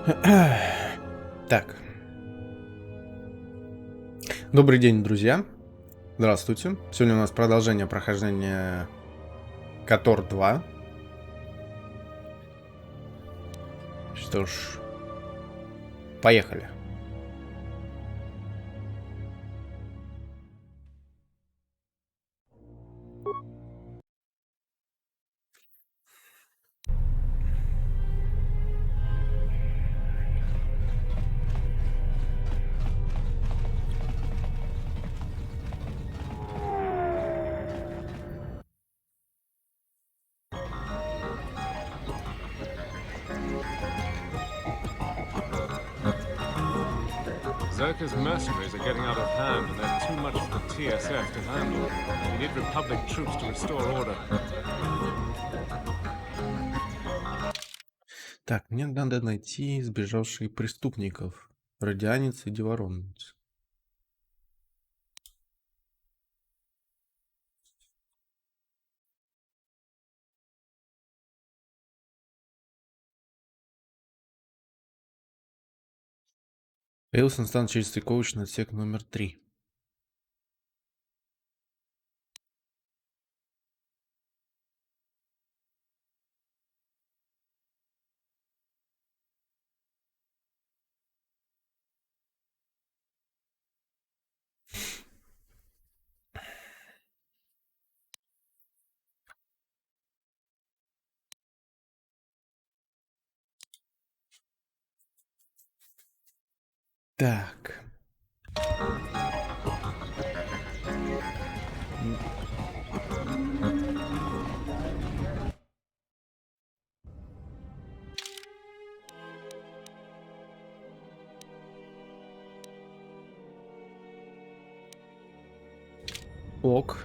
Так. Добрый день, друзья. Здравствуйте. Сегодня у нас продолжение прохождения KotOR 2. Что ж, поехали. Zerka's mercenaries are getting out of hand, and they're too much for the TSF to handle. We need Republic troops to restore order. Так, мне надо найти сбежавших преступников. Радианец и Деворонец. Появился инстант через стыковочный отсек номер 3. Так. Ок.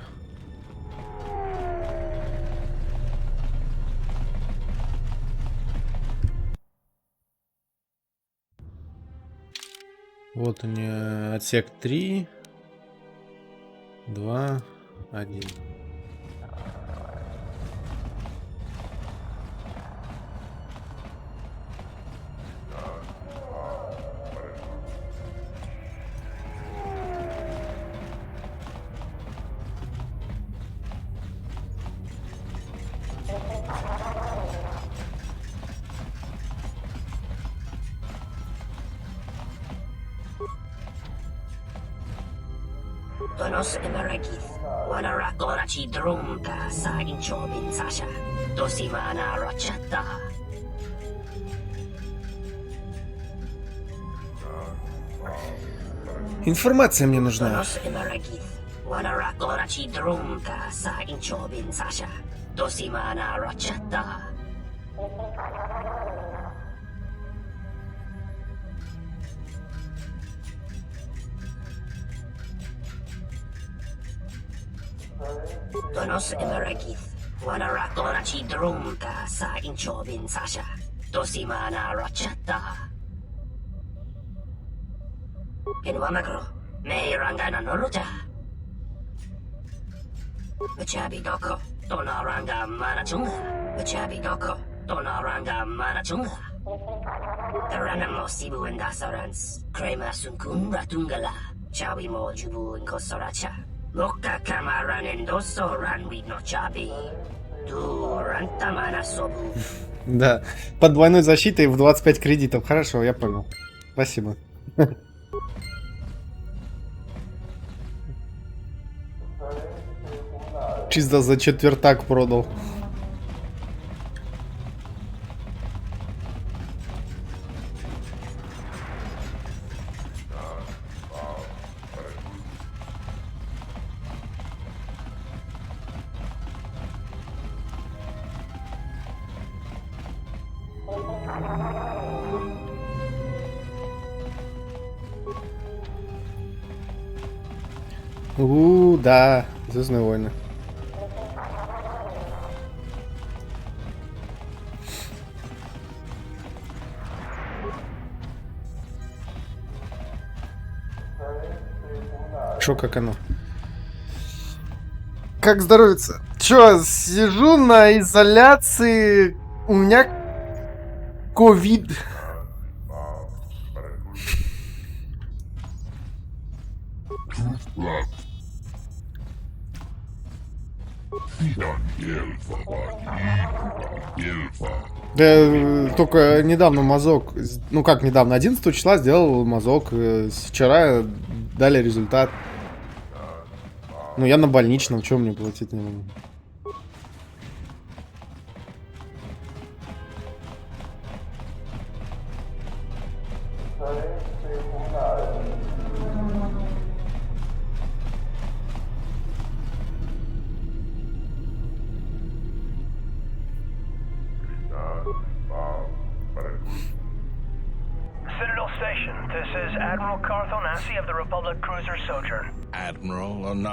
Вот они, отсек 3, 2, 1. Tonos emeragith, wanara gorachi drumka sa inchobin sasha, dosimana rochata. Информация мне нужна. Tonos emeragith, wanara gorachi drumka sa inchobin sasha, dosimana rochata. Tonos emeragith, wanara gorachi drumka sa inchobin sasha, dosimana rochata. Kenwamakro, me rangana noruta. Bachabi doko, donaranga manachunga. Bachabi doko, donaranga manachunga. Taranamo sibu and dasarans, crema sunkun ratungala, chawi mo jubu and kosoracha. Loka kamaran endoso ran with no chabi. Durantамана собу. Да, под двойной защитой в 25 кредитов. Хорошо, я понял. Спасибо. Чисто за четвертак продал. Да, Звездные войны. Шо, как оно? Как здоровится? Чё, сижу на изоляции, у меня ковид. Да, только недавно мазок, ну как недавно, 11 числа сделал мазок, вчера дали результат. Ну я на больничном, чего мне платить не могу?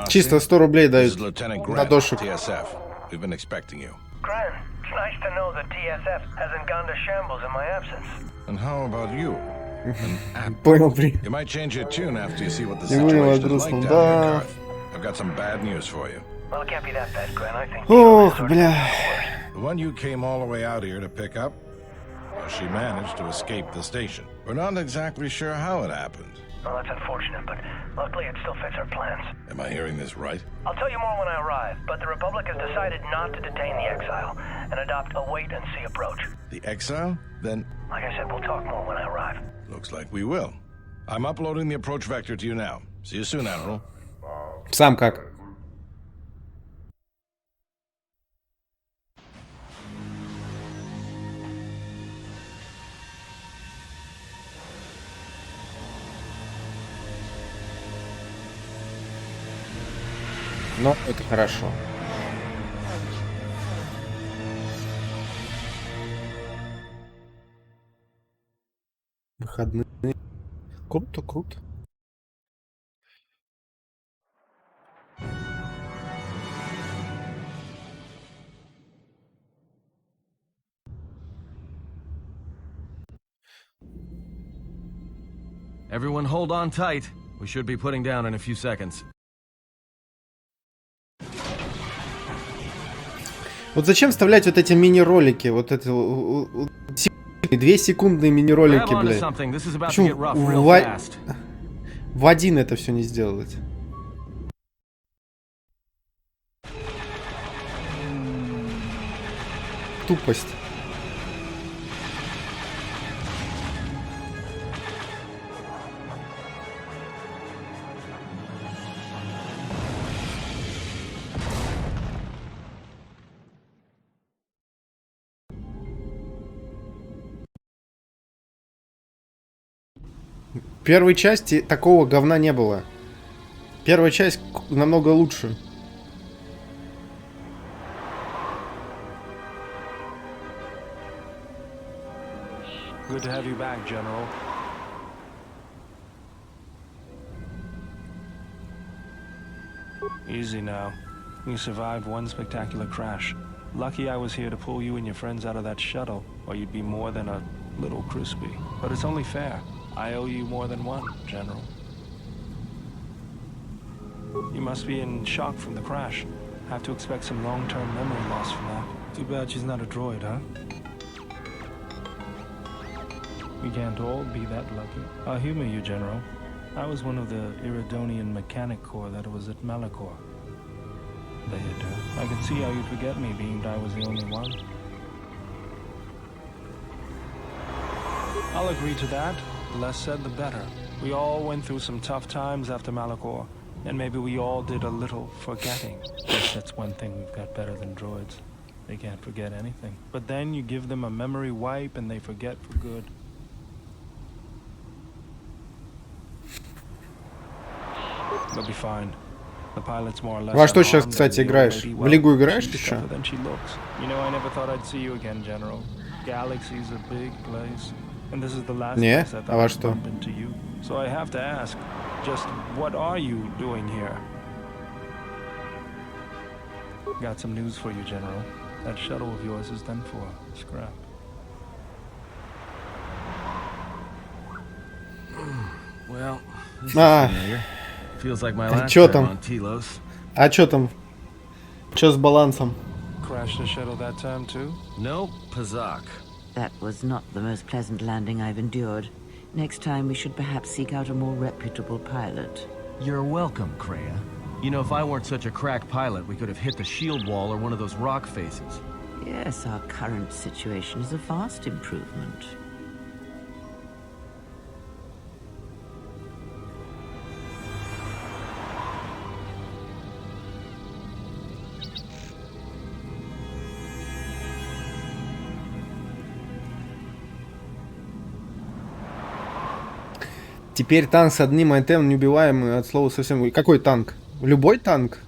Чисто 100 рублей дают на дошик. We've been expecting you. Gran, it's nice to know that TSF hasn't gone to shambles in my absence. And how about you? Понял, при. You might change your tune after you see what the situation is like down here, Garth. I've got some bad news for you. Well, it can't be that bad, Gran. I think. Ох, бля. The one you came all the way out here to pick up, well, she managed to escape the station. We're not exactly sure how it happened. Well, that's unfortunate, but luckily it still fits our plans. Am I hearing this right? I'll tell you more when I arrive, but the Republic has decided not to detain the exile and adopt a wait-and-see approach. The exile? Then... Like I said, we'll talk more when I arrive. Looks like we will. I'm uploading the approach vector to you now. See you soon, Admiral. Сам как? Ну, это хорошо. Выходные. Круто, круто. Everyone hold on tight. We should be putting down in a few seconds. Вот зачем вставлять вот эти мини-ролики? Вот это... 2-секундные мини-ролики, блядь. Почему в один это все не сделать? Тупость. В первой части такого говна не было. Первая часть намного лучше. Good to have you back, General. Easy now. You survived one spectacular crash. Lucky I was here to pull you and your friends out of that shuttle, or you'd be more than a little crispy. But it's only fair. I owe you more than one, General. You must be in shock from the crash. Have to expect some long-term memory loss from that. Too bad she's not a droid, huh? We can't all be that lucky. I'll humor you, General. I was one of the Iridonian Mechanic Corps that was at Malakor. There you do. I could see how you'd forget me, being I was the only one. I'll agree to that. The less said, the better. We all went through some tough times after Malakor, and maybe we all did a little forgetting. Yes, that's one thing we've got better than droids. They can't forget anything. But then you give them a memory wipe and they forget for good. They'll be fine. The pilot's more or less. Во что сейчас, кстати, играешь? В Лигу играешь ты что? You know, I never thought I'd see you again, General. Galaxy's a big place. And this is the last Не, place I а thought во I'd что? bump into you. So I have to ask, just what are you doing here? Got some news for you, General. That shuttle of yours is done for. Scrap. Well, this is А, familiar. Feels like my last чё time там? on Telos. А чё там? Чё с балансом? Crashed the shuttle that time too? No, Pazak. That was not the most pleasant landing I've endured. Next time we should perhaps seek out a more reputable pilot. You're welcome, Kreia. You know, if I weren't such a crack pilot, we could have hit the shield wall or one of those rock faces. Yes, our current situation is a vast improvement. Теперь танк с одним айтемом неубиваемый от слова совсем. Какой танк? Любой танк?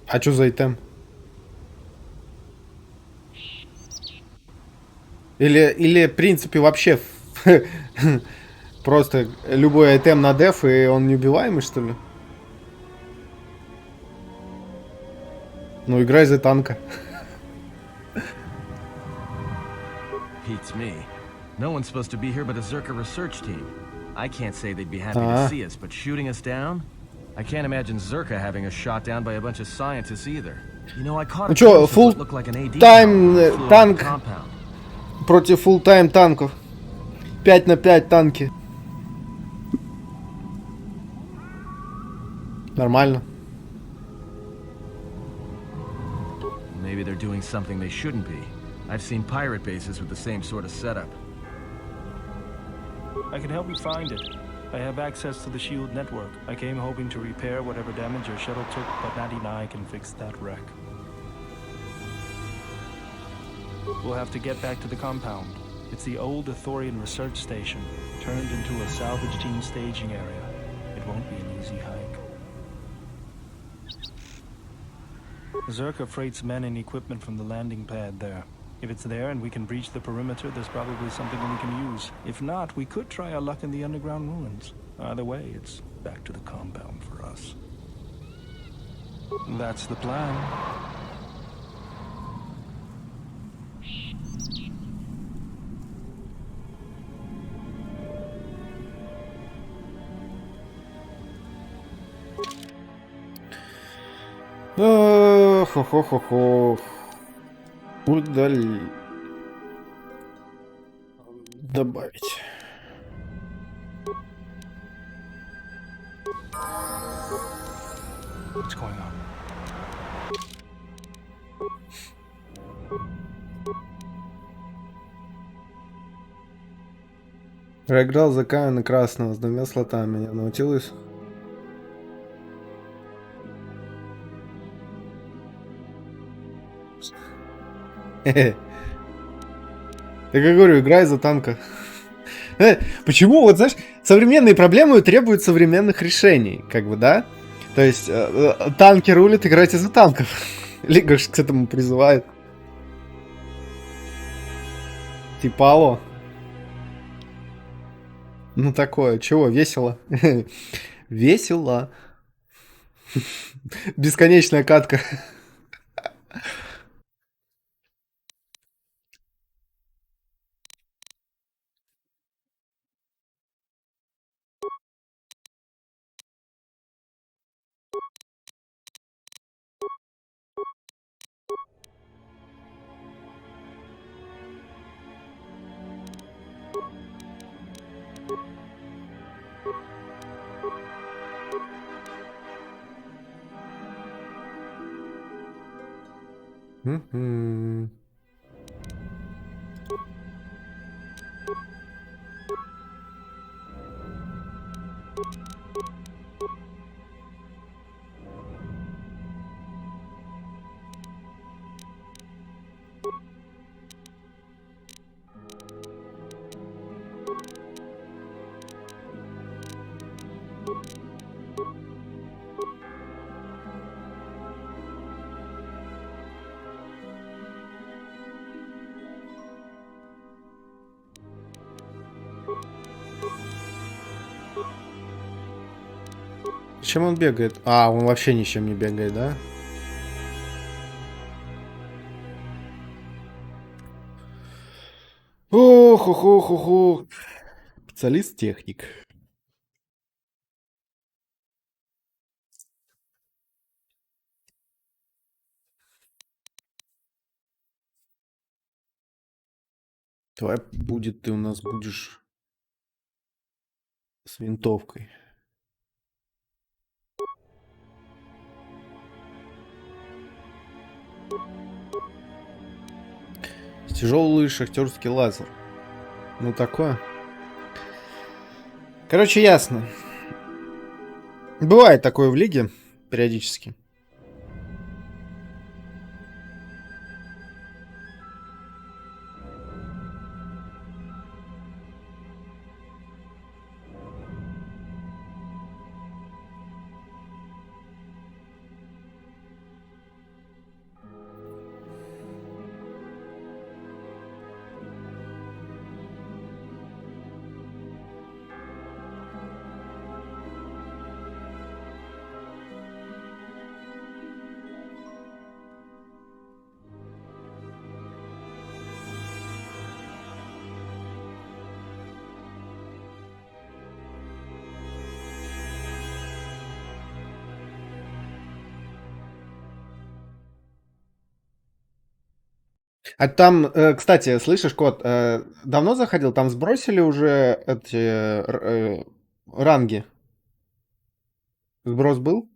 А что за айтем? Или в принципе вообще просто любой айтем на деф и он неубиваемый, что ли? Ну играй за танка. Beats me. No one's supposed to be here but a Zerka research team. I can't say they'd be happy to see us, but shooting us down? I can't imagine Zerka having us shot down by a bunch of scientists either. You know, I caught a glimpse of what looked like an AD Full-time танк против full-time танков. 5 на 5 танки. Нормально. Maybe they're doing something they shouldn't be. I've seen pirate bases with the same sort of setup. I can help you find it. I have access to the shield network. I came hoping to repair whatever damage your shuttle took, but Natty and I can fix that wreck. We'll have to get back to the compound. It's the old Athorian research station, turned into a salvage team staging area. It won't be an easy hike. Zerka freights men and equipment from the landing pad there. If it's there and we can breach the perimeter, there's probably something we can use. If not, we could try our luck in the underground ruins. Either way, it's back to the compound for us. That's the plan. Хо-хо-хо-хо. Удали. Добавить. What's going on? Проиграл за камень красного с двумя слотами. Меня научилась. Я как говорю, играй за танка. Почему, вот знаешь, современные проблемы требуют современных решений, как бы, да? То есть танки рулят, играйте за танков. Лига ж к этому призывает. Типа, алло. Ну такое, чего, весело? Весело. Бесконечная катка. Чем он бегает? А, он вообще ничем не бегает, да? Ох. Специалист-техник. Давай будет, ты у нас будешь С винтовкой. Тяжелый шахтерский лазер. Ну такое. Короче, ясно. Бывает такое в лиге периодически. А там, кстати, слышишь, Кот, давно заходил? Там сбросили уже эти ранги? Сброс был?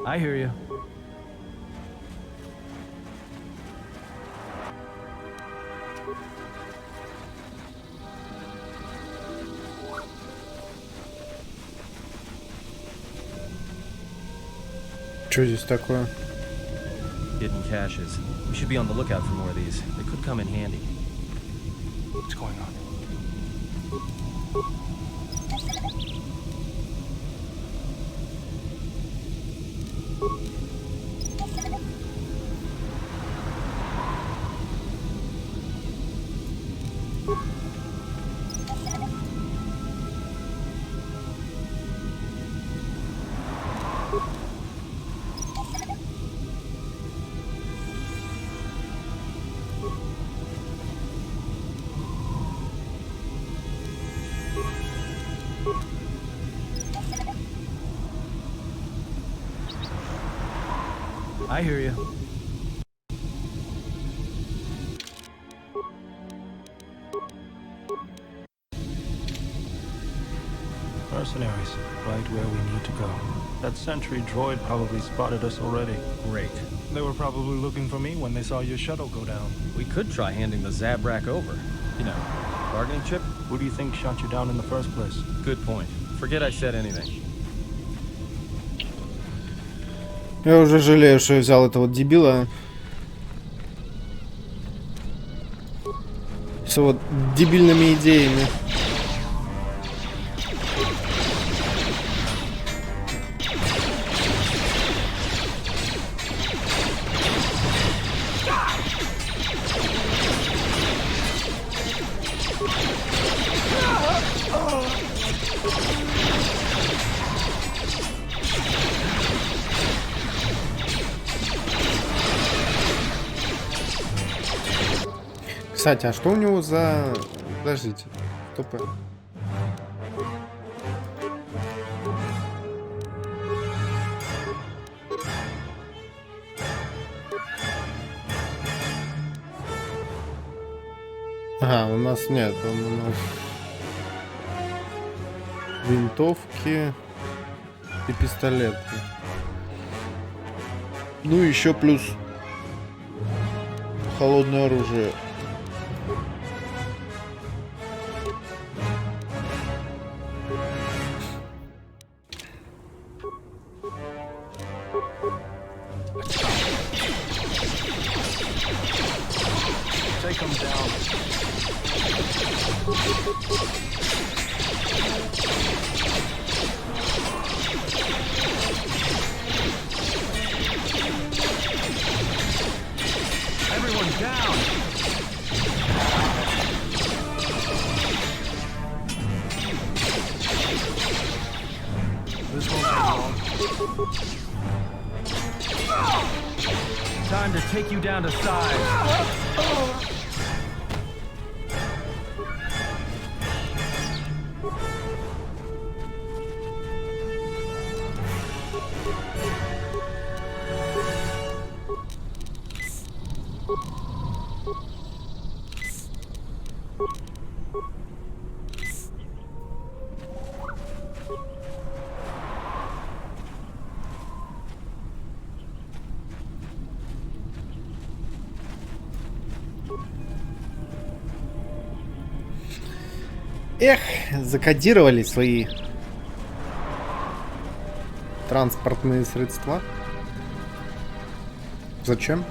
I hear you. Что здесь такое? Hidden caches. We should be on the lookout for more of these. They could come in handy. What's going on? I hear you. Mercenaries, right where we need to go. That sentry droid probably spotted us already. Great. They were probably looking for me when they saw your shuttle go down. We could try handing the Zabrak over. You know, bargaining chip? Who do you think shot you down in the first place? Good point. Forget I said anything. Я уже жалею, что я взял этого дебила. С вот дебильными идеями. Кстати, а что у него за... Подождите. Тупо. Ага, у нас нет, у нас винтовки и пистолеты. Ну и еще плюс холодное оружие. Take them down. Everyone down! This won't take long. Time to take you down to size. Эх, закодировали свои транспортные средства. Зачем?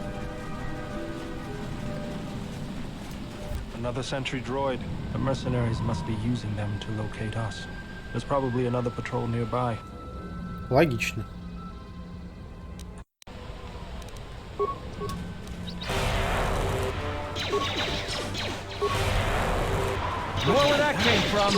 Another sentry droid. The mercenaries must be using them to locate us. There's probably another patrol nearby. Логично. More where that came from.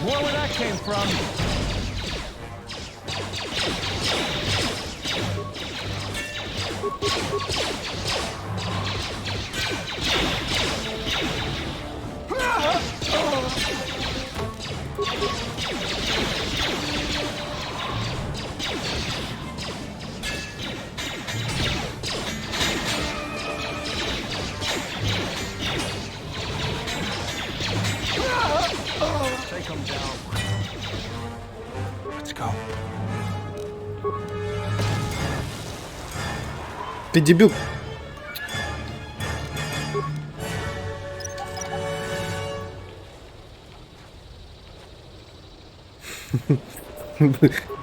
More where that came from. Take them down. Let's go. Ты дебил.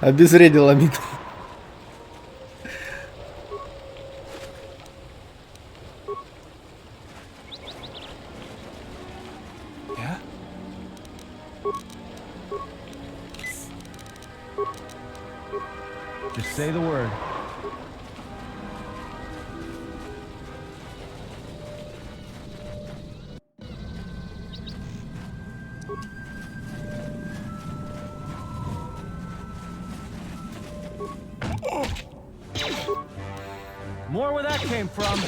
Обезвредил Амид. Yeah? Just say the word. More where that came from.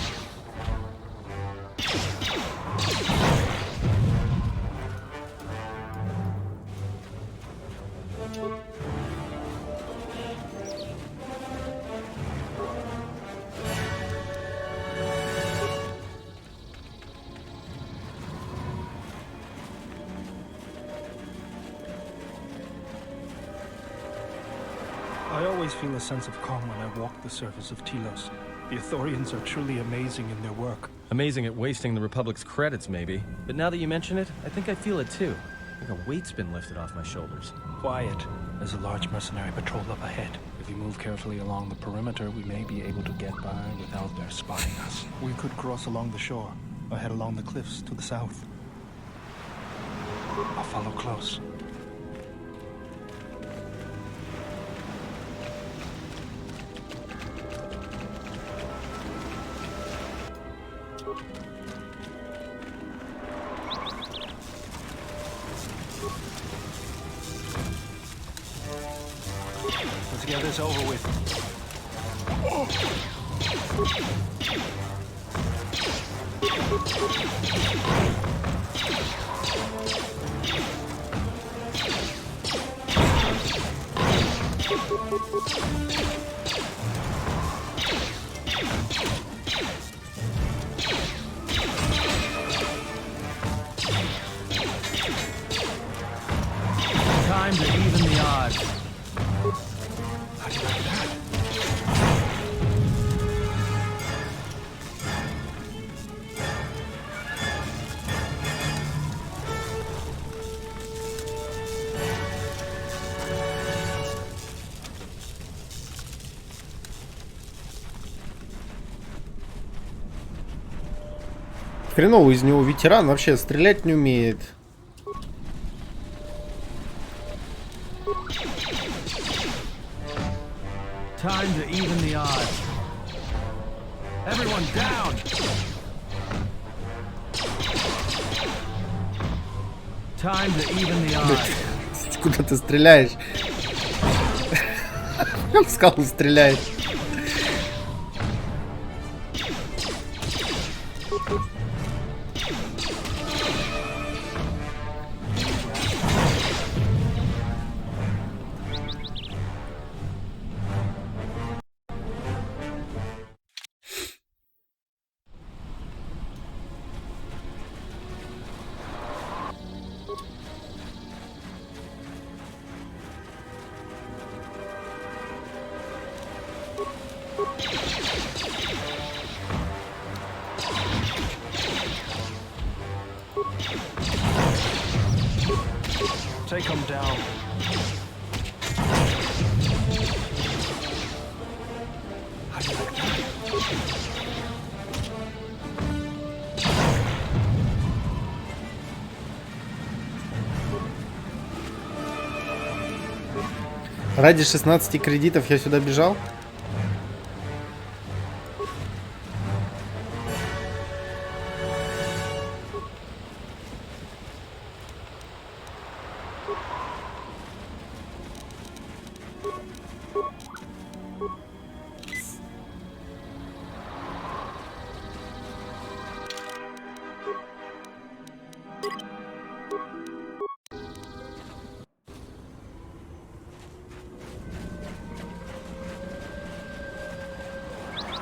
I always feel a sense of calm when I walk the surface of Telos. The Ithorians are truly amazing in their work. Amazing at wasting the Republic's credits, maybe. But now that you mention it, I think I feel it too. Like a weight's been lifted off my shoulders. Quiet. There's a large mercenary patrol up ahead. If we move carefully along the perimeter, we may be able to get by without their spying us. We could cross along the shore, or head along the cliffs to the south. I'll follow close. Let's get this over with. Time to even the odds. How do you like that? Хреновый из него ветеран, вообще стрелять не умеет. Time to even the odds. Everyone down. Time to even the odds. Куда ты стреляешь? В скалу стреляет. Take them down. How do you like that? Ради 16 кредитов я сюда бежал?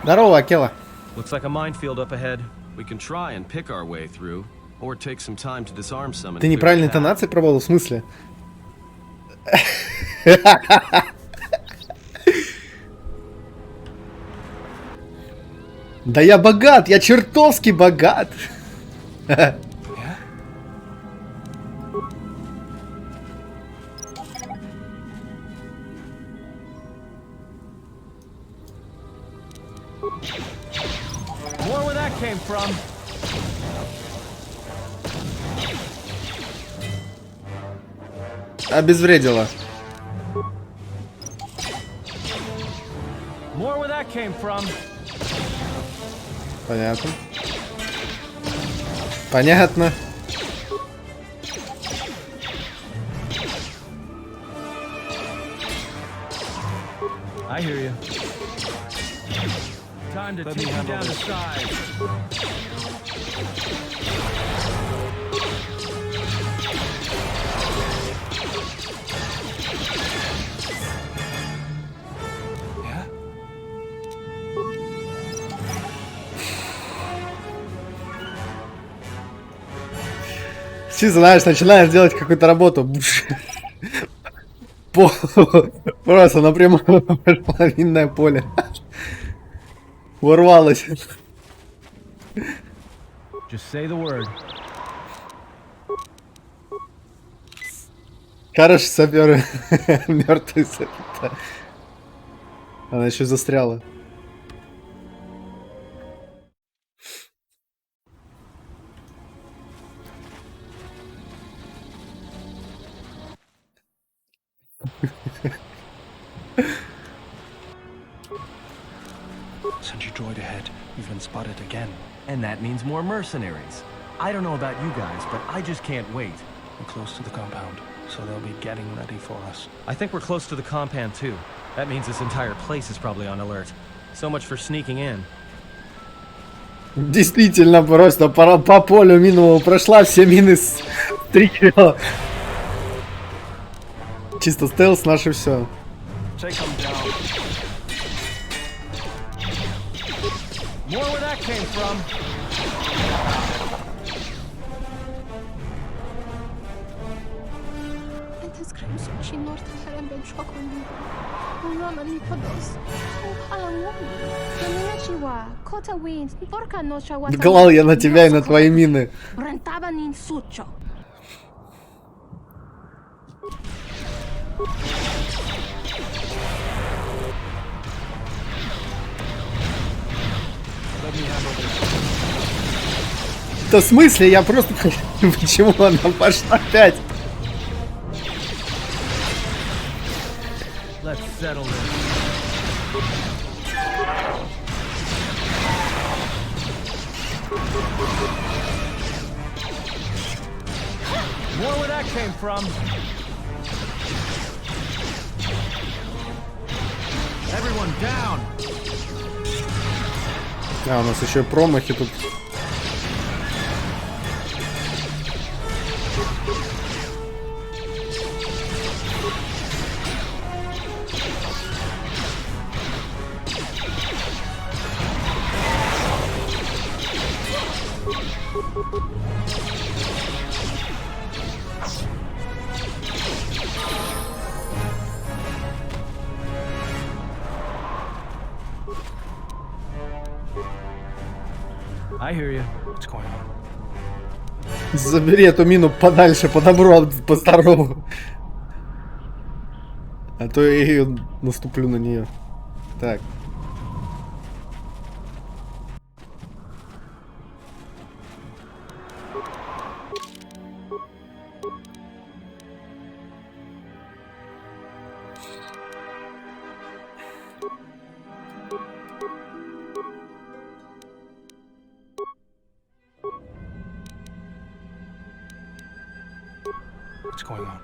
Здорово, Акела. Looks like a minefield up ahead. We can try and pick our way through, or take some time to disarm some. and Ты clear неправильной the path. интонации пробовал? В смысле? Да я богат, я чертовски богат. More where that came from. Обезвредила. More where that came from. Понятно. Понятно. I hear you. Time to Let take me you handle down the this. side. Yeah? Ты знаешь, начинаешь делать какую-то работу. Просто напрямую половинное поле. Ворвалось. Just say the word. Хорошие саперы. Мертвые саперы. Она еще застряла. Sentry droid ahead. We've been spotted again. And that means more mercenaries. I don't know about you guys, but I just can't wait. We're close to the compound, so they'll be getting ready for us. I think we're close to the compound too. That means this entire place is probably on alert. So much for sneaking in. Действительно, просто по полю минового прошла, все мины стрикала. Чисто стелс, наше все. Take them down. More where that came from. أنت سكريمس وشي نورت الحرم بين شوكوني ونومني قدوس ألمون يمنشيوا كوتا وينز نبوركا نوشا واسا Клал я на тебя и на твои мины. Брентабанин сучо. Let me handle this. Да в смысле? Я просто... Почему она пошла опять? Let's settle this. More where that came from. Everyone down. А, у нас еще промахи тут. I hear you. What's going on? Забери эту мину подальше, по добру, по здорову. А то я ее наступлю на нее. Так. What's going on?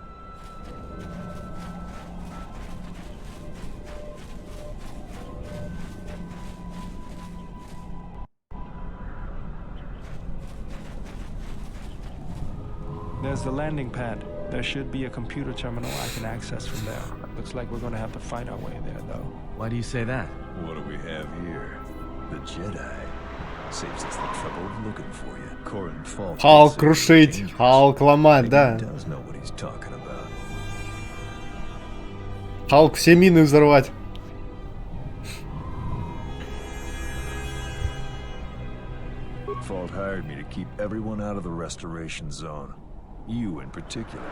There's the landing pad. There should be a computer terminal I can access from there. Looks like we're gonna have to fight our way there, though. Why do you say that? What do we have here? The Jedi. Saves us the trouble of looking for you. Corin Falk. Халк крушить, Халк ломать, да. Does know what he's talking about. Халк все мины взорвать. Fault hired me to keep everyone out of the restoration zone. You in particular.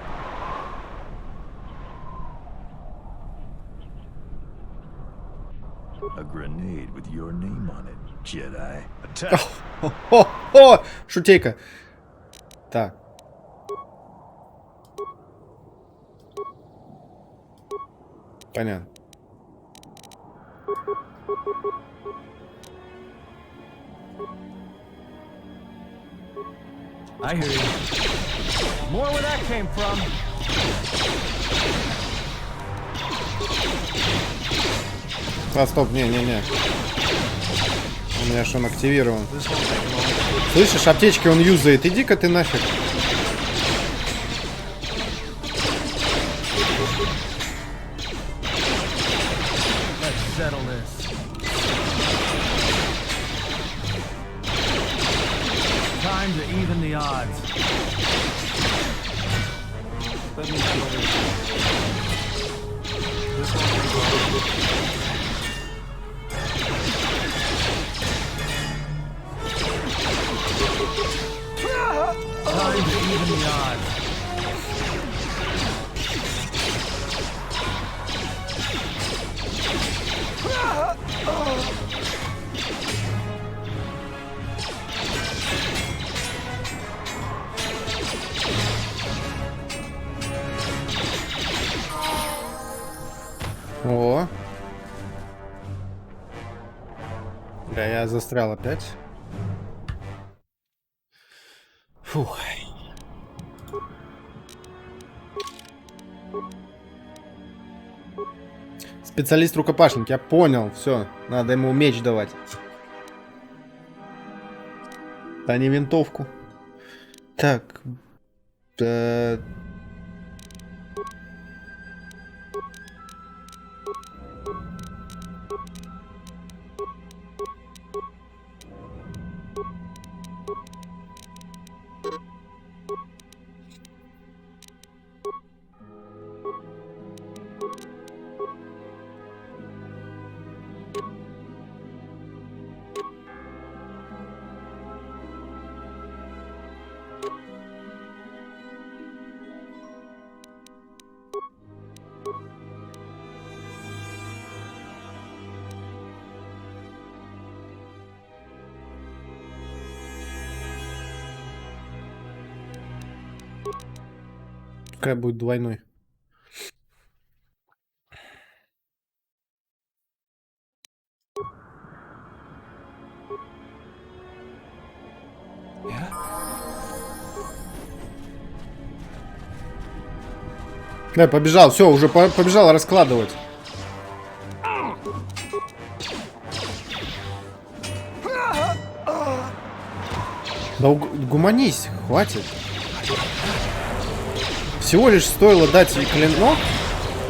A grenade with your name on it, Jedi. Attack! Хо-хо-хо! Шутейка. Так. Понятно. I hear you. More where that came from. А, стоп, не-не-не. У меня что, он активирован. Слышишь, аптечки он юзает. Иди-ка ты нафиг. Let's settle this. Time to even the odds. Let me handle this. This one's Time to even the odds. О. Да, я застрял опять. Фух. Специалист-рукопашник, я понял, все, надо ему меч давать. А не винтовку. Так. Какая будет двойной? Да, побежал, все, уже побежал раскладывать. Да угомонись, хватит. Всего лишь стоило дать клинок,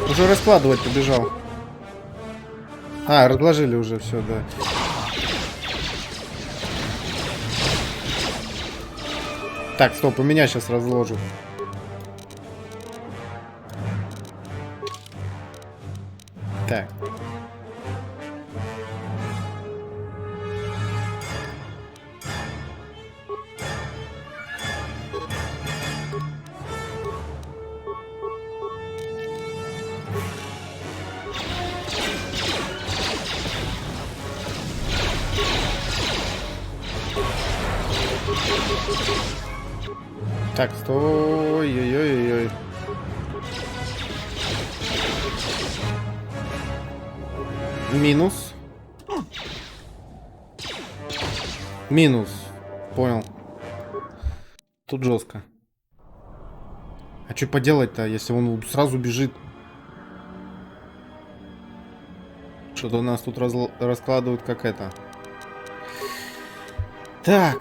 уже раскладывать побежал. А, разложили уже все, да. Так, стоп, у меня сейчас разложу. Так. Так, стой, ой-ой-ой-ой. Минус. Минус. Понял. Тут жестко. А что поделать-то, если он сразу бежит? Что-то у нас тут раскладывают как это. Так.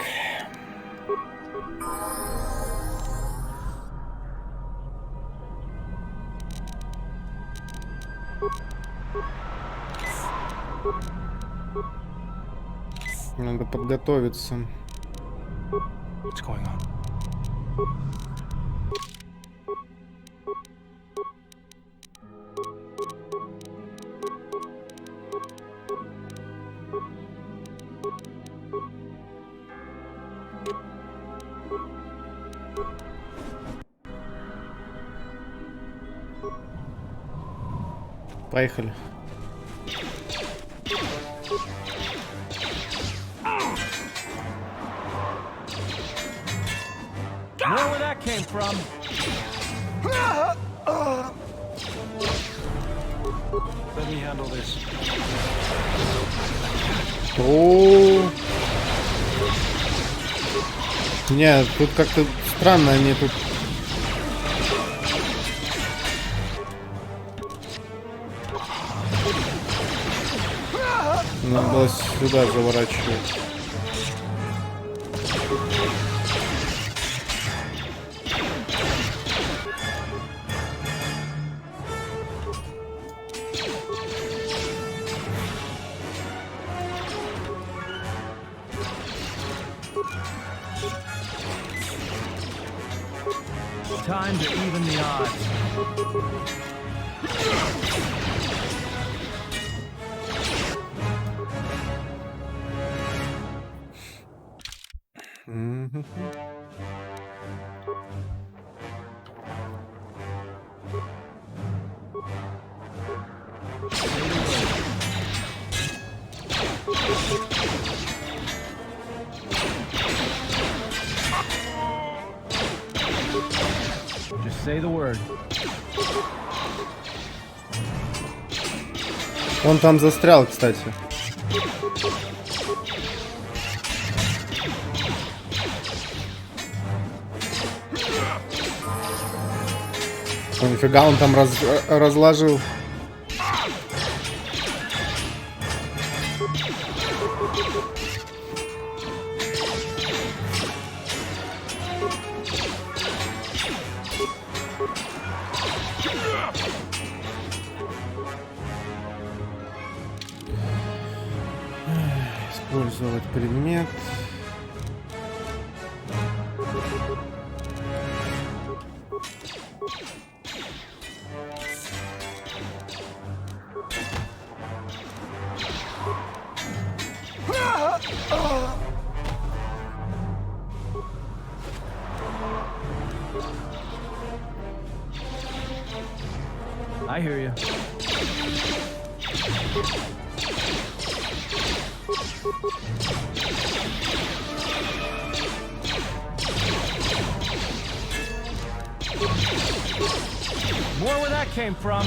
Надо подготовиться. What's going on? Поехали. Came from. Let me handle this. О, нет, тут как-то странно они тут. Надо было сюда заворачивать. Time to even the odds. Just say the word. Он там застрял, кстати. О, нифига, он там разложил. Реализовать предмет. I hear you. More where that came from.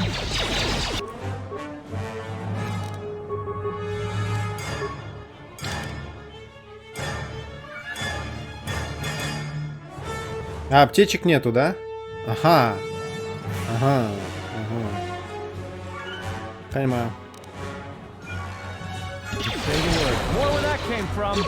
А, аптечек нету, да? Ага. Ага. Понимаю. More where that came from.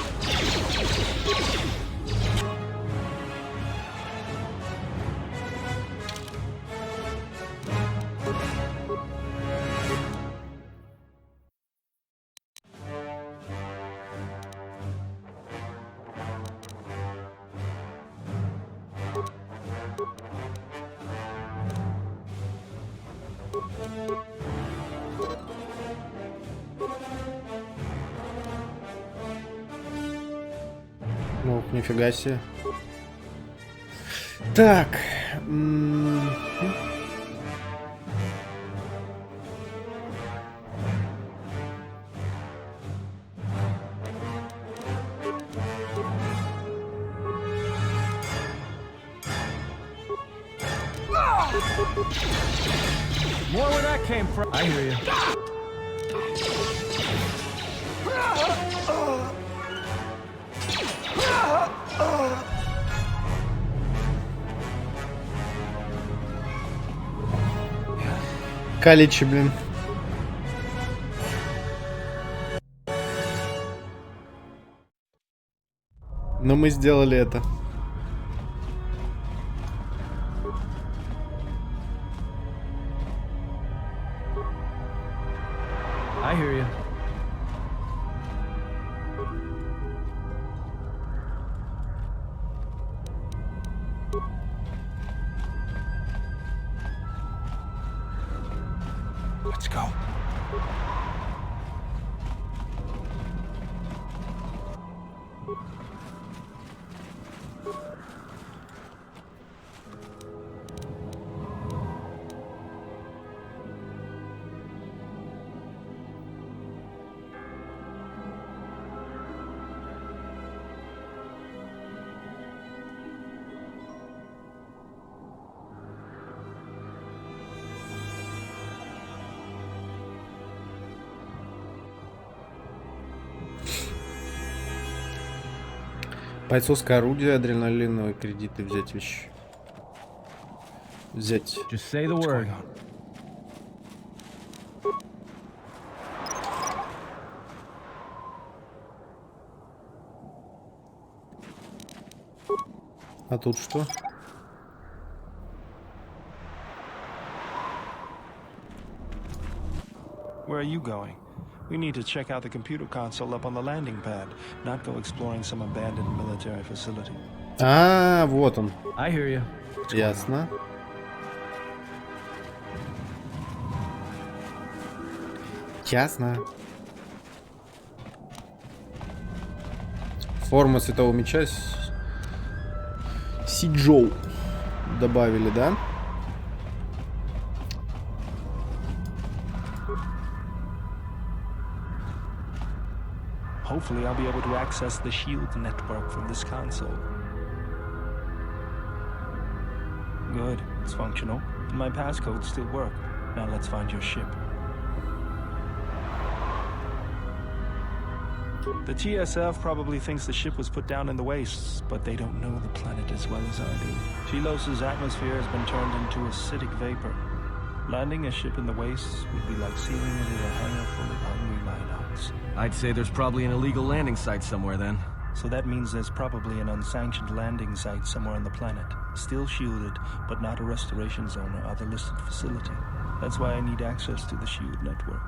Ну, нифига себе. Так. More where that came from. I hear you. Каличи, блин. Но мы сделали это. I hear you. Let's go. Бойцовское орудие, адреналиновые кредиты взять вещи. Взять. Just say the word. А тут что? Where are you going? We need to check out the computer console up on the landing pad, not go exploring some abandoned military facility. А, вот он. I hear you. Ясно. Ясно. Форма Святого Меча. Сиджоу добавили, да? Hopefully I'll be able to access the shield network from this console. Good, it's functional. And my passcodes still work. Now let's find your ship. The TSF probably thinks the ship was put down in the wastes, but they don't know the planet as well as I do. Telos's atmosphere has been turned into acidic vapor. Landing a ship in the wastes would be like sailing into a hangar full of hungry lineouts. I'd say there's probably an illegal landing site somewhere then. So that means there's probably an unsanctioned landing site somewhere on the planet. Still shielded, but not a restoration zone or other listed facility. That's why I need access to the shield network.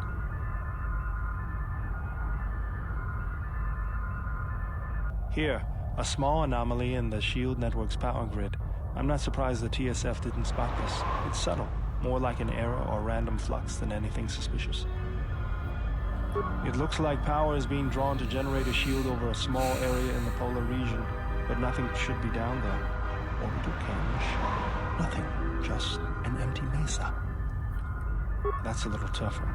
Here, a small anomaly in the shield network's power grid. I'm not surprised the TSF didn't spot this. It's subtle, more like an error or random flux than anything suspicious. It looks like power is being drawn to generate a shield over a small area in the polar region, but nothing should be down there. Orbital cache. Nothing. Just an empty mesa. That's a little tougher.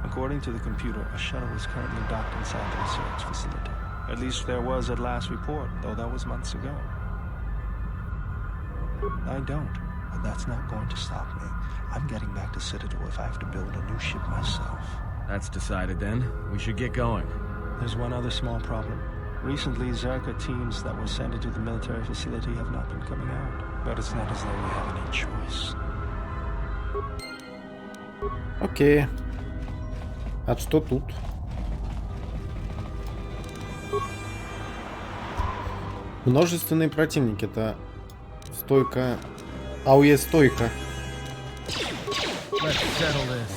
According to the computer, a shuttle is currently docked inside the research facility. At least there was at last report, though that was months ago. I don't, but that's not going to stop me. I'm getting back to Citadel if I have to build a new ship myself. That's decided then. We should get going. There's one other small problem. Recently, Zerka teams that were sent into the military facility have not been coming out. But it's not as though we have any choice. Окей. А что тут? Множественные противники. Это стойка. АУЕ стойка. Let's settle this.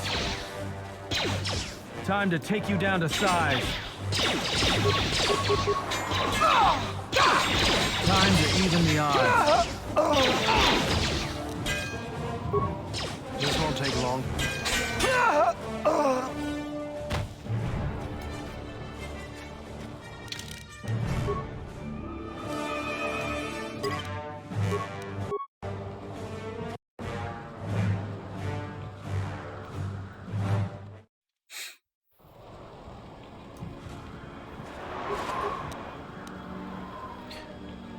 Time to take you down to size. Time to even the odds. This won't take long.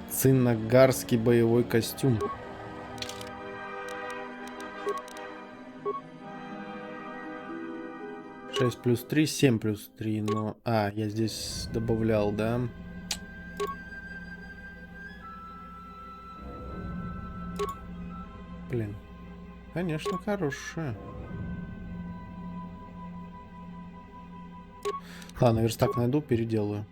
Циннагарский боевой костюм. Шесть плюс 3, 7 плюс 3, но... А, я здесь добавлял, да? Блин. Конечно, хорошая. Ладно, верстак найду, переделаю.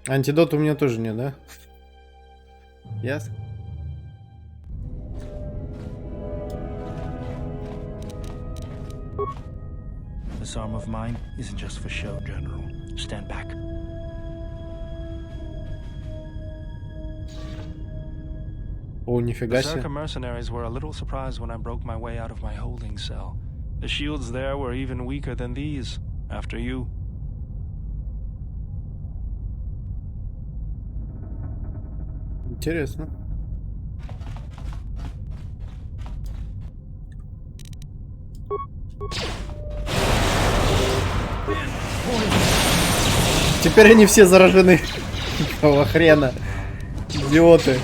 Антидот у меня тоже нет, да? Ясно. This arm of mine isn't just for show, General. Stand back. О, нифига The себе. Zerka mercenaries were a little surprised when I broke my way out of my holding cell. The shields there were even weaker than these. After you. Интересно. Теперь они все заражены. Какого хрена? Идиоты.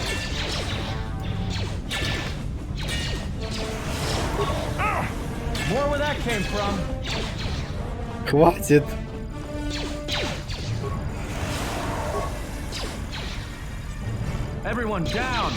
Хватит. Everyone down!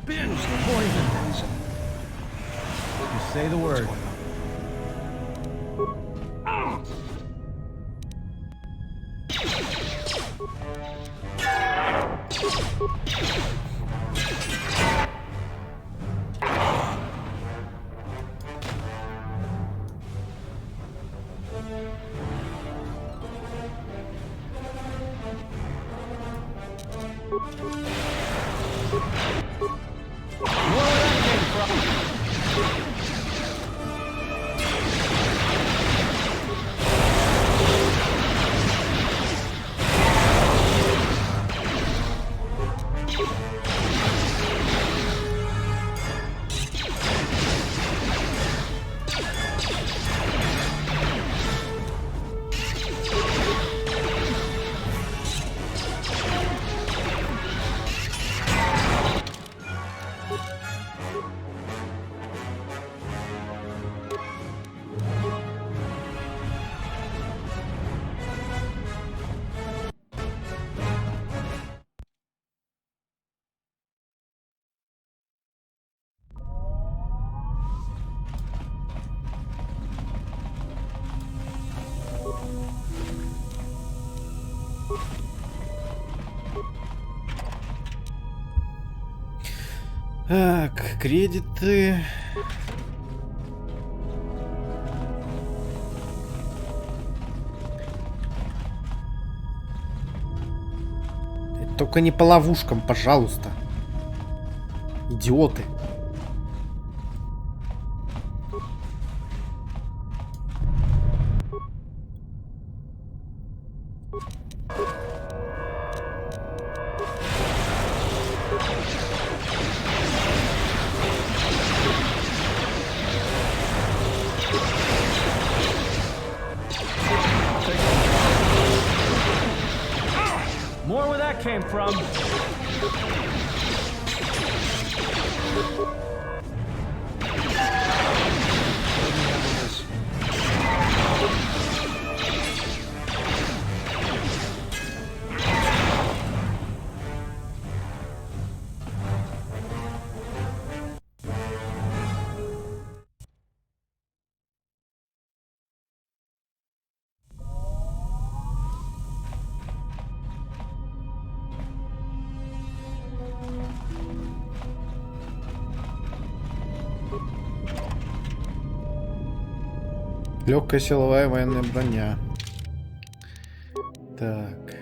Binge poison! Just say the word. Так, кредиты. Только не по ловушкам, пожалуйста. Идиоты. More where that came from. Легкая силовая военная броня. Так.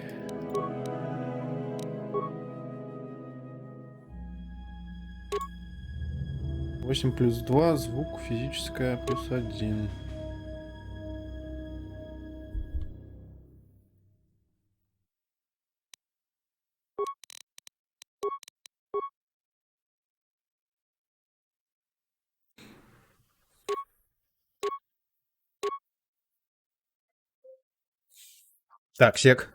Восемь плюс 2, звук, физическая плюс 1. Так, сек.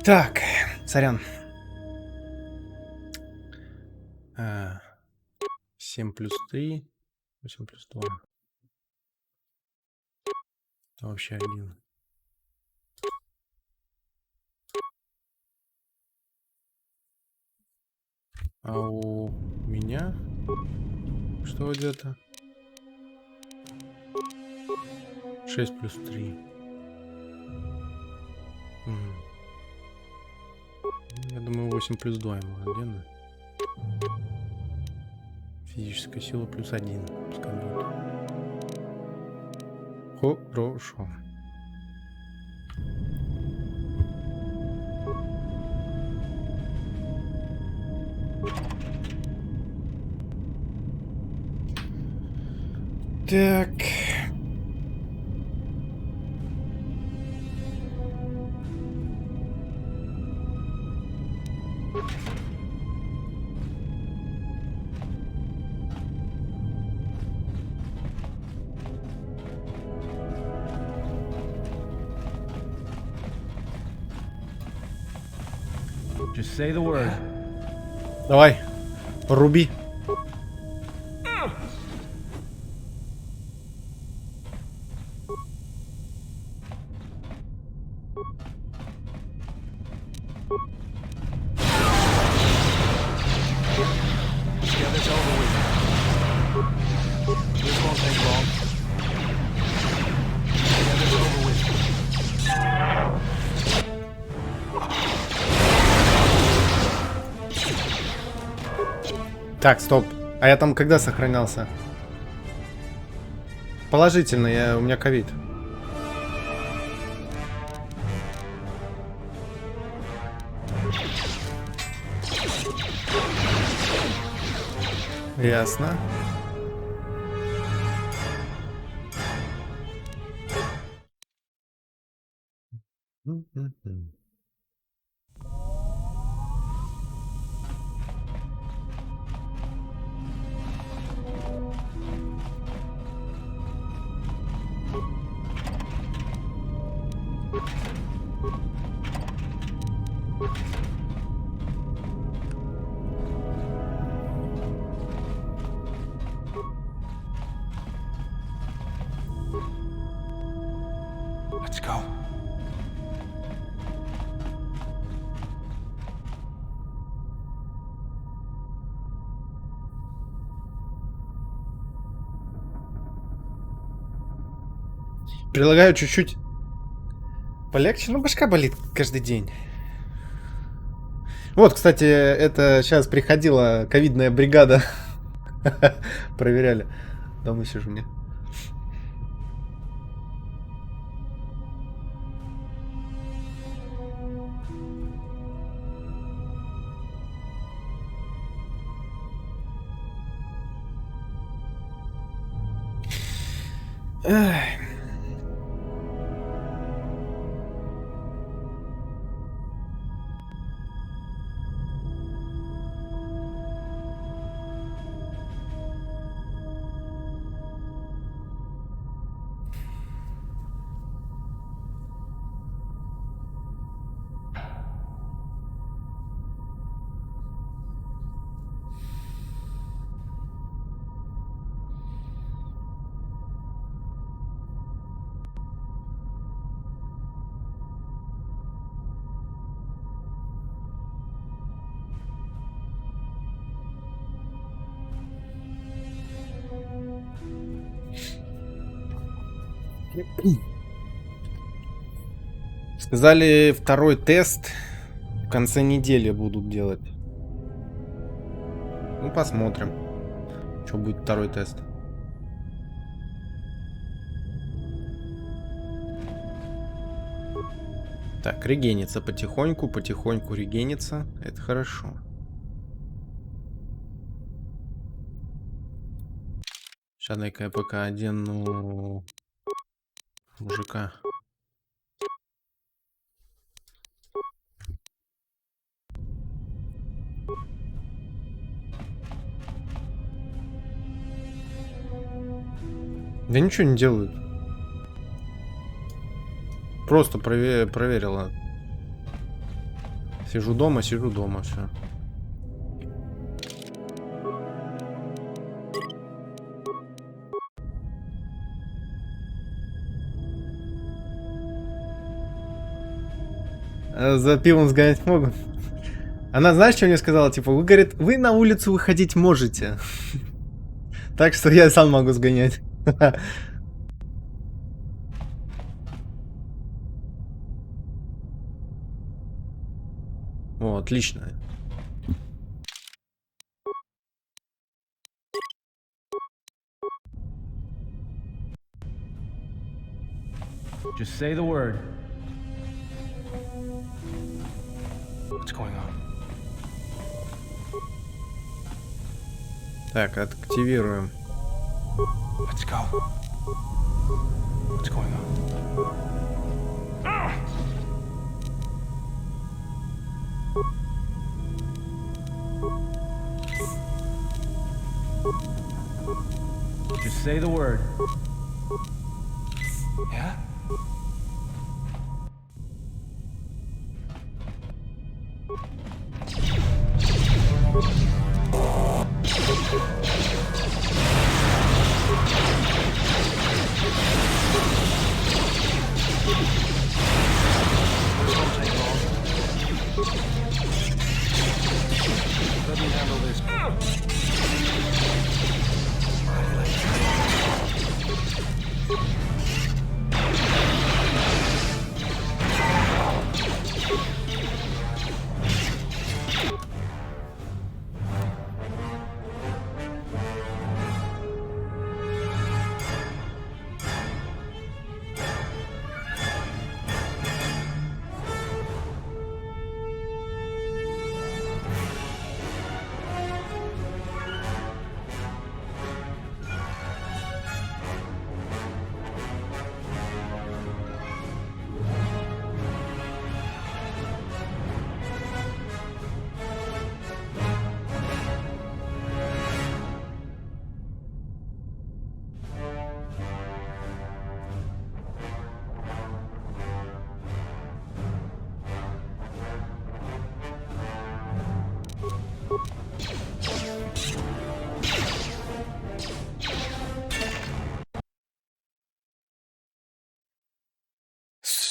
Так, сорян. 7 плюс 3, 8 плюс 2. Это вообще 1. А у меня что где-то? 6 плюс 3. Я думаю, 8 плюс 2 ему отдельно. Физическая сила плюс 1. Пускай будет. Хорошо. Так. Just say the word. Давай, руби. Так, стоп. А я там когда сохранялся? Положительно, у меня ковид. Ясно. Let's go. Предлагаю чуть-чуть полегче, но башка болит каждый день. Вот, кстати, это сейчас приходила ковидная бригада. Проверяли. Дома сижу мне. Эх. Сказали, второй тест в конце недели будут делать. Ну, посмотрим, что будет второй тест. Так, регенится потихоньку, потихоньку регенится. Это хорошо. Сейчас дай-ка я пока одену мужика. Да ничего не делают. Просто проверила. Сижу дома, все. За пивом сгонять могу. Она, знаешь, что мне сказала? Типа, вы, говорит, вы на улицу выходить можете. Так что я сам могу сгонять. О, отлично. Just say the word. What's going on? Так, активируем. Let's go. What's going on? Just say the word. Yeah? Let me handle this.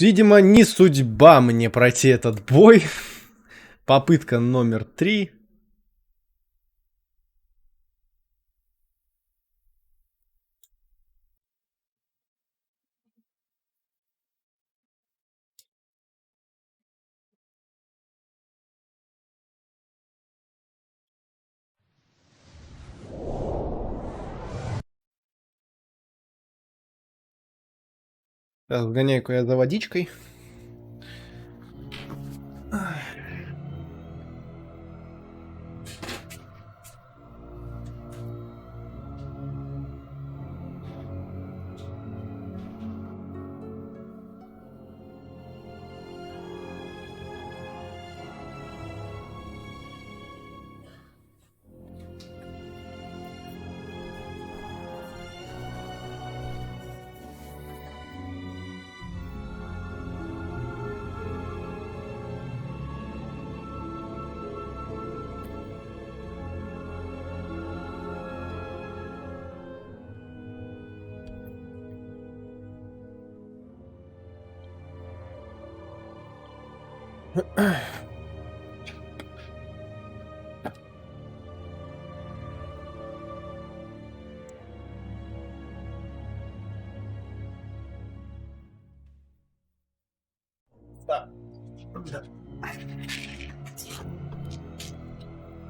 Видимо, не судьба мне пройти этот бой. Попытка номер 3. Сейчас сгоняю-ка я за водичкой.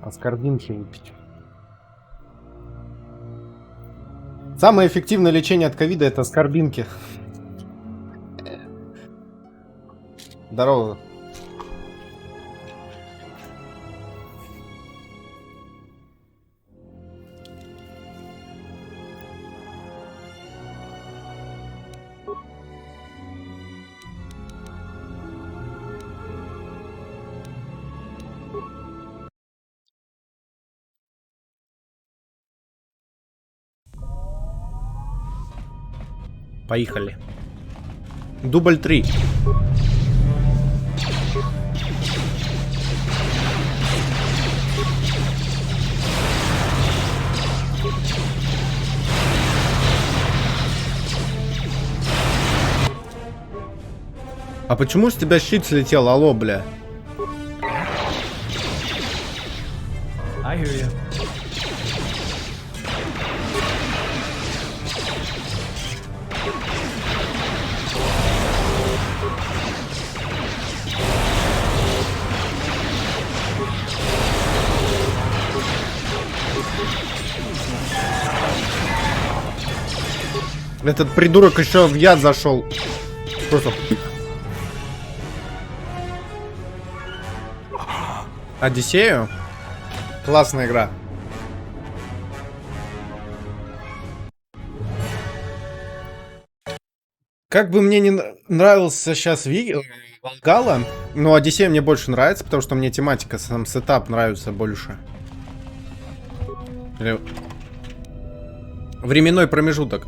Аскорбинки выпить. Самое эффективное лечение от ковида — это аскорбинки. Здорово. Поехали. Дубль 3. А почему с тебя щит слетел, алло, бля? I hear you. Этот придурок еще в яд зашел. Просто. Одиссею? Классная игра. Как бы мне не нравился сейчас Волгала, но Одиссея мне больше нравится, потому что мне тематика, сам сетап нравится больше. Временной промежуток.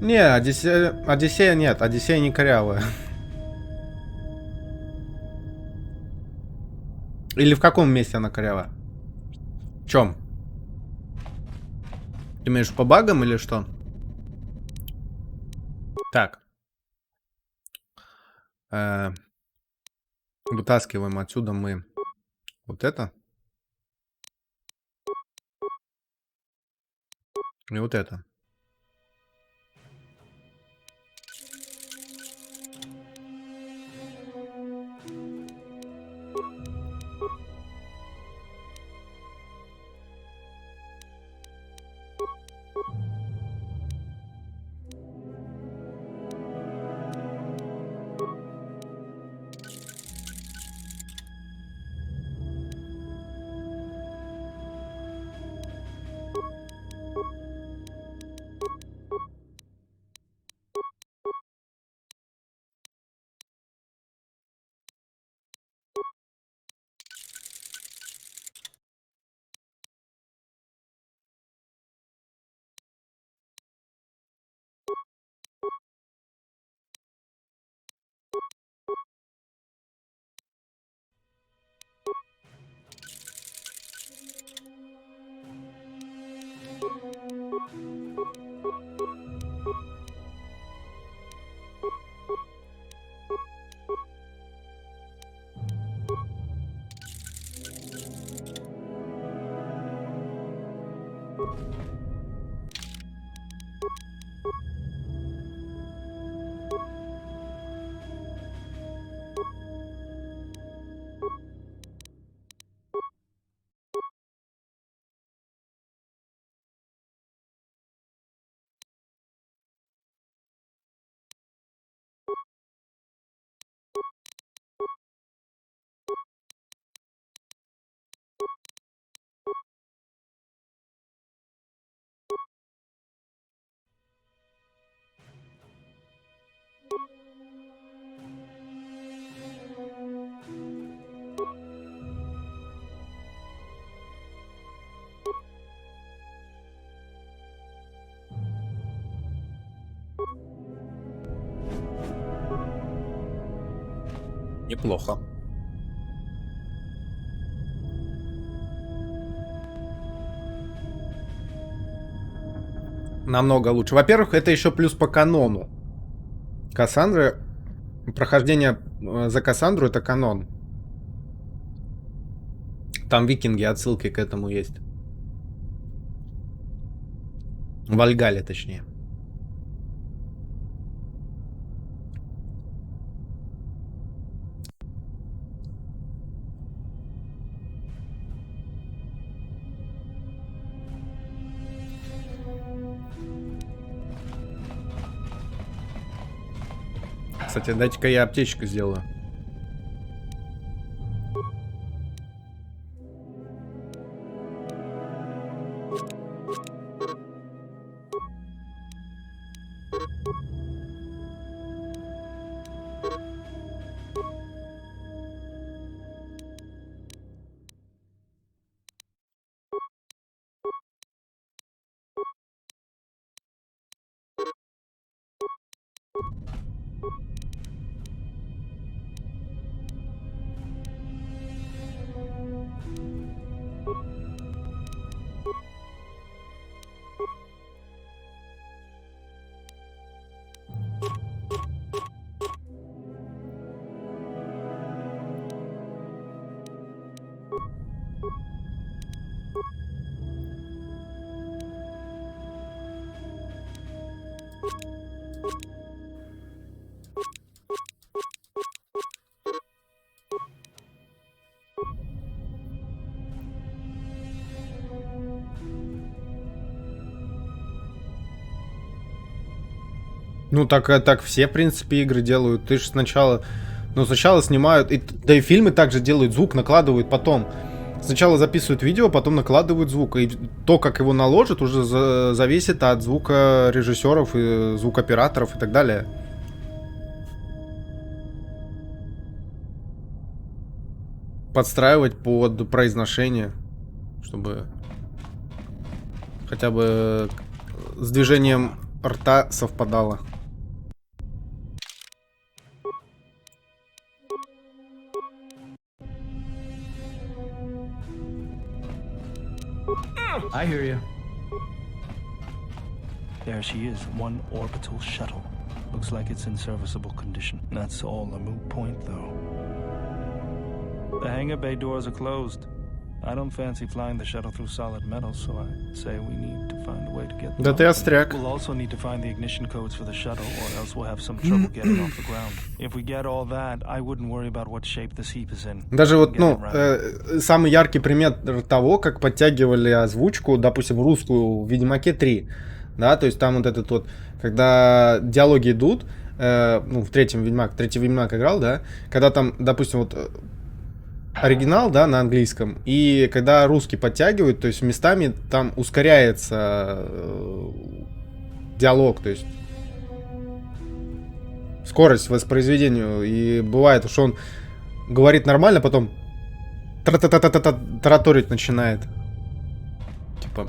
Не, Одиссея нет, Одиссея не корявая. Или в каком месте она корявая? В чем? Ты имеешь по багам или что? Так. Вытаскиваем отсюда мы вот это. И вот это. Неплохо. Намного лучше. Во-первых, это еще плюс по канону. Кассандры. Прохождение за Кассандру — это канон. Там викинги, отсылки к этому есть. В Вальгале, точнее. Кстати, дайте-ка я аптечку сделаю. Ну, так все, в принципе, игры делают. Ты же сначала... Ну, сначала снимают... Да и фильмы также делают, звук накладывают потом. Сначала записывают видео, потом накладывают звук. И то, как его наложат, уже зависит от звука режиссеров и звукоператоров и так далее. Подстраивать под произношение, чтобы хотя бы с движением рта совпадало. I hear you. There she is, one orbital shuttle. Looks like it's in serviceable condition. That's all a moot point, though. The hangar bay doors are closed. I don't fancy flying the shuttle through solid metal, so I say we need to find a way to get them. Да ты остряк. We'll also need to find the ignition codes for the shuttle, or else we'll have some trouble getting off the ground. If we get all that, I wouldn't worry about what shape this heap is in. Даже вот, ну, самый яркий пример того, как подтягивали озвучку, допустим, русскую в Ведьмаке 3, да, то есть там вот этот вот, когда диалоги идут, ну, в третий Ведьмак играл, да, когда там, допустим, вот оригинал, да, на английском, и когда русский подтягивают, то есть местами там ускоряется диалог, то есть скорость воспроизведения, и бывает, что он говорит нормально, потом тараторить начинает. Типа,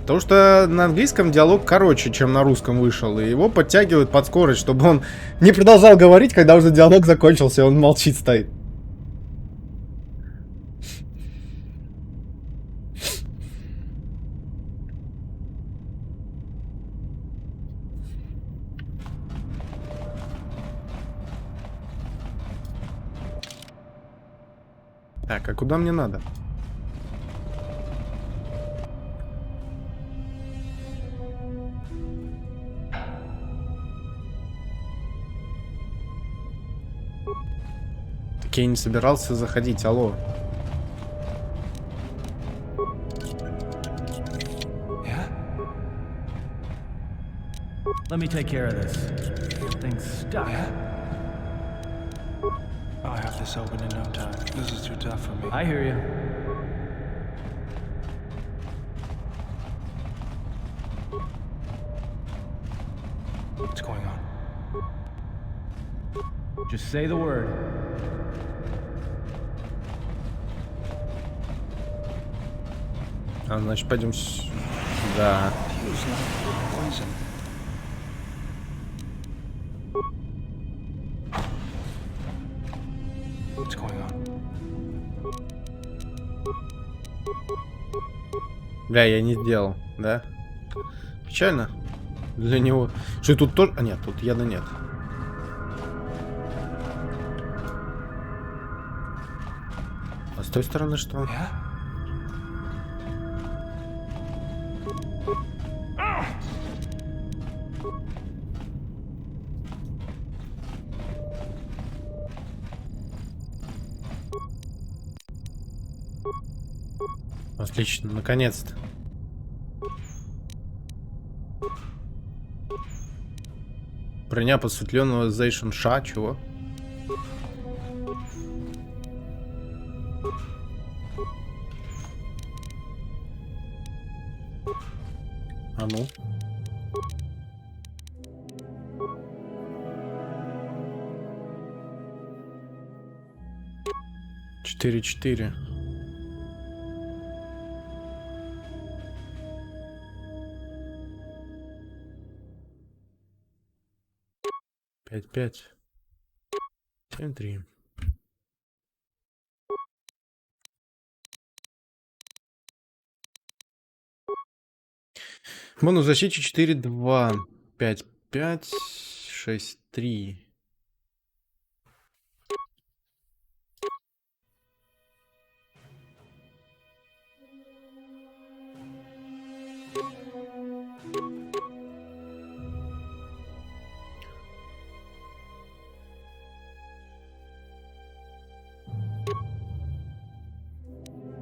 потому что на английском диалог короче, чем на русском вышел, и его подтягивают под скорость, чтобы он не продолжал говорить, когда уже диалог закончился, и он молчит, стоит. Так, а куда мне надо? Так я не собирался заходить, алло. Let me take care of this. Thing's stuck. I'll have this open in no time. This is too tough for me. I hear you. What's going on? Just say the word. А, значит, пойдем сюда. Feels like poison. What's going on? Бля, я не сделал, да? Печально для него. Что тут тоже... А нет, тут яда нет. А с той стороны что? Отлично, наконец-то. Броня посветленного Зейшн Ша, чего? А ну. Четыре. Пять. 7-3. Бонус защите 4-2. 5-5. 6-3.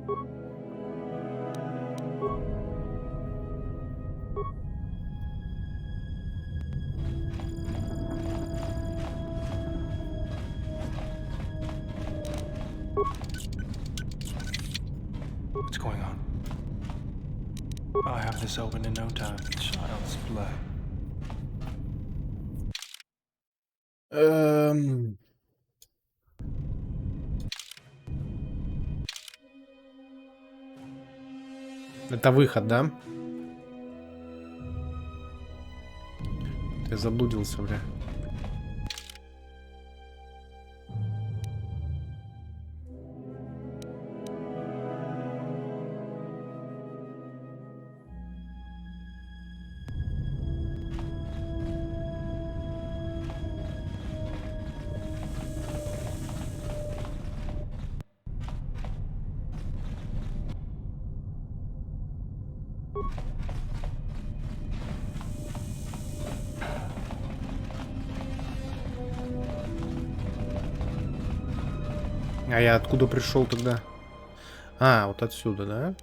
What's going on? I'll have this open in no time. Child's play. Это выход, да? Ты заблудился, бля. А я откуда пришел тогда? А, вот отсюда, да?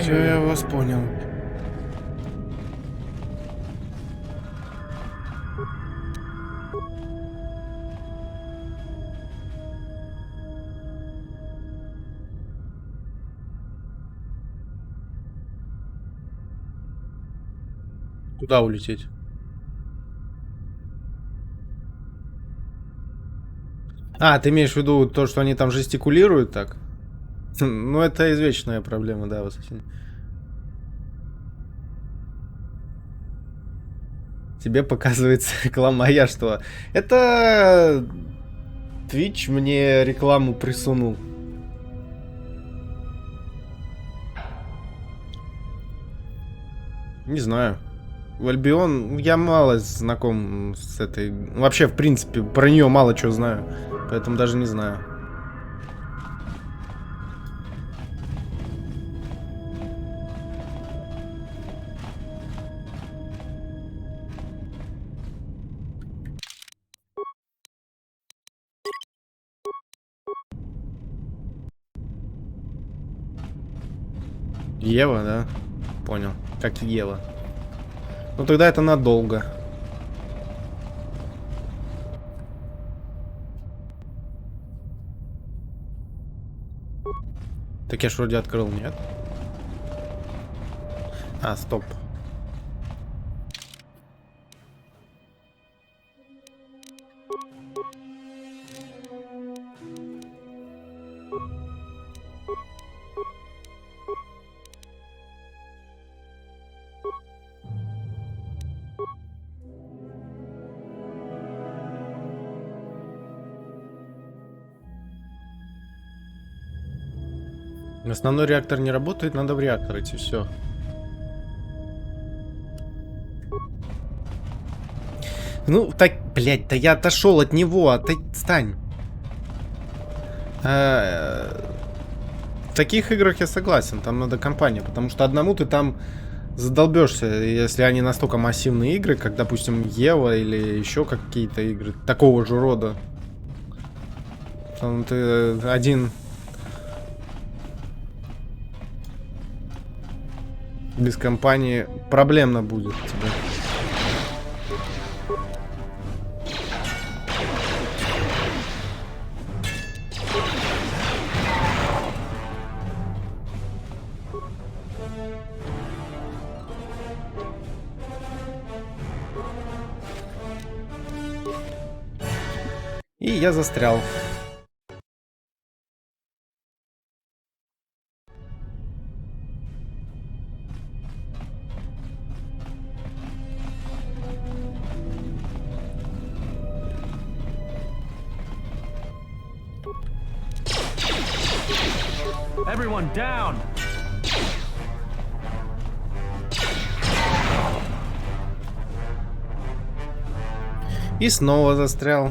Все, я вас понял. Куда улететь? А, ты имеешь в виду то, что они там жестикулируют так? Ну, это извечная проблема, да, в Ассасине. Тебе показывается реклама, а я что? Это Twitch мне рекламу присунул. Не знаю. В Альбион я мало знаком с этой... Вообще, в принципе, про нее мало чего знаю. Поэтому даже не знаю. Ева, да? Понял. Как Ева. Ну тогда это надолго. Так я ж вроде открыл, нет? А, стоп. Основной реактор не работает, надо в реактор идти, все. Ну, так, блядь, да я отошел от него, отстань. В таких играх я согласен, там надо компания, потому что одному ты там задолбешься, если они настолько массивные игры, как, допустим, Ева или еще какие-то игры такого же рода. Там ты один... Без компании проблемно будет тебе. И я застрял. Everyone down! И снова застрял.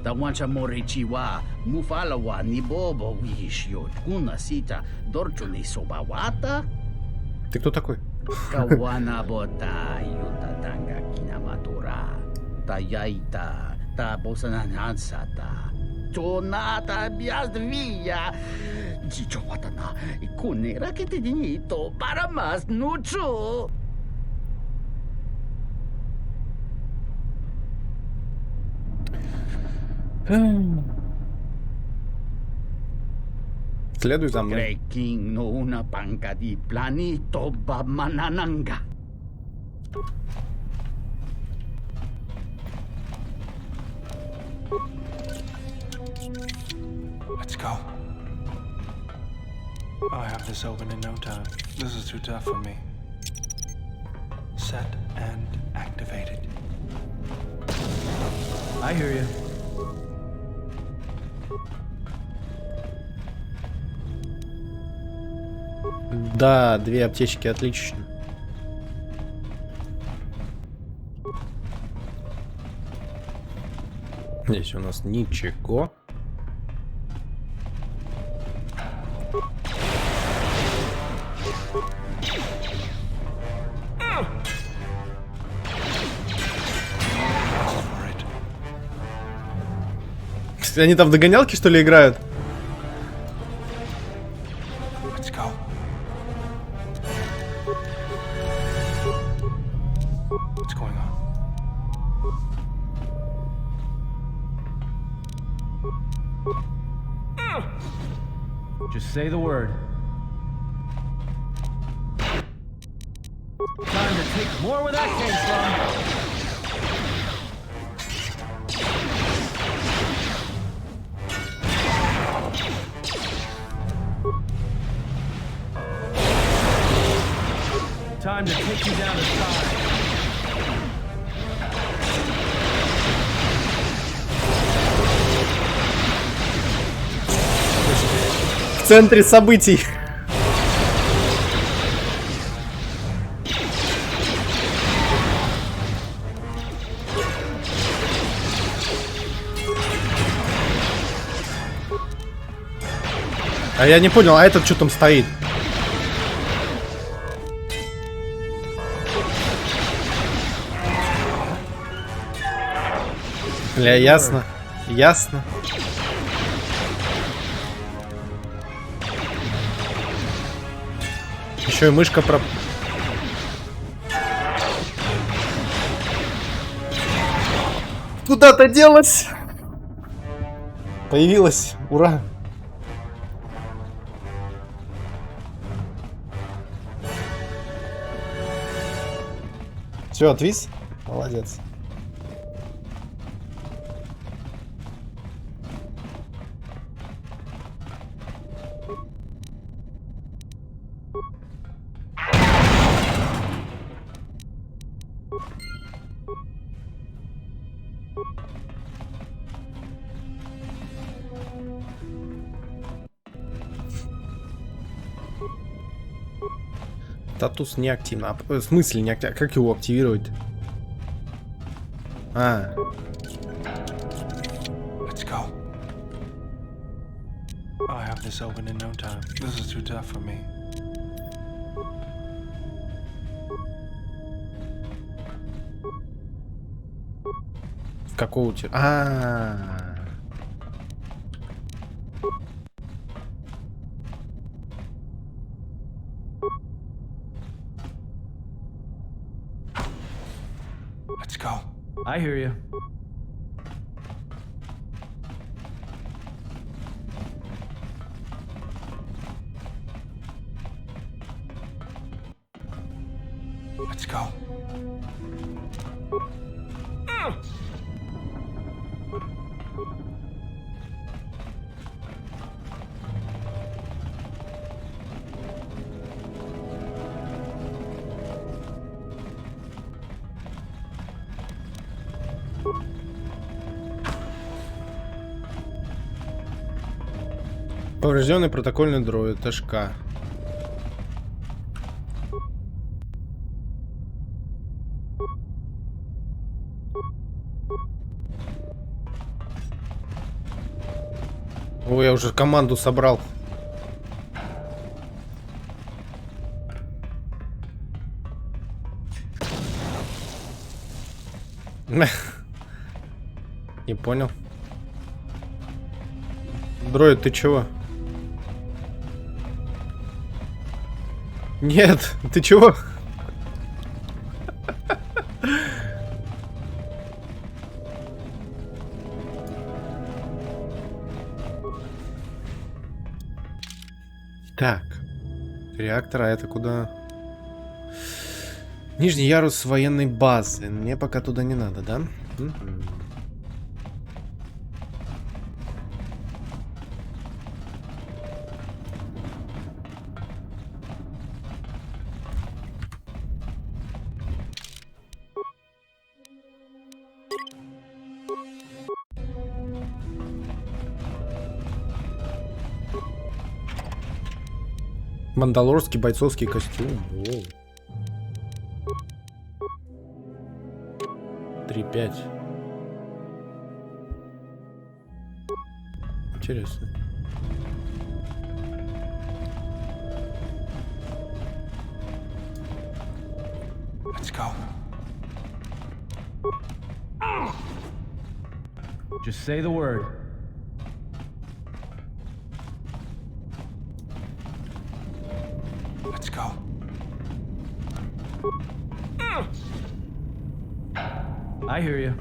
Tawancha Morichiwa, Mufalawa, Nibobo, Wishyo, Kuna Sita, Dorchuni Sobawata. Ты кто такой? Kawana Bota, Yutatanga Kinamatura, Tayaita, Tabosananansata, Tonata Biasvia, Chichopatana, Kunera Kitidinito, para más nucho. Следуй за мной. Cracking no una panca di planito bamanananga. Let's go. I have this open in no time. This is too tough for me. Set and activated. I hear you. Да, 2 аптечки, отлично. Здесь у нас ничего. Они там в догонялки, что ли, играют? Just say the word. Time to take more where that came from. Time to take you down to size. В центре событий. А я не понял, а этот что там стоит? Бля, ясно. Ясно. Еще и мышка про... Куда-то делась. Появилась. Ура. Все, отвис? Молодец. Статус не активно. В смысле не активно? Как его активировать? А. Let's go. I have this open in no time. This is too tough for me. Какого у тебя? А. Let's go. I hear you. Let's go. Поврежденный протокольный дроид, ТШК. Ой, я уже команду собрал. Не понял. Дроид, ты чего? Нет, ты чего? Так. Реактор, а это куда? Нижний ярус военной базы. Мне пока туда не надо, да? Мандалорский бойцовский костюм. 3-5. Интересно. Let's go. Just say the word. Let's go. I hear you.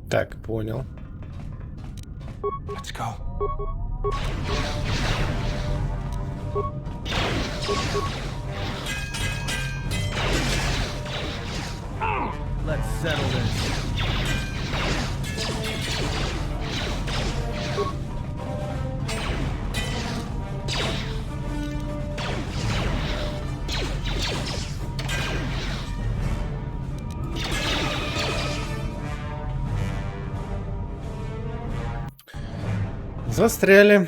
Так, понял. Let's go. Let's settle this. Застряли.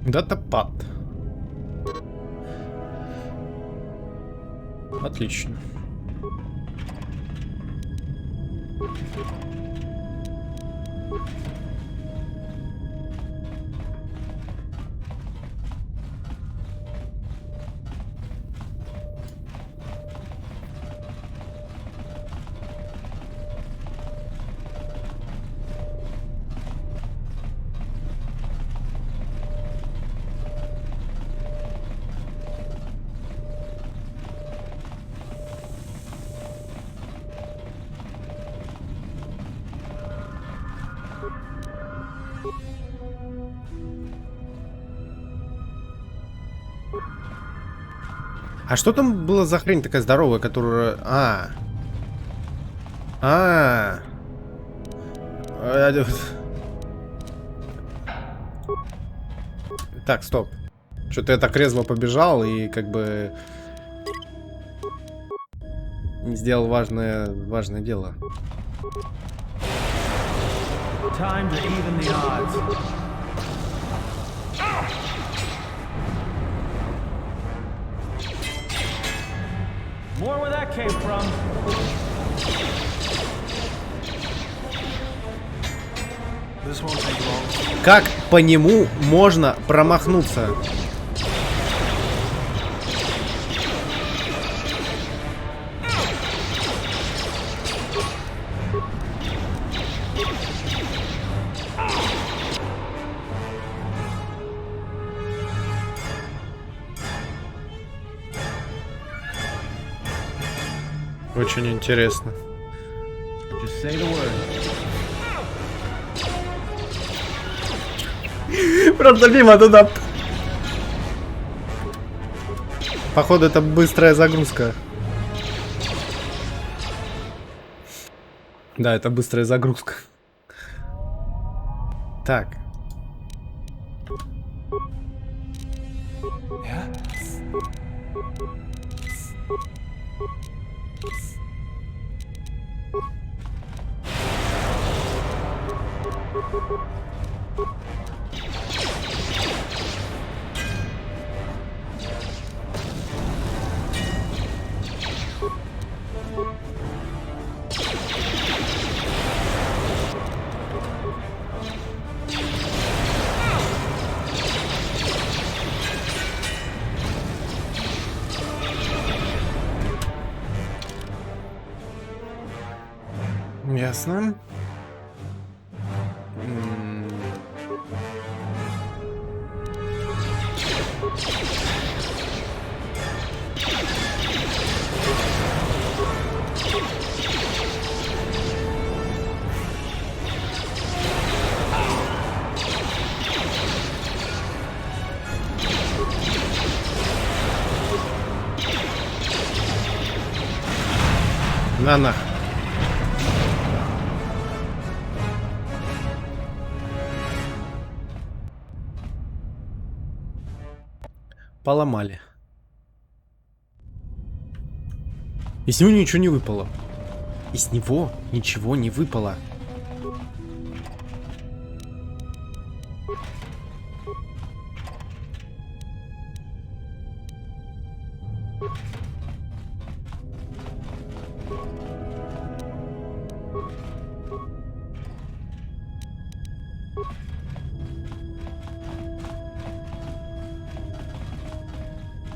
Датапад. Отлично. А что там было за хрень такая здоровая, которая... Так, стоп. Что-то я так резво побежал и как бы... не сделал важное дело. Time to even the odds. More where that came from. This won't take long. Как по нему можно промахнуться? Очень интересно. Just say the word. Просто мимо туда. Походу, это быстрая загрузка. Да, это быстрая загрузка. Так. Ясно. На нах. Поломали. Из него ничего не выпало. Из него ничего не выпало.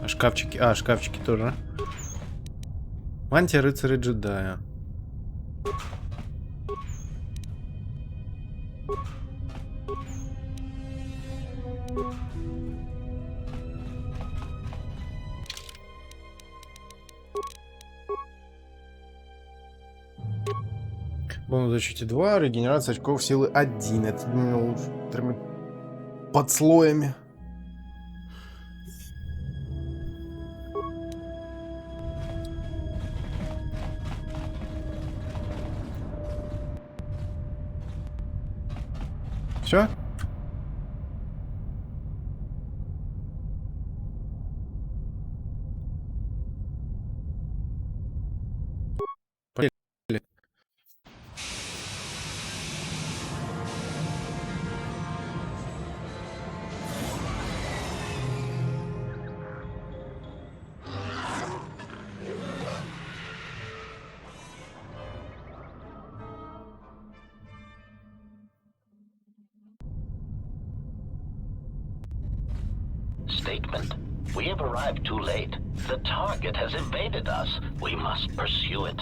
Шкафчики. А, шкафчики тоже. Мантия рыцаря джедая. Бонус защите 2, регенерация очков силы 1. Это под слоями. Все? Поехали. Statement. We have arrived too late. The target has evaded us. We must pursue it.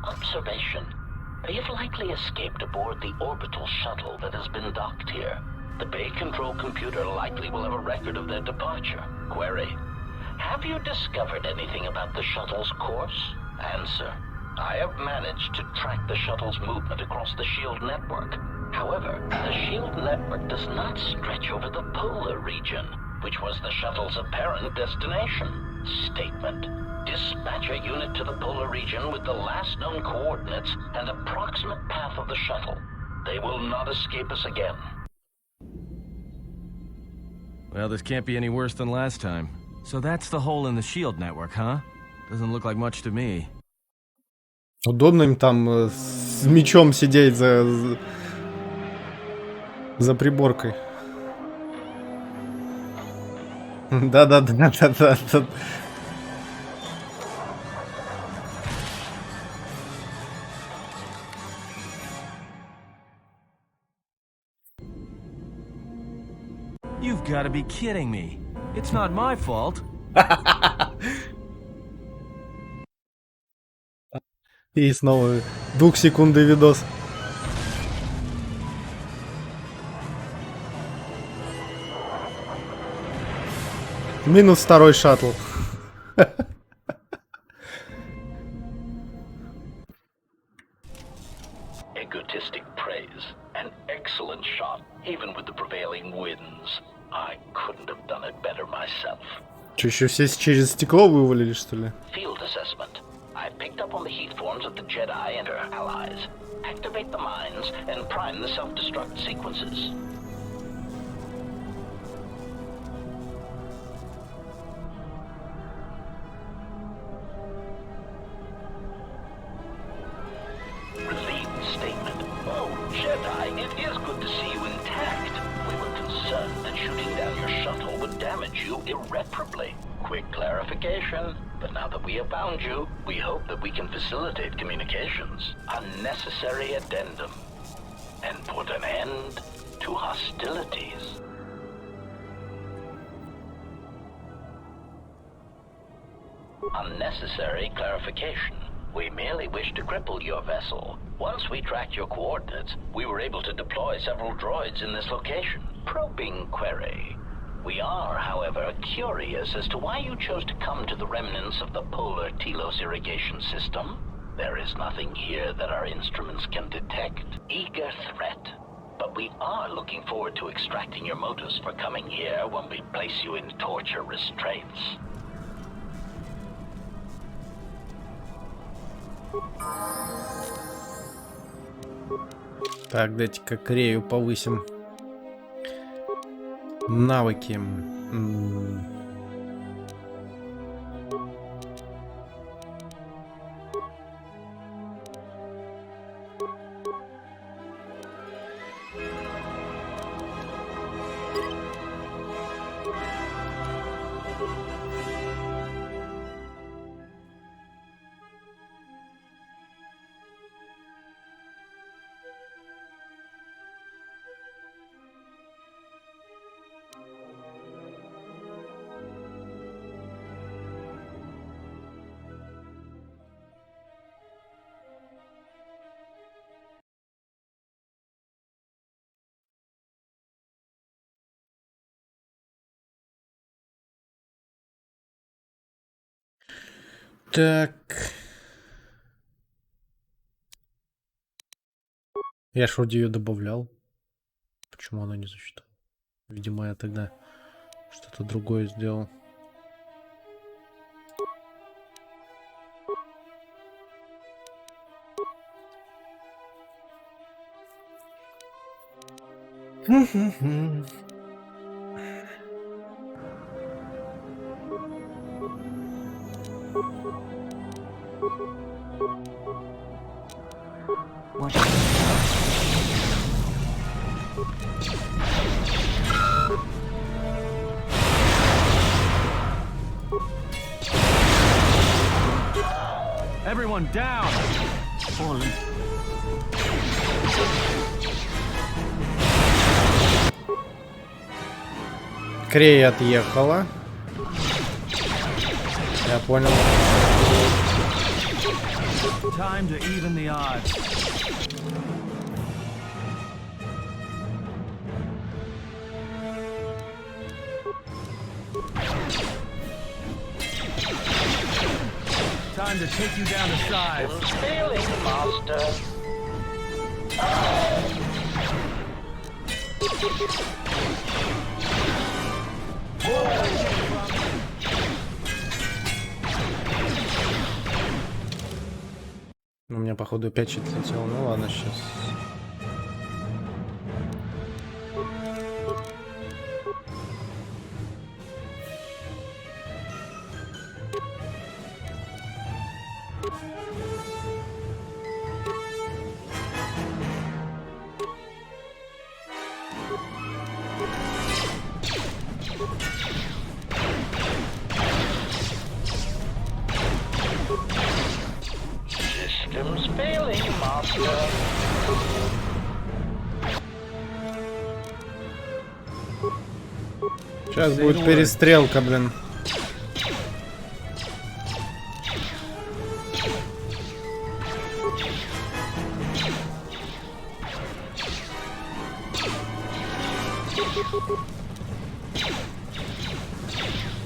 Observation. They have likely escaped aboard the orbital shuttle that has been docked here. The bay control computer likely will have a record of their departure. Query. Have you discovered anything about the shuttle's course? Answer. I have managed to track the shuttle's movement across the SHIELD network. However, the SHIELD network does not stretch over the polar region, which was the shuttle's apparent destination. Statement. Dispatch a unit to the polar region with the last known coordinates and approximate path of the shuttle. They will not escape us again. Well, this can't be any worse than last time. So that's the hole in the SHIELD network, huh? Doesn't look like much to me. Удобно им там с мечом сидеть За приборкой. Да-да-да-да-да. You've got to be kidding me. It's not my fault. И снова 2-секундный видос. Минус второй шаттл. Egotistic praise. An excellent shot, even with the prevailing winds. I couldn't have done it better myself. Че, еще все через стекло вывалили, что ли? Field assessment. I picked up on the heat forms of the Jedi and her allies. Activate the mines and prime the self-destruct sequences. Relieved statement. Oh, Jedi, it is good to see you intact. We were concerned that shooting down your shuttle would damage you irreparably. Quick clarification. But now that we have found you, we hope that we can facilitate communications. Unnecessary addendum. And put an end to hostilities. Unnecessary clarification. We merely wish to cripple your vessel. Once we tracked your coordinates, we were able to deploy several droids in this location. Probing query. We are, however, curious as to why you chose to come to the remnants of the polar telos irrigation system. There is nothing here that our instruments can detect. Eager threat. But we are looking forward to extracting your motives for coming here when we place you in torture restraints. Так, дайте-ка Крею повысим навыки. Так. Я ж вроде ее добавлял. Почему она не засчитала? Видимо, я тогда что-то другое сделал. Everyone down! Fallen. Крея отъехала. Я понял. Time to even the odds. Time to take you down to size. Failing, master. У меня, походу, опять что-то летело. Ну ладно, сейчас. Сейчас будет перестрелка, блин.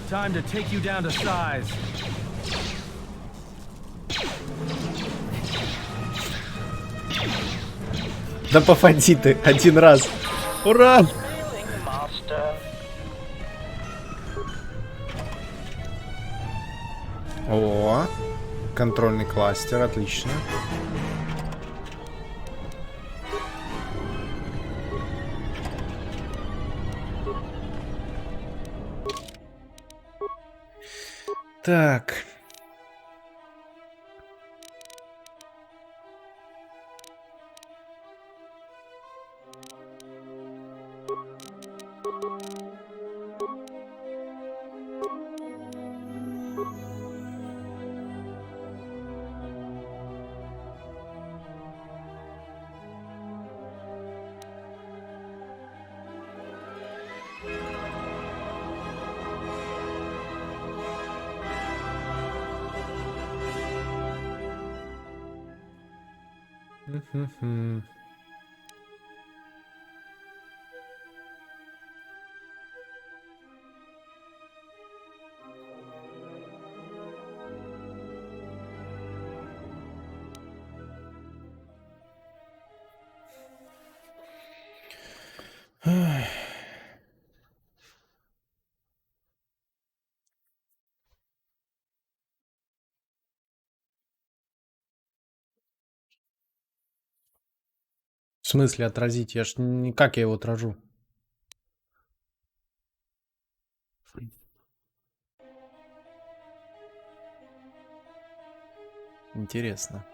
Time to take you down to size. Да попади ты один раз. Ура! О, контрольный кластер, отлично. Так. В смысле отразить? Я ж как я его отражу? Интересно.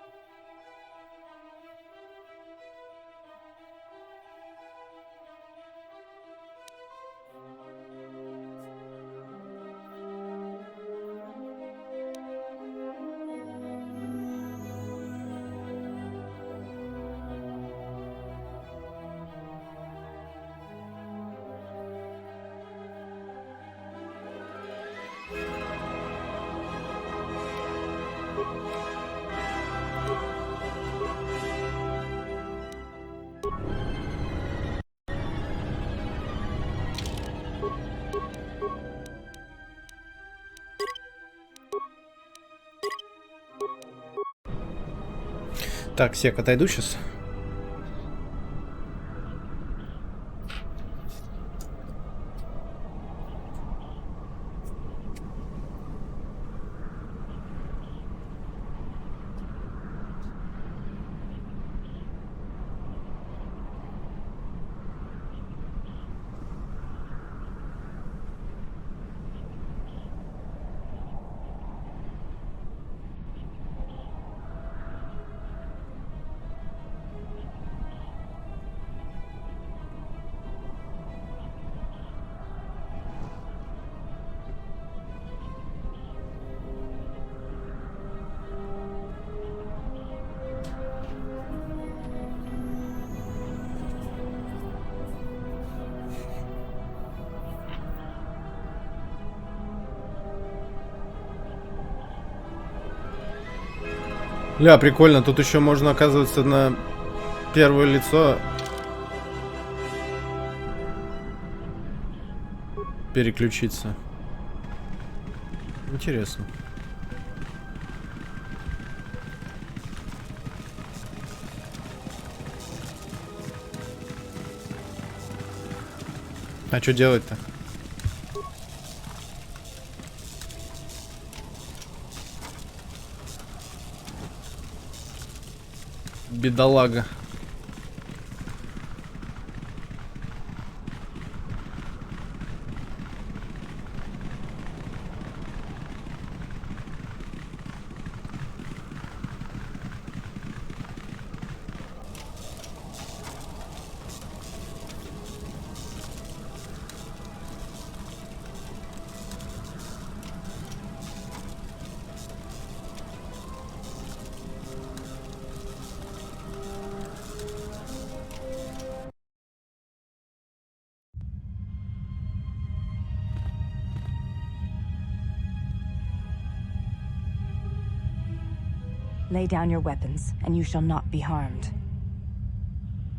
Так, сек, отойду сейчас. Ля, прикольно, тут еще можно, оказывается, на первое лицо переключиться. Интересно. А что делать-то? Бедолага. Lay down your weapons, and you shall not be harmed.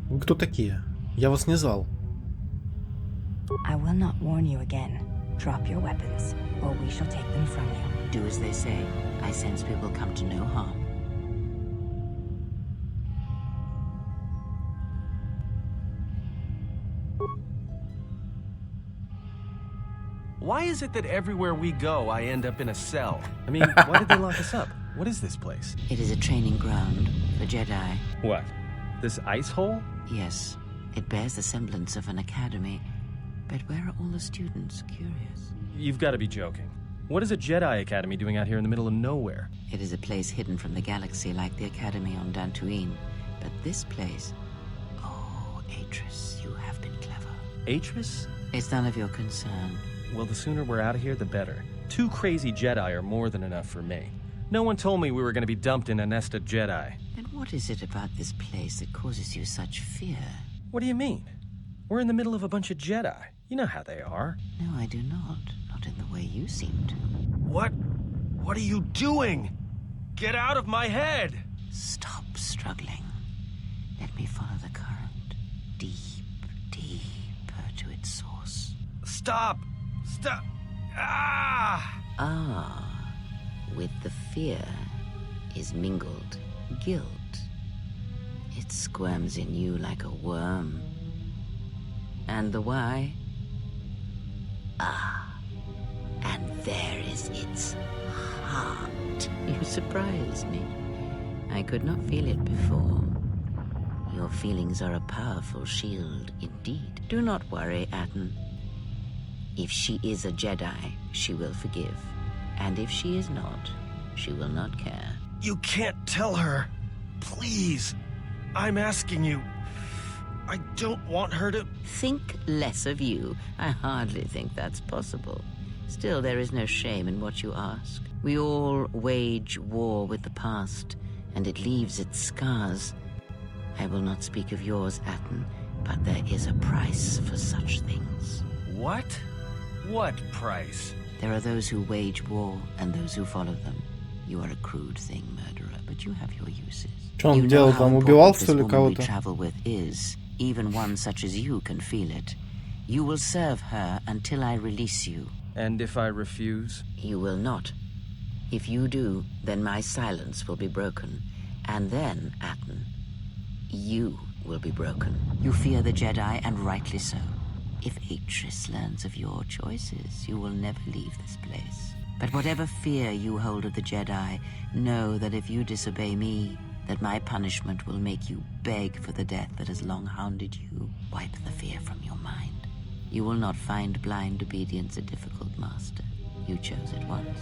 Вы кто такие? Я вас не звал. I will not warn you again. Drop your weapons, or we shall take them from you. Do as they say. I sense we will come to no harm. Why is it that everywhere we go, I end up in a cell? I mean, why did they lock us up? What is this place? It is a training ground for Jedi. What? This ice hole? Yes. It bears the semblance of an academy. But where are all the students? Curious. You've got to be joking. What is a Jedi Academy doing out here in the middle of nowhere? It is a place hidden from the galaxy like the academy on Dantuin. But this place... Oh, Aetris, you have been clever. Aetris? It's none of your concern. Well, the sooner we're out of here, the better. 2 crazy Jedi are more than enough for me. No one told me we were going to be dumped in a nest of Jedi. And what is it about this place that causes you such fear? What do you mean? We're in the middle of a bunch of Jedi. You know how they are. No, I do not. Not in the way you seem to. What? What are you doing? Get out of my head! Stop struggling. Let me follow the current. Deep, deeper to its source. Stop! Stop! Ah! Ah. With the fear is mingled guilt. It squirms in you like a worm. And the why? Ah. And there is its heart. You surprise me. I could not feel it before. Your feelings are a powerful shield indeed. Do not worry, Aten. If she is a Jedi, she will forgive. And if she is not, she will not care. You can't tell her. Please. I'm asking you. I don't want her to... Think less of you. I hardly think that's possible. Still, there is no shame in what you ask. We all wage war with the past, and it leaves its scars. I will not speak of yours, Aten, but there is a price for such things. What? What price? There are those who wage war and those who follow them. You are a crude thing, murderer, but you have your uses. Что он делал там? Убивал, что ли, кого-то? Travel with is. Even one such as you can feel it. You will serve her until I release you. And if I refuse? You will not. If you do, then my silence will be broken. And then, Aten, you will be broken. You fear the Jedi, and rightly so. If Aetris learns of your choices, you will never leave this place. But whatever fear you hold of the Jedi, know that if you disobey me, that my punishment will make you beg for the death that has long hounded you. Wipe the fear from your mind. You will not find blind obedience a difficult master. You chose it once.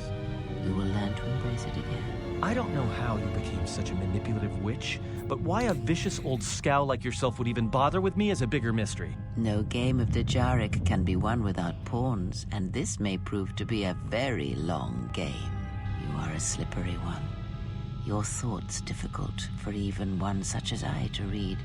You will learn to embrace it again. I don't know how you became such a manipulative witch, but why a vicious old scowl like yourself would even bother with me is a bigger mystery. No game of Dajaric can be won without pawns, and this may prove to be a very long game. You are a slippery one. Your thoughts difficult for even one such as I to read.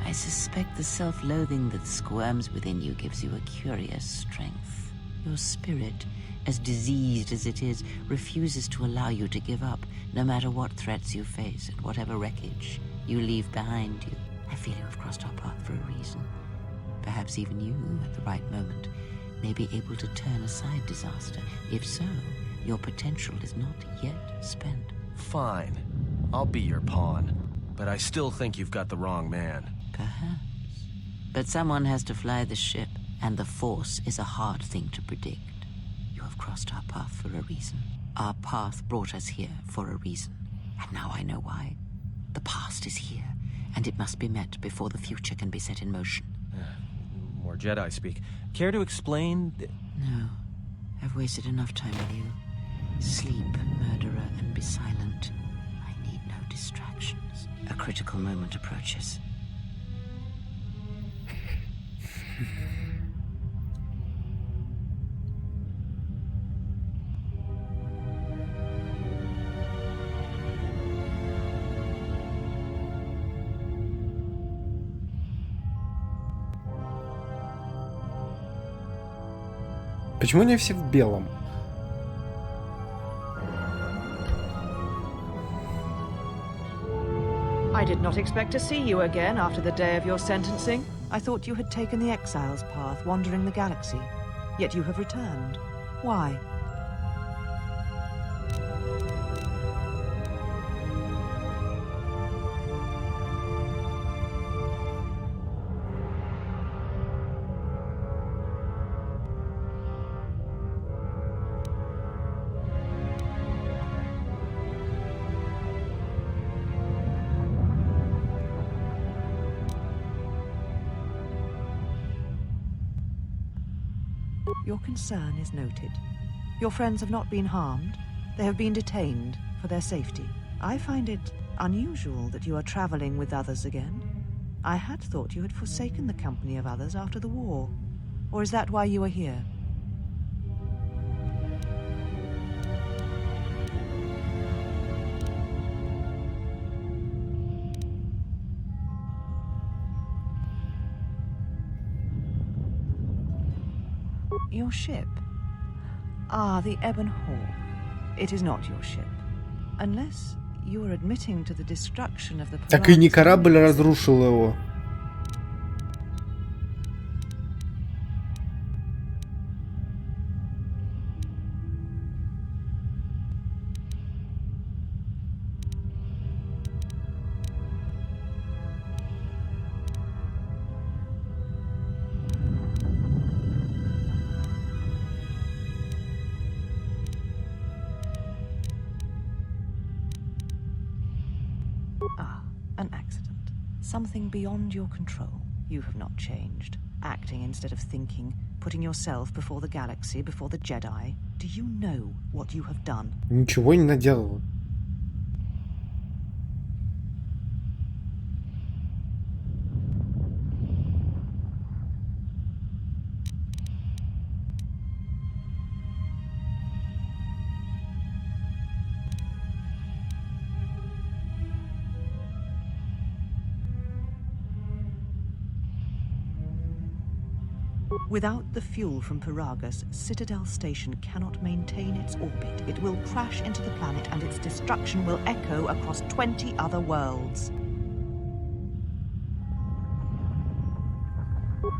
I suspect the self-loathing that squirms within you gives you a curious strength. Your spirit, as diseased as it is, refuses to allow you to give up, no matter what threats you face and whatever wreckage you leave behind you. I feel you have crossed our path for a reason. Perhaps even you, at the right moment, may be able to turn aside disaster. If so, your potential is not yet spent. Fine. I'll be your pawn. But I still think you've got the wrong man. Perhaps. But someone has to fly the ship, and the Force is a hard thing to predict. You have crossed our path for a reason. Our path brought us here for a reason. And now I know why. The past is here, and it must be met before the future can be set in motion. More Jedi speak. Care to explain? No. I've wasted enough time with you. Sleep, murderer, and be silent. I need no distractions. A critical moment approaches. Почему они все в белом? I did not expect to see you again after the day of your sentencing. I thought you had taken the exile's path, wandering the galaxy. Yet you have returned. Why? Your concern is noted. Your friends have not been harmed. They have been detained for their safety. I find it unusual that you are traveling with others again. I had thought you had forsaken the company of others after the war. Or is that why you are here? Your ship? Ah, the Ebon Hawk. It is not your ship. Unless you are admitting to the destruction of the... Так и не корабль разрушил его. An accident. Something beyond your control. You have not changed. Acting instead of thinking. Putting yourself before the galaxy, before the Jedi. Do you know what you have done? Ничего не наделал. Without the fuel from Paragus, Citadel Station cannot maintain its orbit. It will crash into the planet and its destruction will echo across 20 other worlds.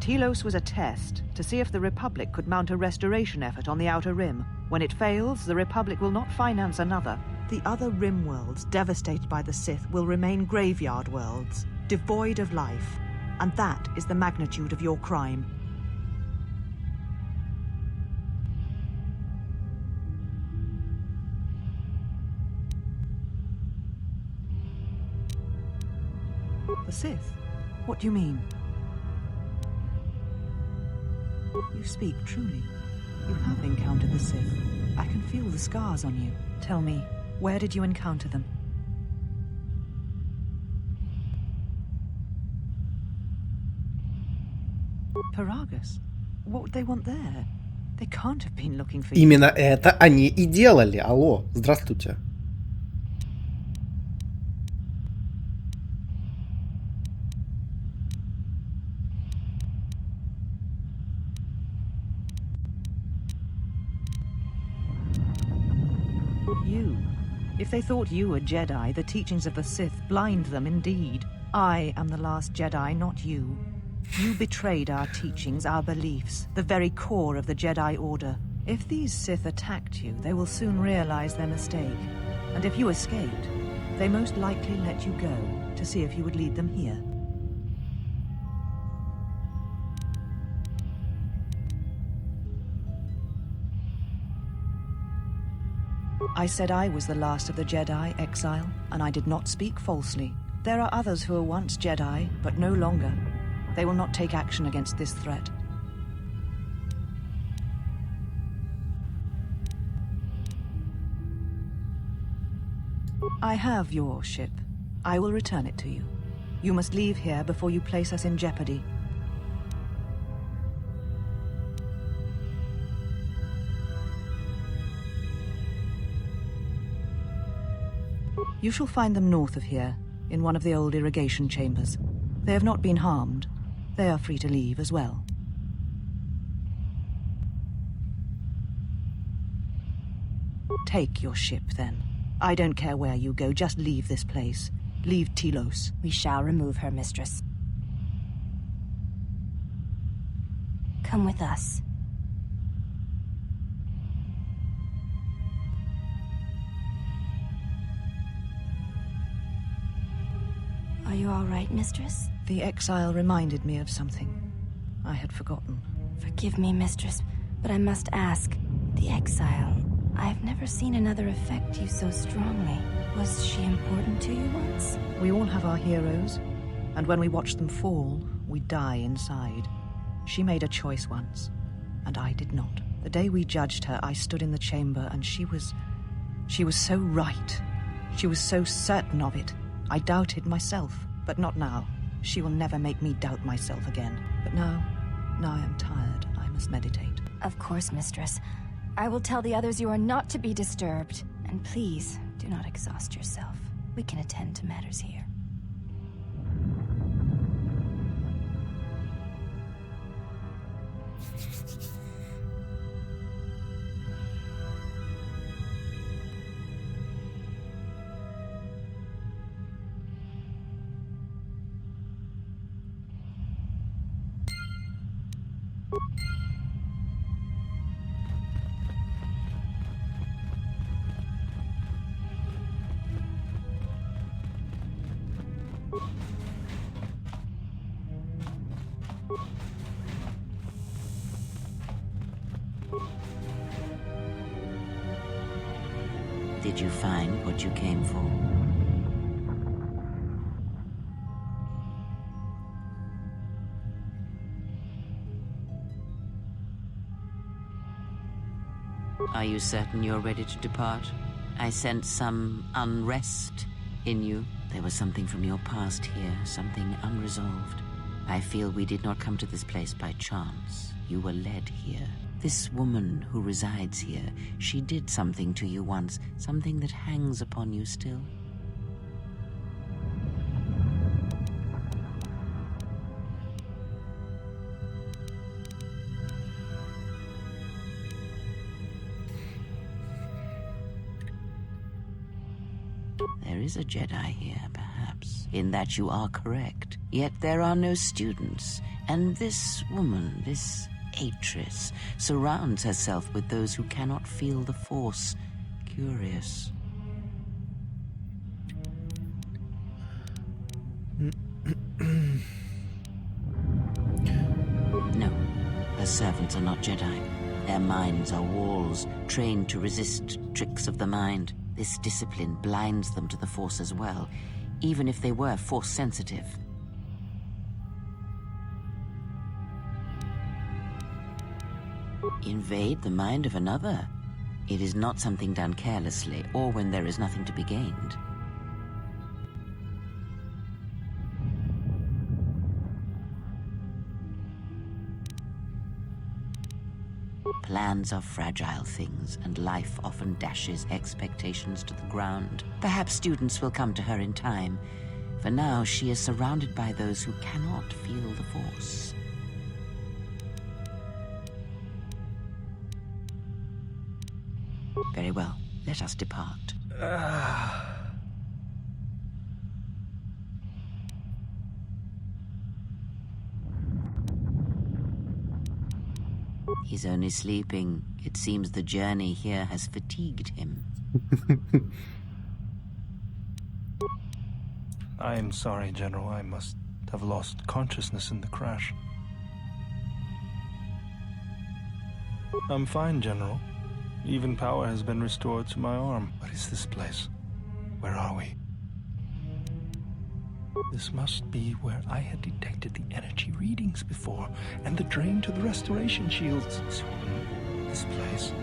Telos was a test to see if the Republic could mount a restoration effort on the Outer Rim. When it fails, the Republic will not finance another. The other Rim worlds, devastated by the Sith, will remain graveyard worlds, devoid of life. And that is the magnitude of your crime. The Sith? What do you mean? You speak truly. You have encountered the Sith. I can feel the scars on you. Tell me, where did you encounter them? Paragus? What would they want there? They can't have been looking for you. Именно это они и делали. Алло, здравствуйте. If they thought you were Jedi, the teachings of the Sith blind them indeed. I am the last Jedi, not you. You betrayed our teachings, our beliefs, the very core of the Jedi Order. If these Sith attacked you, they will soon realize their mistake. And if you escaped, they most likely let you go to see if you would lead them here. I said I was the last of the Jedi, exile, and I did not speak falsely. There are others who were once Jedi, but no longer. They will not take action against this threat. I have your ship. I will return it to you. You must leave here before you place us in jeopardy. You shall find them north of here, in one of the old irrigation chambers. They have not been harmed. They are free to leave as well. Take your ship, then. I don't care where you go, just leave this place. Leave Telos. We shall remove her, mistress. Come with us. Are you all right, mistress? The exile reminded me of something I had forgotten. Forgive me, mistress, but I must ask. The exile, I've never seen another affect you so strongly. Was she important to you once? We all have our heroes, and when we watch them fall, we die inside. She made a choice once, and I did not. The day we judged her, I stood in the chamber, and she was so right. She was so certain of it. I doubted myself, but not now. She will never make me doubt myself again. But now I am tired. I must meditate. Of course, mistress. I will tell the others you are not to be disturbed. And please, do not exhaust yourself. We can attend to matters here. Did you find what you came for? Are you certain you're ready to depart? I sense some unrest in you. There was something from your past here, something unresolved. I feel we did not come to this place by chance. You were led here. This woman who resides here, she did something to you once, something that hangs upon you still. There is a Jedi here, perhaps, in that you are correct. Yet there are no students, and this woman, this Aetris, surrounds herself with those who cannot feel the Force. Curious. No, her servants are not Jedi. Their minds are walls, trained to resist tricks of the mind. This discipline blinds them to the Force as well, even if they were Force-sensitive. Invade the mind of another? It is not something done carelessly, or when there is nothing to be gained. Plans are fragile things, and life often dashes expectations to the ground. Perhaps students will come to her in time. For now, she is surrounded by those who cannot feel the Force. Very well, let us depart. He's only sleeping. It seems the journey here has fatigued him. I am sorry, General. I must have lost consciousness in the crash. I'm fine, General. Even power has been restored to my arm. What is this place? Where are we? This must be where I had detected the energy readings before, and the drain to the restoration shields. This place.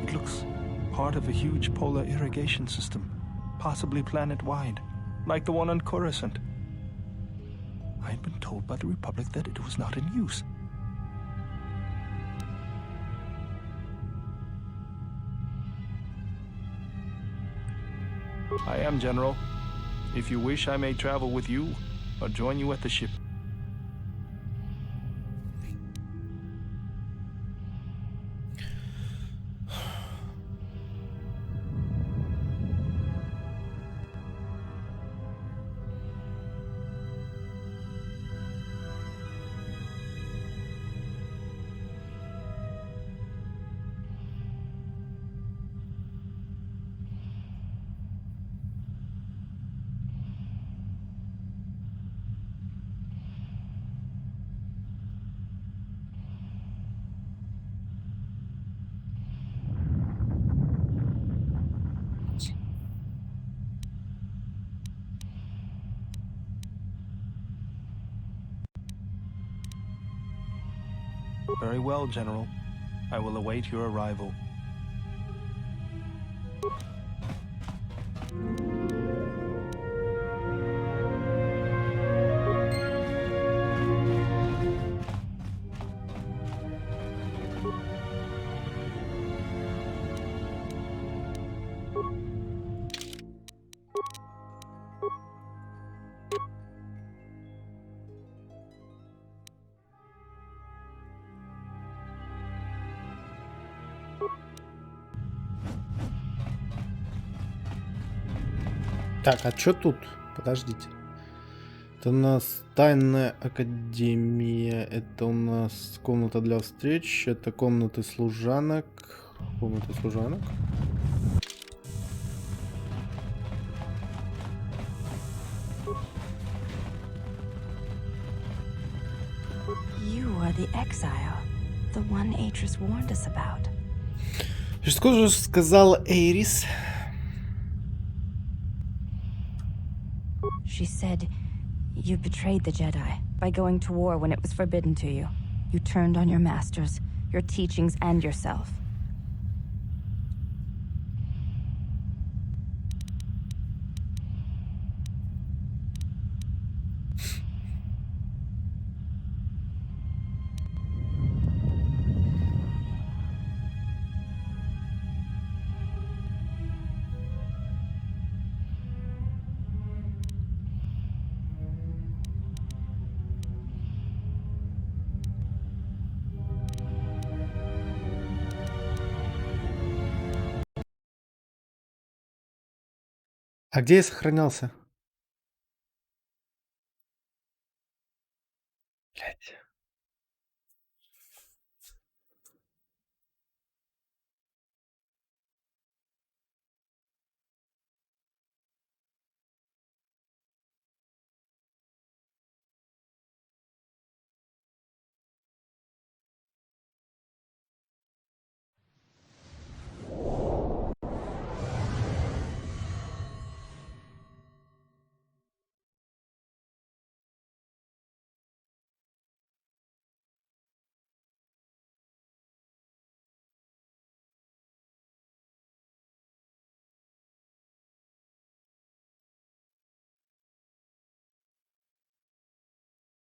It looks part of a huge polar irrigation system, possibly planet-wide, like the one on Coruscant. I had been told by the Republic that it was not in use. I am, General. If you wish, I may travel with you or join you at the ship. Very well, General. I will await your arrival. Так, а что тут? Подождите. Это у нас тайная академия. Это у нас комната для встреч. Это комнаты служанок. Комнаты служанок. You are the exile, the one Aetris warned us about. Что же сказала Эйтрис? She said, you betrayed the Jedi by going to war when it was forbidden to you. You turned on your masters, your teachings, and yourself. А где я сохранялся? Блять.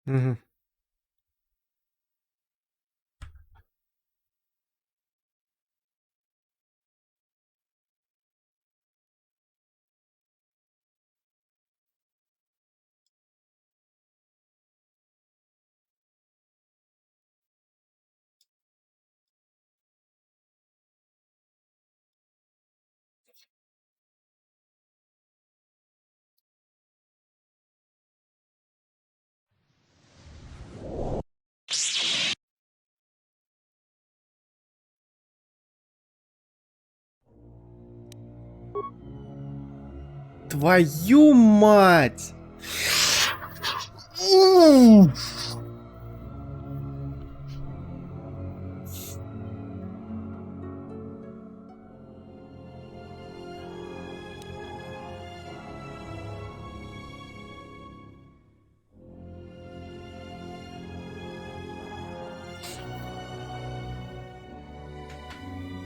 Угу. Твою мать!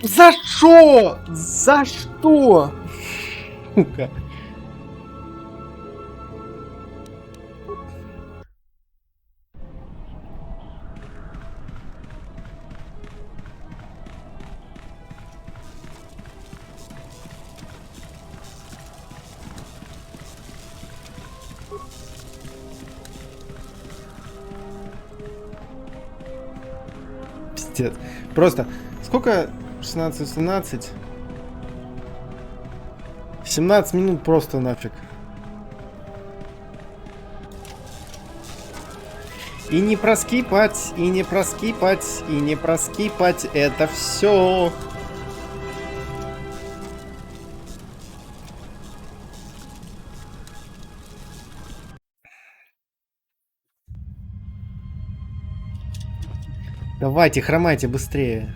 За что? За что? Сука. Пиздец. Просто сколько? 16-18. 17 минут просто нафиг. И не проскипать, и не проскипать, и не проскипать это все. Давайте, хромайте быстрее.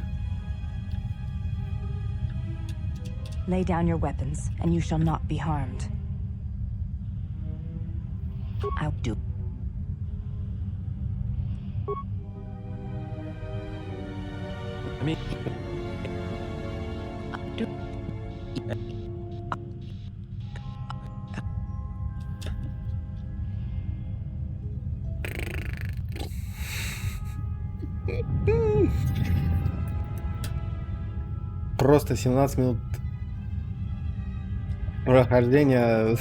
Lay down your weapons, and you shall not be harmed. I'll do. Просто 17 минут прохождения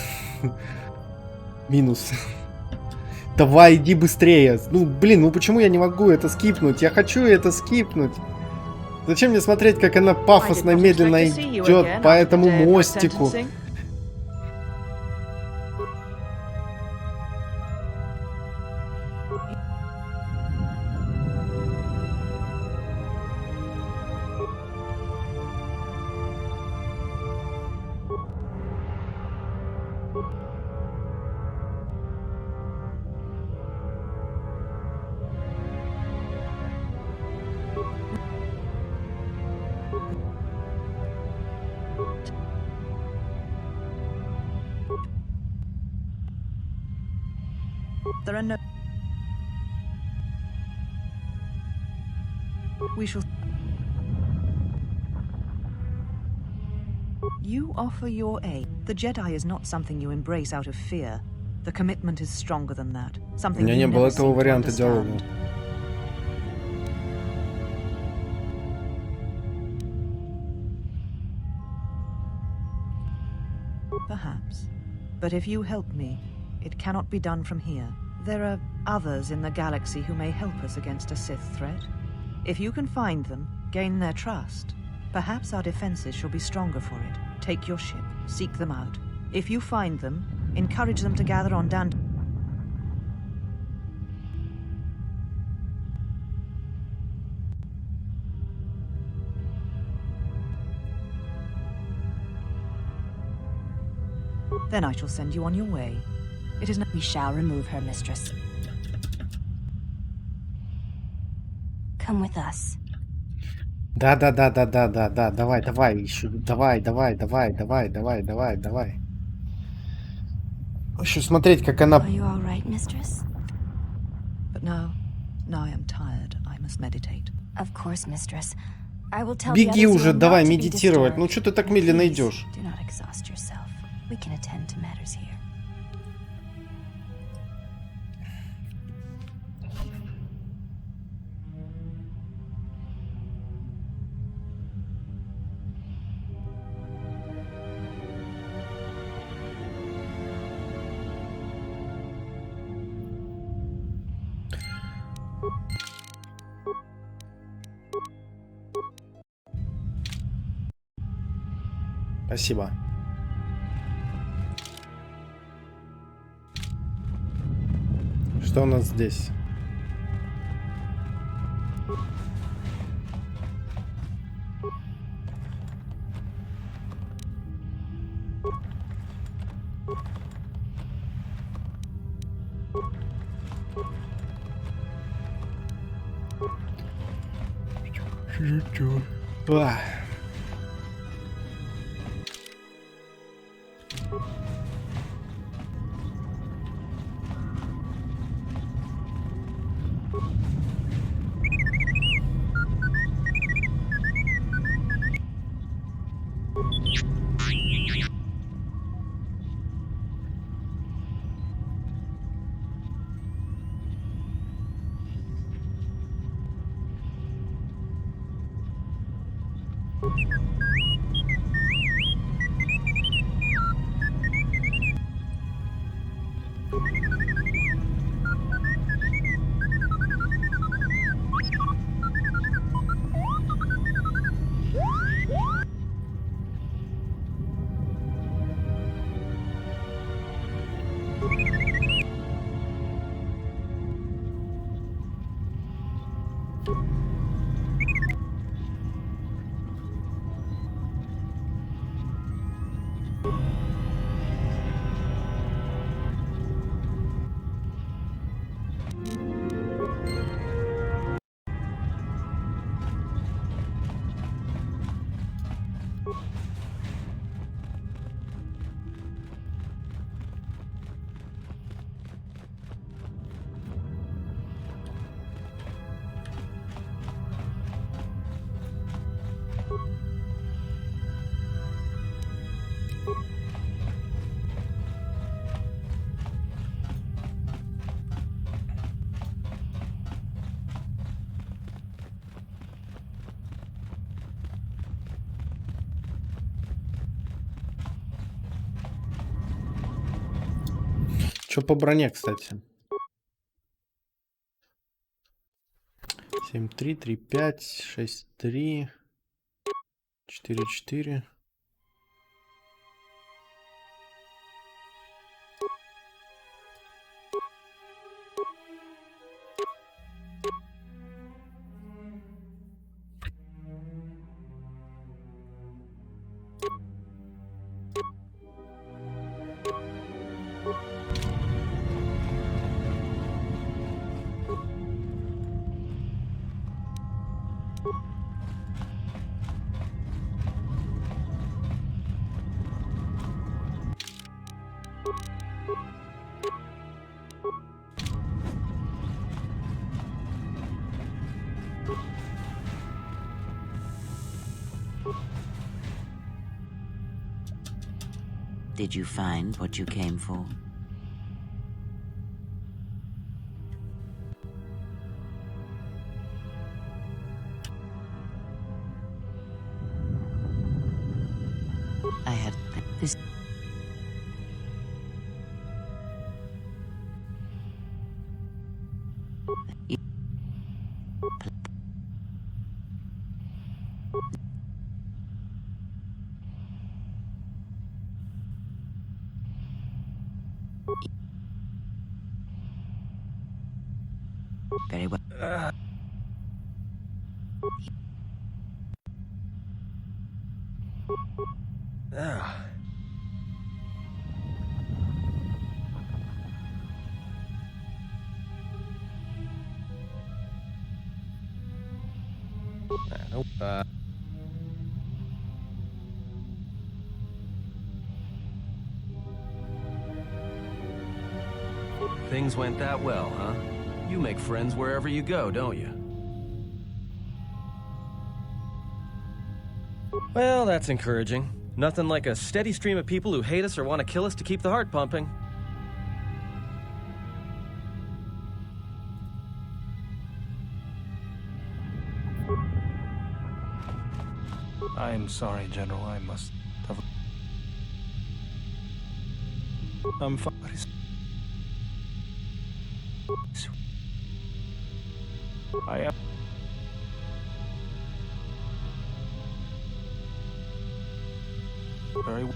минус. Давай, иди быстрее. Ну, блин, ну почему я не могу это скипнуть? Я хочу это скипнуть. Зачем мне смотреть, как она пафосно, медленно идет по этому мостику? There are no... We shall... You offer your aid. The Jedi is not something you embrace out of fear. The commitment is stronger than that. Something you never seem to understand. Perhaps. But if you help me, it cannot be done from here. There are others in the galaxy who may help us against a Sith threat. If you can find them, gain their trust, perhaps our defenses shall be stronger for it. Take your ship, seek them out. If you find them, encourage them to gather on Dantun. Then I shall send you on your way. It is not... We shall remove her, mistress. Come with us. Да, давай, еще, давай. Еще смотреть, как она... Are you all right, mistress? But now I am tired. I must meditate. Of course, mistress. I will tell Беги the others уже, you are давай not to be медитировать. disturbed. Ну что ты так And медленно please, идешь? Do not exhaust yourself. We can attend to matters here. Спасибо. Что у нас здесь? Ах. Что по броне, кстати? 7-3, 3-5, 6-3, 4-4. Did you find what you came for? I had this. Very well. Things went that well, huh? You make friends wherever you go, don't you? Well, that's encouraging. Nothing like a steady stream of people who hate us or want to kill us to keep the heart pumping. I am sorry, General. I must have... I'm fine. I am... Very well.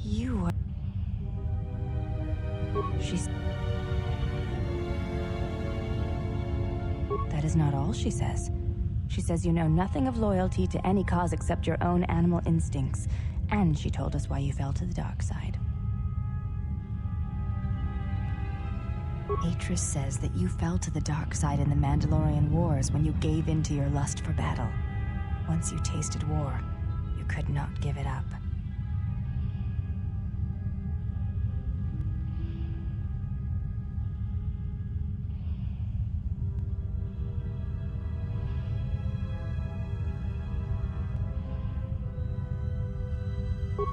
You are... She's... That is not all she says. She says you know nothing of loyalty to any cause except your own animal instincts. And she told us why you fell to the dark side. Atrus says that you fell to the dark side in the Mandalorian Wars when you gave in to your lust for battle. Once you tasted war, you could not give it up.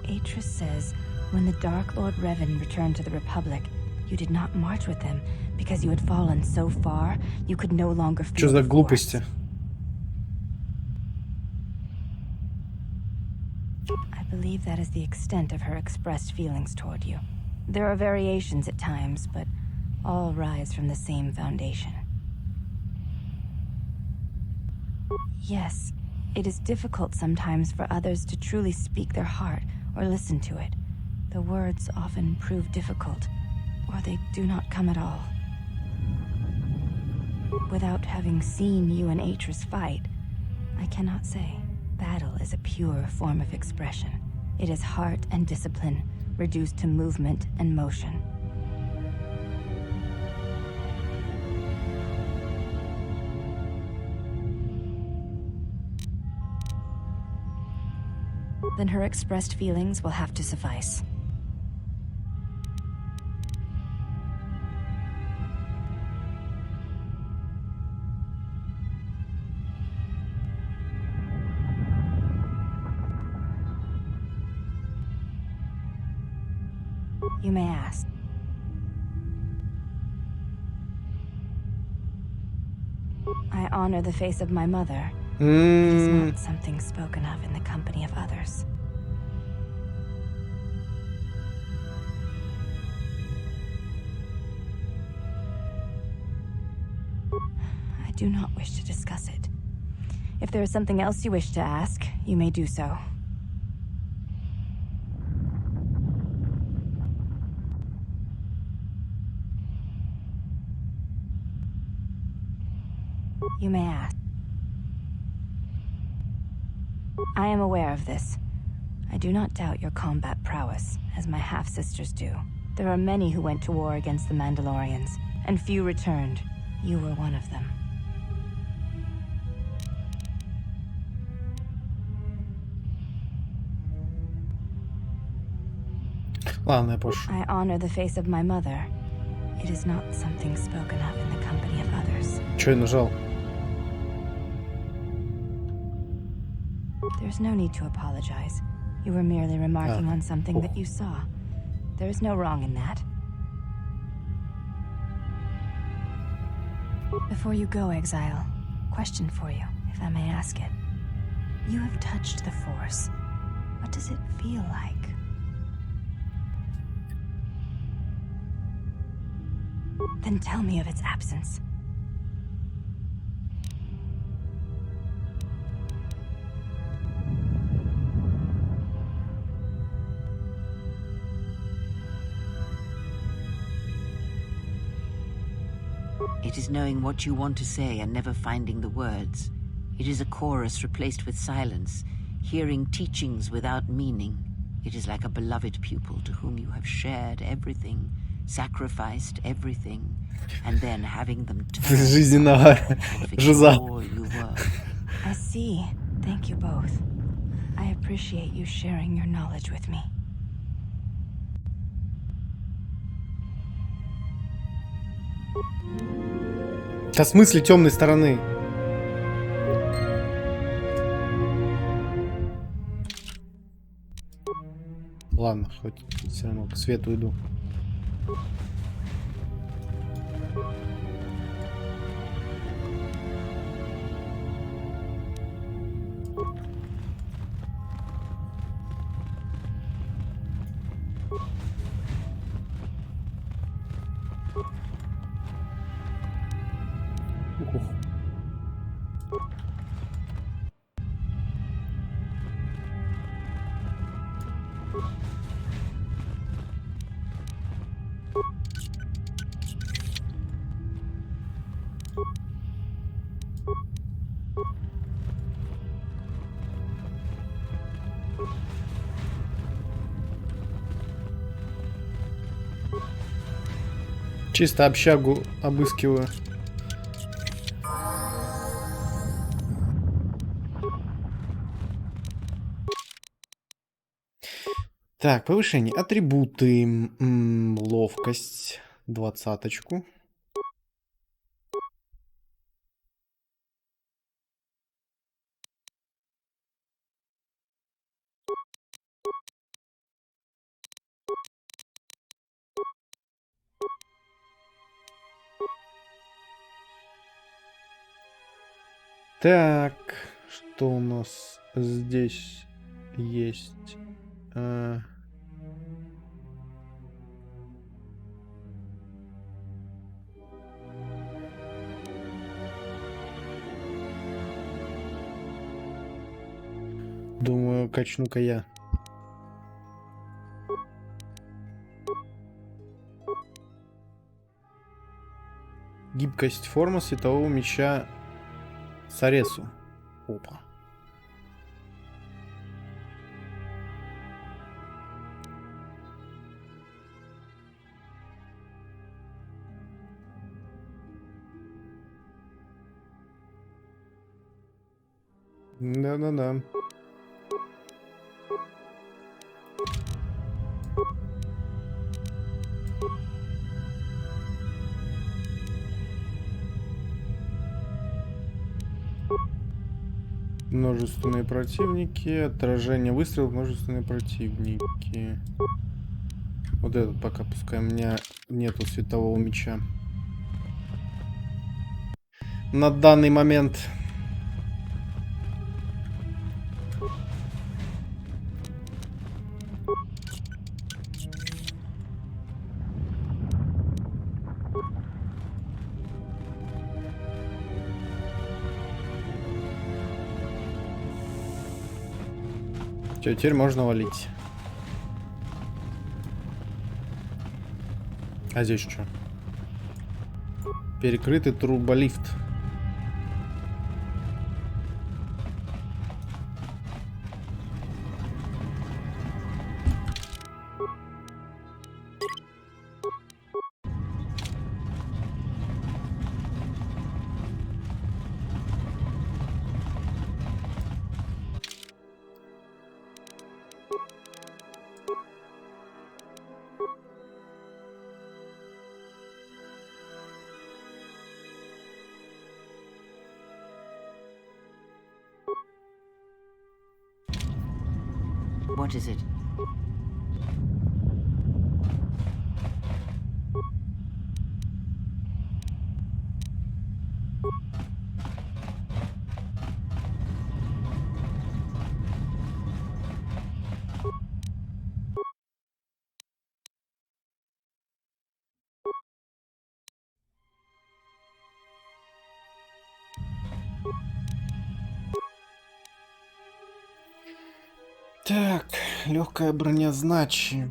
Atrus says, when the Dark Lord Revan returned to the Republic, you did not march with him because you had fallen so far you could no longer feel. Что за глупости? I believe that is the extent of her expressed feelings toward you. There are variations at times, but all rise from the same foundation. Yes, it is difficult sometimes for others to truly speak their heart or listen to it. The words often prove difficult, or they do not come at all. Without having seen you and Atrus fight, I cannot say. Battle is a pure form of expression. It is heart and discipline, reduced to movement and motion. Then her expressed feelings will have to suffice. You may ask. I honor the face of my mother. It is not something spoken of in the company of others. I do not wish to discuss it. If there is something else you wish to ask, you may do so. You may ask. I am aware of this. I do not doubt your combat prowess, as my half-sisters do. There are many who went to war against the Mandalorians, and few returned. You were one of them. Ладно, я пошу. I honor the face of my mother. It is not something spoken of in the company of others. Чё я нажал? There's no need to apologize. You were merely remarking on something that you saw. There is no wrong in that. Before you go, Exile, question for you, if I may ask it. You have touched the Force. What does it feel like? Then tell me of its absence. It is knowing what you want to say and never finding the words. It is a chorus replaced with silence, hearing teachings without meaning. It is like a beloved pupil to whom you have shared everything, sacrificed everything, and then having them turn all you were. I see. Thank you both. I appreciate you sharing your knowledge with me. Да в смысле темной стороны? Ладно, хоть все равно к свету иду. Чисто общагу обыскиваю. Так, повышение. Атрибуты. Ловкость. 20-очку. Так, что у нас здесь есть? Думаю, качну-ка я. Гибкость формы светового меча Саресу. Опа. Да-да-да. Множественные противники. Отражение выстрелов. Множественные противники. Вот этот пока, пускай у меня нету светового меча. На данный момент. Всё, теперь можно валить. А здесь что? Перекрытый труболифт. What is it? Так, легкая броня, значит.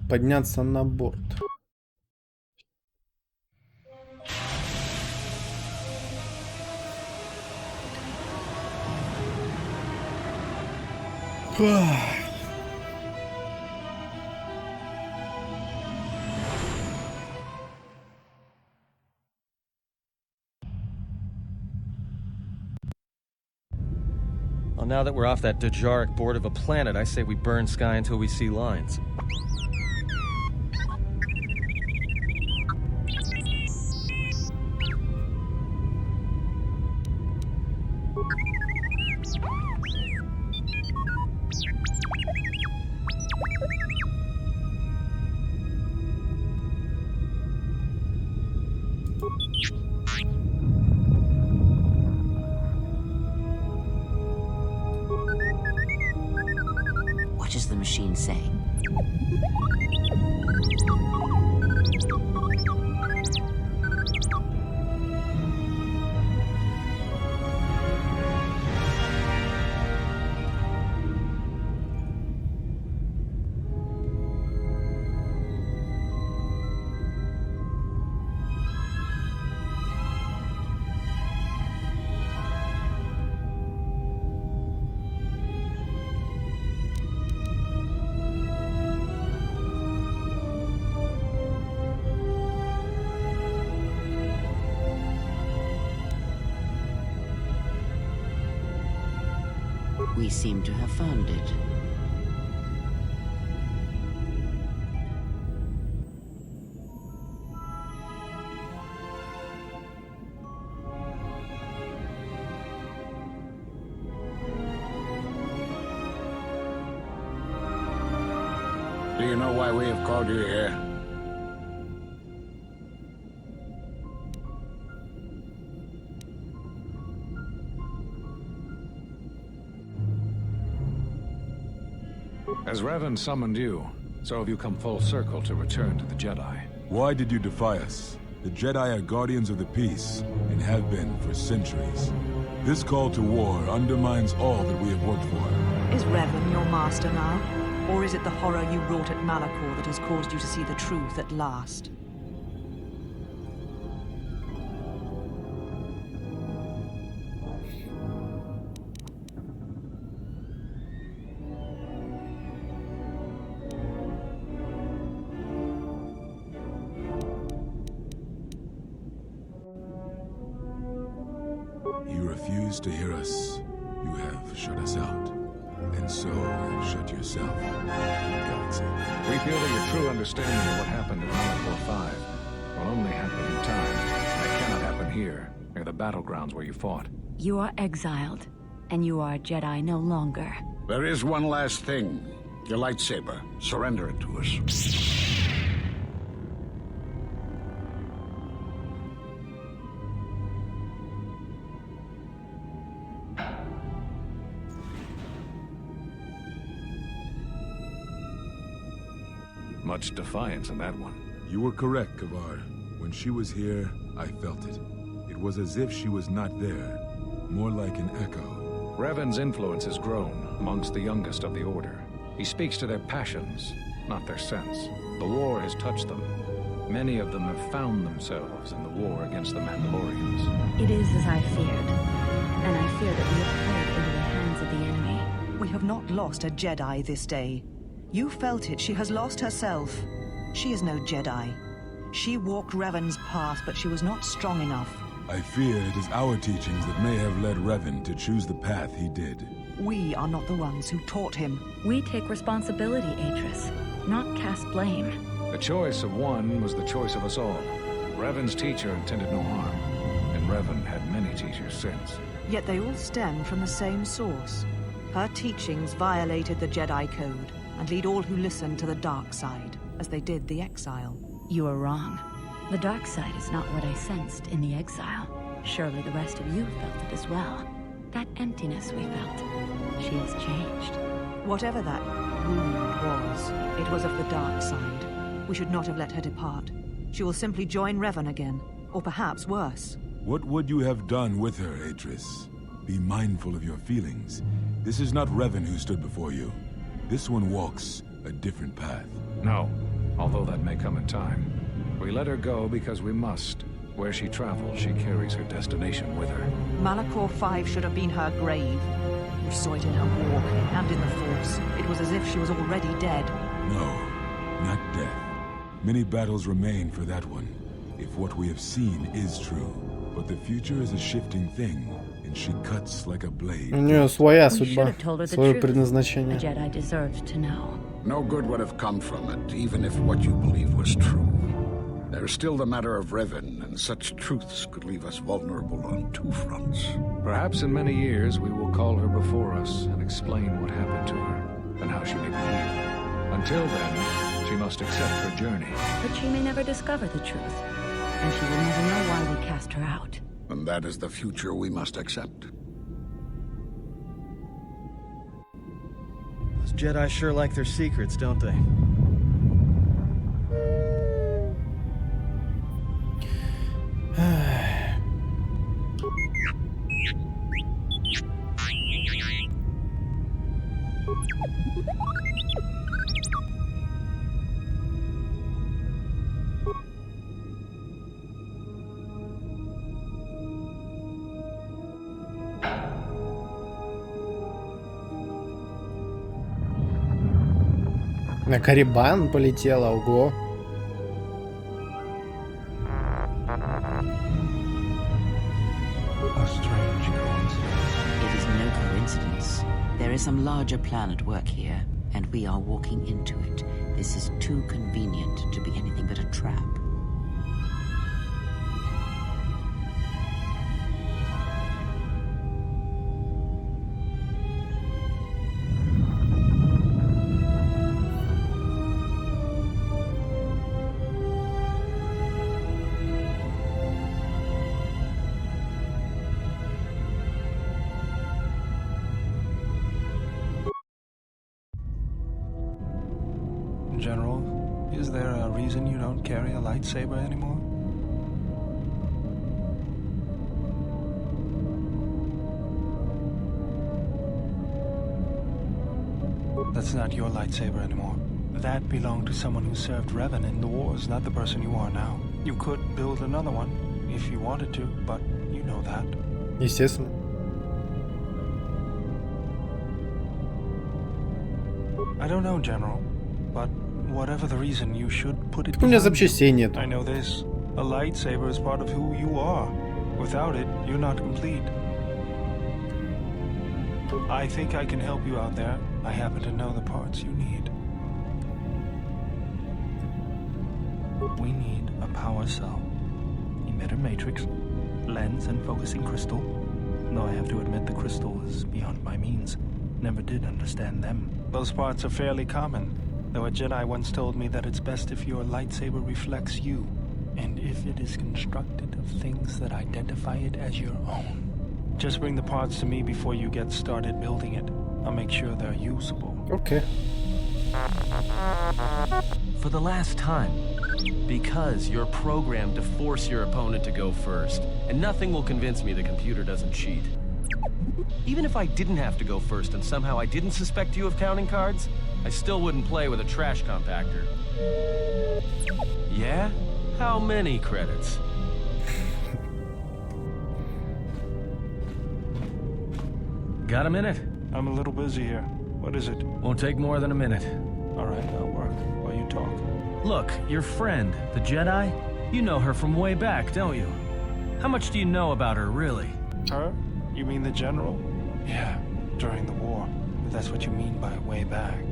Подняться на борт. Well, now that we're off that Dajaric board of a planet, I say we burn sky until we see lines. What is the machine saying? We seem to have found it. Do you know why we have called you here? As Revan summoned you, so have you come full circle to return to the Jedi. Why did you defy us? The Jedi are guardians of the peace, and have been for centuries. This call to war undermines all that we have worked for. Is Revan your master now? Or is it the horror you wrought at Malachor that has caused you to see the truth at last? You refuse to hear us. You have shut us out. And so have shut yourself from the galaxy. We feel that your true understanding of what happened at Malachor 5 will only happen in time. It cannot happen here, near the battlegrounds where you fought. You are exiled, and you are a Jedi no longer. There is one last thing. Your lightsaber. Surrender it to us. Much defiance in that one. You were correct, KotOR. When she was here, I felt it. It was as if she was not there. More like an echo. Revan's influence has grown amongst the youngest of the Order. He speaks to their passions, not their sense. The war has touched them. Many of them have found themselves in the war against the Mandalorians. It is as I feared, and I fear that we have fallen into the hands of the enemy. We have not lost a Jedi this day. You felt it. She has lost herself. She is no Jedi. She walked Revan's path, but she was not strong enough. I fear it is our teachings that may have led Revan to choose the path he did. We are not the ones who taught him. We take responsibility, Aetris, not cast blame. The choice of one was the choice of us all. Revan's teacher intended no harm, and Revan had many teachers since. Yet they all stem from the same source. Her teachings violated the Jedi Code and lead all who listen to the dark side, as they did the exile. You are wrong. The dark side is not what I sensed in the exile. Surely the rest of you felt it as well. That emptiness we felt. She has changed. Whatever that wound was, it was of the dark side. We should not have let her depart. She will simply join Revan again, or perhaps worse. What would you have done with her, Aetris? Be mindful of your feelings. This is not Revan who stood before you. This one walks a different path. No, although that may come in time. We let her go because we must. Where she travels, she carries her destination with her. Malachor 5 should have been her grave. We saw it in her walk and in the Force. It was as if she was already dead. No, not death. Many battles remain for that one, if what we have seen is true. But the future is a shifting thing, and she cuts like a blade. У нее своя We should судьба, have told her the свое truth. предназначение. A Jedi deserved to know. No good would have come from it, even if what you believe was true. There's still the matter of Revan, and such truths could leave us vulnerable on two fronts. Perhaps in many years we will call her before us and explain what happened to her, and how she may be healed. Until then, she must accept her journey. But she may never discover the truth, and she will never know why we cast her out. And that is the future we must accept. Those Jedi sure like their secrets, don't they? На Карибан полетела, ого. A strange coincidence. It is no coincidence. There is some larger plan at work here, and we are walking into it. This is too convenient to be anything but a trap. General. Is there a reason you don't carry a lightsaber anymore? That's not your lightsaber anymore. That belonged to someone who served Revan in the wars, not the person you are now. You could build another one if you wanted to, but you know that. Естественно. I don't know, General, but whatever the reason, you should put it У меня behind запчастей you. нет. I know this. A lightsaber is part of who you are. Without it, you're not complete. I think I can help you out there. I happen to know the parts you need. We need a power cell, emitter matrix, lens and focusing crystal. Though I have to admit the crystal is beyond my means. Never did understand them. Those parts are fairly common, though a Jedi once told me that it's best if your lightsaber reflects you, and if it is constructed of things that identify it as your own. Just bring the parts to me before you get started building it. I'll make sure they're usable. Okay. For the last time, because you're programmed to force your opponent to go first, and nothing will convince me the computer doesn't cheat. Even if I didn't have to go first and somehow I didn't suspect you of counting cards, I still wouldn't play with a trash compactor. Yeah? How many credits? Got a minute? I'm a little busy here. What is it? Won't take more than a minute. All right, I'll work while you talk. Look, your friend, the Jedi, you know her from way back, don't you? How much do you know about her, really? Her? You mean the General? Yeah, during the war. If that's what you mean by way back.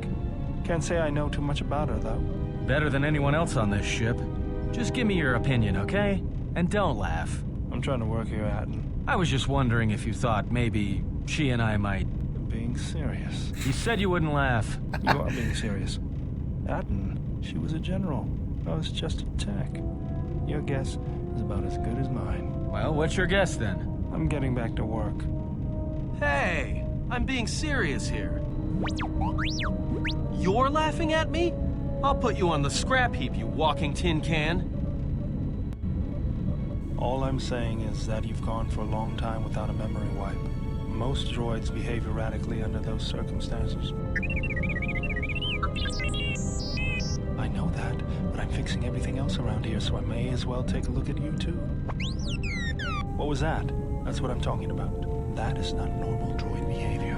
Can't say I know too much about her, though. Better than anyone else on this ship. Just give me your opinion, okay? And don't laugh. I'm trying to work here, Aten. I was just wondering if you thought maybe she and I might... Being serious. You said you wouldn't laugh. You are being serious. Aten, she was a general. I was just a tech. Your guess is about as good as mine. Well, what's your guess then? I'm getting back to work. Hey, I'm being serious here. You're laughing at me? I'll put you on the scrap heap, you walking tin can. All I'm saying is that you've gone for a long time without a memory wipe. Most droids behave erratically under those circumstances. I know that, but I'm fixing everything else around here, so I may as well take a look at you too. What was that? That's what I'm talking about. That is not normal droid behavior.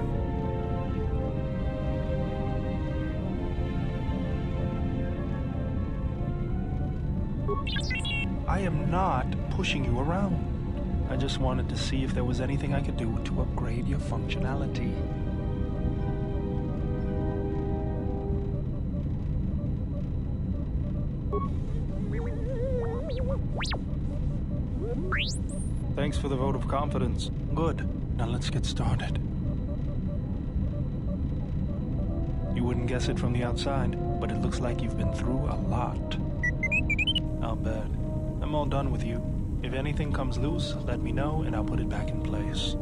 I am not pushing you around. I just wanted to see if there was anything I could do to upgrade your functionality. Thanks for the vote of confidence. Good. Now let's get started. You wouldn't guess it from the outside, but it looks like you've been through a lot. I'll bet. I'm all done with you. If anything comes loose, let me know and I'll put it back in place.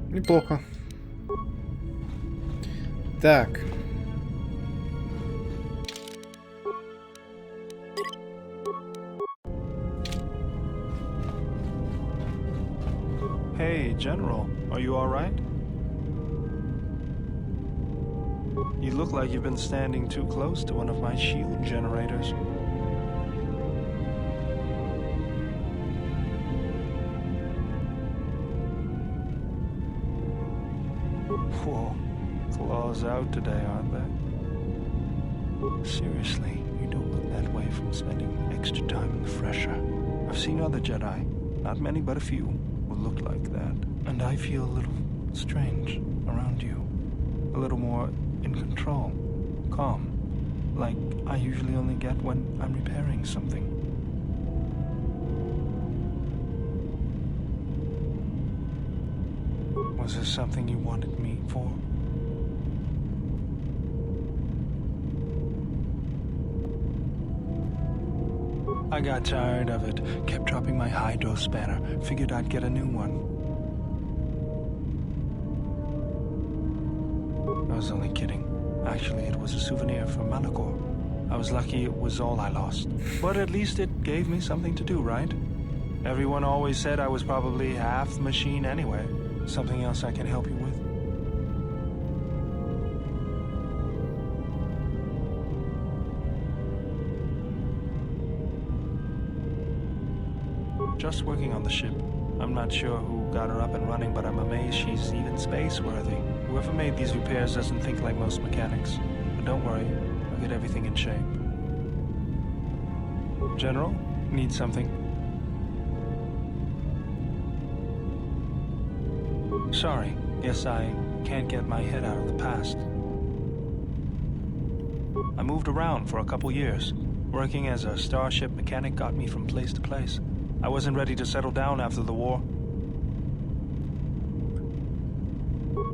Неплохо. Так. Hey, General, are you all right? You look like you've been standing too close to one of my shield generators. Whoa, claws out today, aren't they? Seriously, you don't look that way from spending extra time in the fresher. I've seen other Jedi, not many but a few, who look like that. And I feel a little strange around you. A little more in control, calm, like I usually only get when I'm repairing something. Was there something you wanted me for? I got tired of it, kept dropping my hydro spanner, figured I'd get a new one. was only kidding. Actually, it was a souvenir from Malakor. I was lucky it was all I lost. But at least it gave me something to do, right? Everyone always said I was probably half machine anyway. Something else I can help you with? Just working on the ship. I'm not sure who got her up and running, but I'm amazed she's even space-worthy. Whoever made these repairs doesn't think like most mechanics. But don't worry, I'll get everything in shape. General, need something? Sorry, yes, I can't get my head out of the past. I moved around for a couple years. Working as a starship mechanic got me from place to place. I wasn't ready to settle down after the war.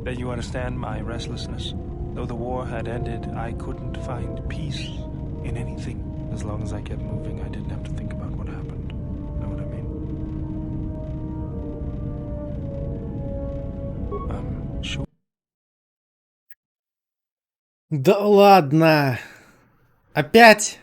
Bet you understand my restlessness. Though the war had ended, I couldn't find peace in anything. As long as I kept moving, I didn't have to think about what happened. Know what I mean? Sure. Да ладно. Опять?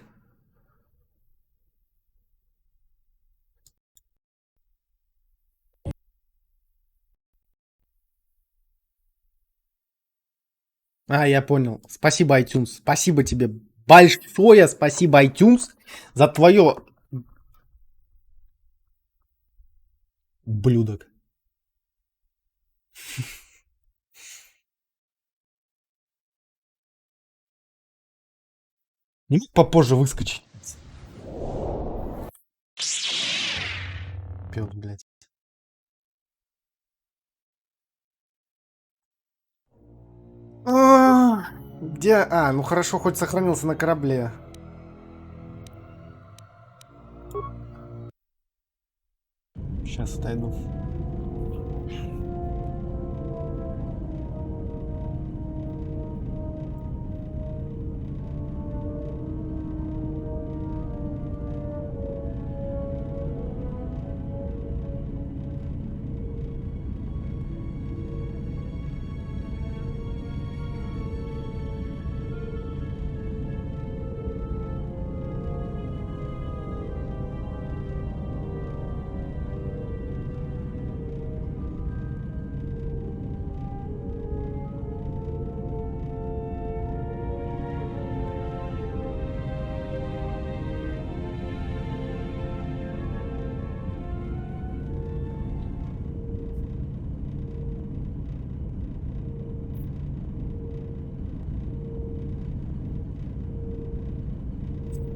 А, я понял. Спасибо, iTunes. Спасибо тебе. Большое спасибо, iTunes, за твое... Блюдок. Не мог попозже выскочить. Пёс, блядь. Где? А, ну хорошо, хоть сохранился на корабле. Сейчас отойду.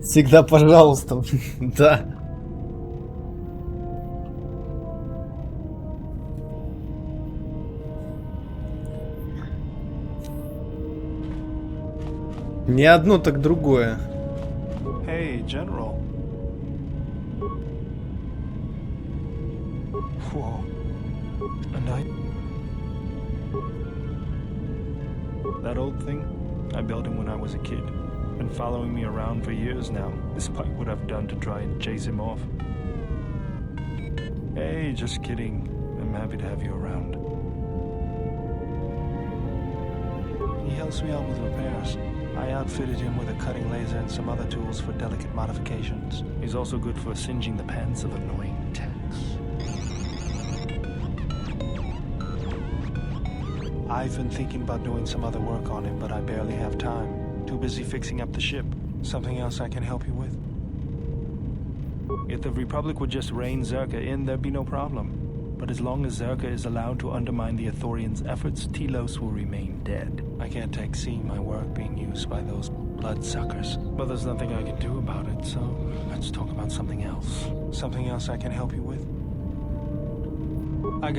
Всегда пожалуйста. Да. Не одно, так другое. Hey, General. Whoa. And that old thing, I built him when I was a kid. Been following me around for years now, despite what I've done to try and chase him off. Hey, just kidding. I'm happy to have you around. He helps me out with repairs. I outfitted him with a cutting laser and some other tools for delicate modifications. He's also good for singeing the pants of annoying techs. I've been thinking about doing some other work on him, but I barely have time. Too busy fixing up the ship. Something else I can help you with? If the Republic would just rein Zerka in, there'd be no problem. But as long as Zerka is allowed to undermine the Ithorians' efforts, Telos will remain dead. I can't take seeing my work being used by those bloodsuckers. But there's nothing I can do about it, so let's talk about something else. Something else I can help you with? I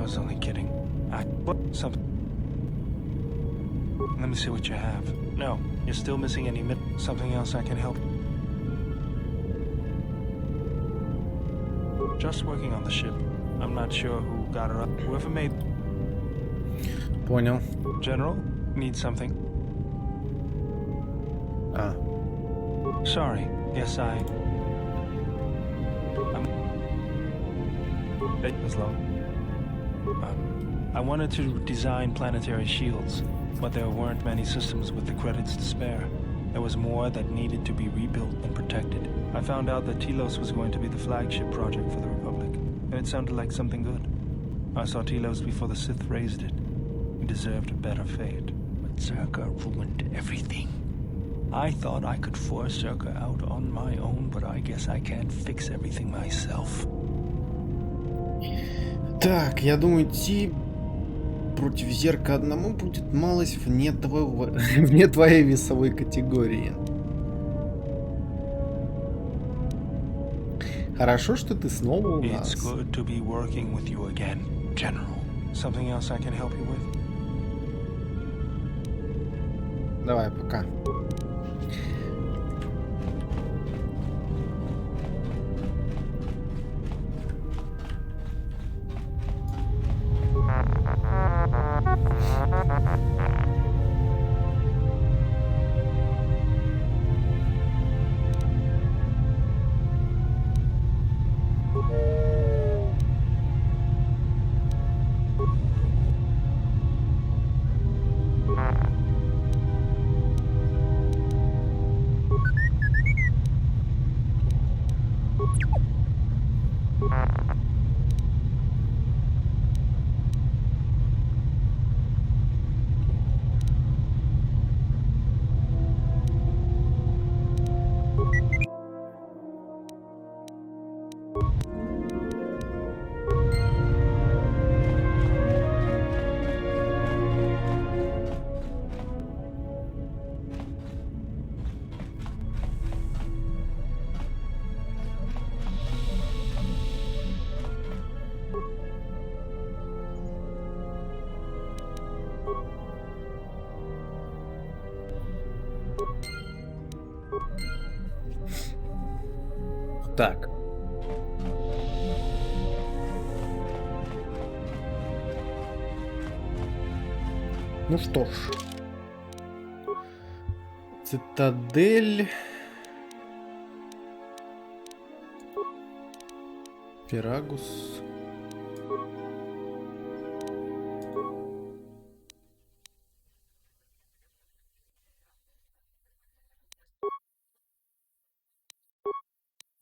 was only kidding. Something. Let me see what you have. No, you're still missing any something else I can help. Just working on the ship. I'm not sure who got her up. Whoever made... Понял. General, need something? А. Sorry. Yes, I'm... As long... I wanted to design planetary shields, but there weren't many systems with the credits to spare. There was more that needed to be rebuilt and protected. I found out that Telos was going to be the flagship project for the Republic, and it sounded like something good. I saw Telos before the Sith raised it. He deserved a better fate, but Zerka ruined everything. I thought I could force Zerka out on my own, but I guess I can't fix everything myself. Так, я думаю, идти против Зерка одному будет малость вне твоей весовой категории. Хорошо, что ты снова у нас. It's good to be working with you again, General. Something else I can help you with? Давай, пока. Так. Ну что ж. Цитадель. Пирагус.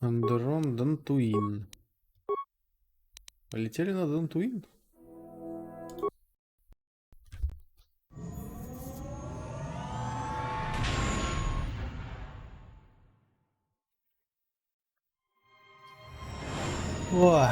Андерон, дантуин. Полетели на дантуин? О!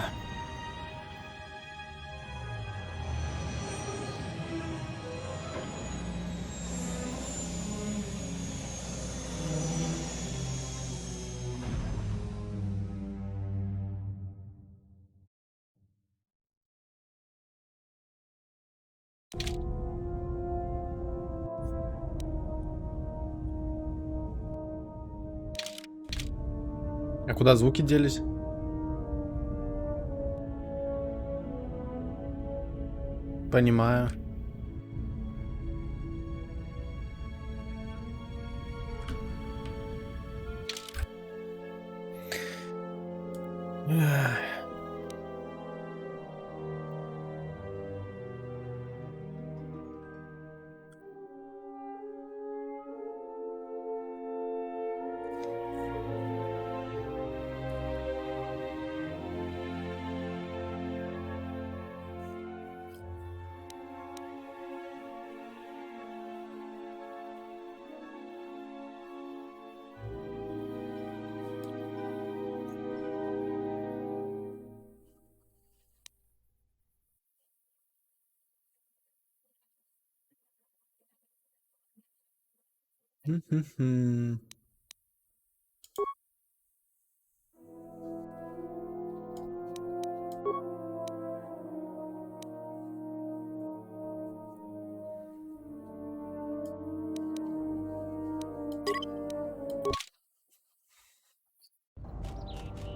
А куда звуки делись? Понимаю.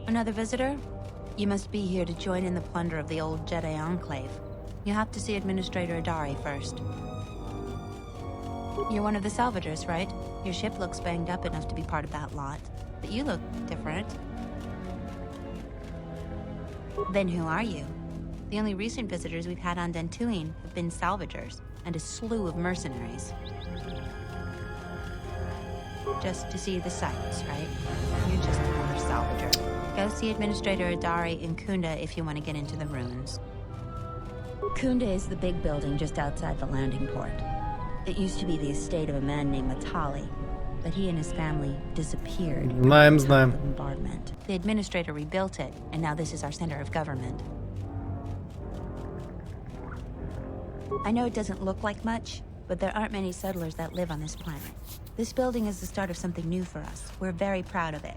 Another visitor? You must be here to join in the plunder of the old Jedi Enclave. You have to see Administrator Adari first. You're one of the salvagers, right? Your ship looks banged up enough to be part of that lot, but you look different. Then who are you? The only recent visitors we've had on Dantuin have been salvagers and a slew of mercenaries. Just to see the sights, right? You're just another salvager. Go see Administrator Adari in Kunda if you want to get into the ruins. Kunda is the big building just outside the landing port. It used to be the estate of a man named Matali, but he and his family disappeared Знаем. the bombardment. The Administrator rebuilt it, and now this is our center of government. I know it doesn't look like much, but there aren't many settlers that live on this planet. This building is the start of something new for us. We're very proud of it.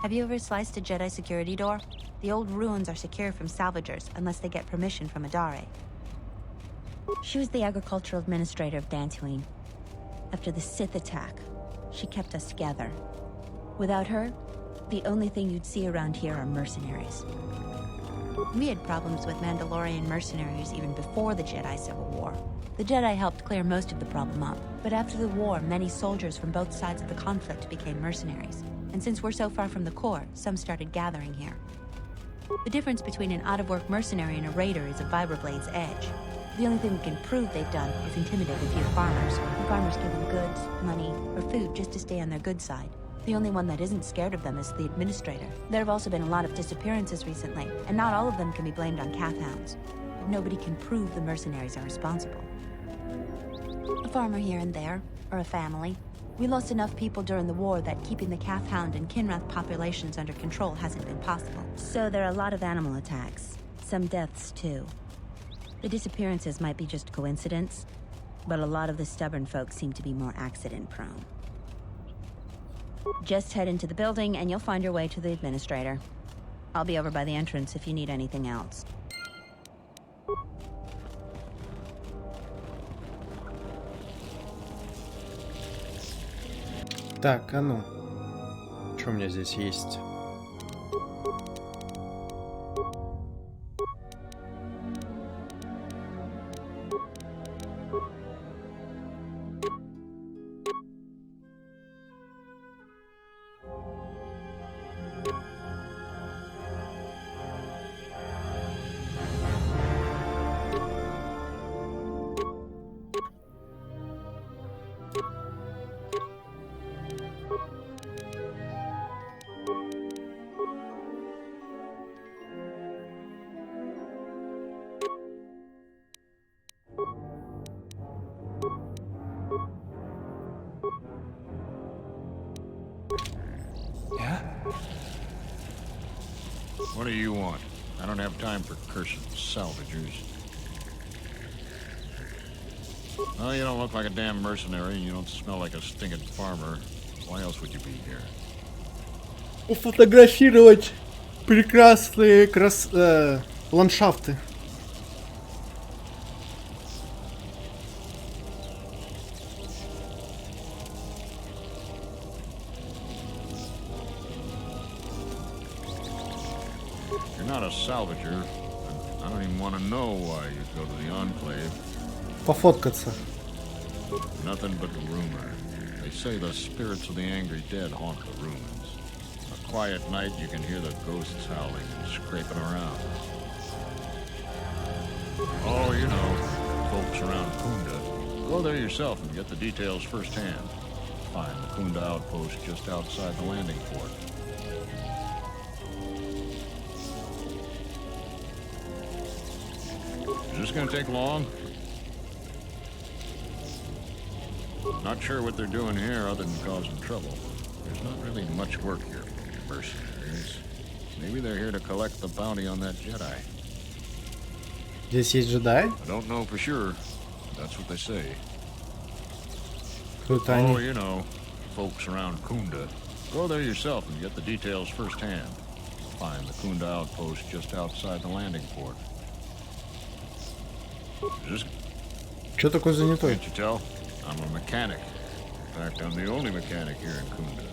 Have you ever sliced a Jedi security door? The old ruins are secure from salvagers unless they get permission from Adare. She was the agricultural administrator of Dantooine. After the Sith attack, she kept us together. Without her, the only thing you'd see around here are mercenaries. We had problems with Mandalorian mercenaries even before the Jedi Civil War. The Jedi helped clear most of the problem up, but after the war, many soldiers from both sides of the conflict became mercenaries. And since we're so far from the core, some started gathering here. The difference between an out-of-work mercenary and a raider is a Vibrablade's edge. The only thing we can prove they've done is intimidate a few farmers. The farmers give them goods, money, or food just to stay on their good side. The only one that isn't scared of them is the Administrator. There have also been a lot of disappearances recently, and not all of them can be blamed on calf hounds. But nobody can prove the mercenaries are responsible. A farmer here and there, or a family. We lost enough people during the war that keeping the calf hound and Kinrath populations under control hasn't been possible. So there are a lot of animal attacks. Some deaths, too. The disappearances might be just coincidence, but a lot of the stubborn folk seem to be more accident-prone. Just head into the building and you'll find your way to the Administrator. I'll be over by the entrance if you need anything else. Так, а ну. Что у меня здесь есть? What do you want? I don't have time for cursed salvagers. Well, you don't look like a damn mercenary, and you don't smell like a stinking farmer. Why else would you be here? Фотографировать прекрасные ландшафты. Not a salvager. I don't even want to know why you go to the Enclave. Пофоткаться. Nothing but rumor. They say the spirits of the angry dead haunt the ruins. A quiet night, you can hear the ghosts howling and scraping around. Oh, you know, folks around Kunda. Go there yourself and get the details firsthand. Find the Kunda outpost just outside the landing port. Is this gonna take long? Not sure what they're doing here other than causing trouble. There's not really much work here for mercenaries. Maybe they're here to collect the bounty on that Jedi. Здесь есть джедаи? I don't know for sure. That's what they say. Кто-то они. Oh, you know, folks around Kunda. Go there yourself and get the details firsthand. Find the Kunda outpost just outside the landing port. Чё такой занятой? Can't you tell? I'm a mechanic. In fact, I'm the only mechanic here in Kunda.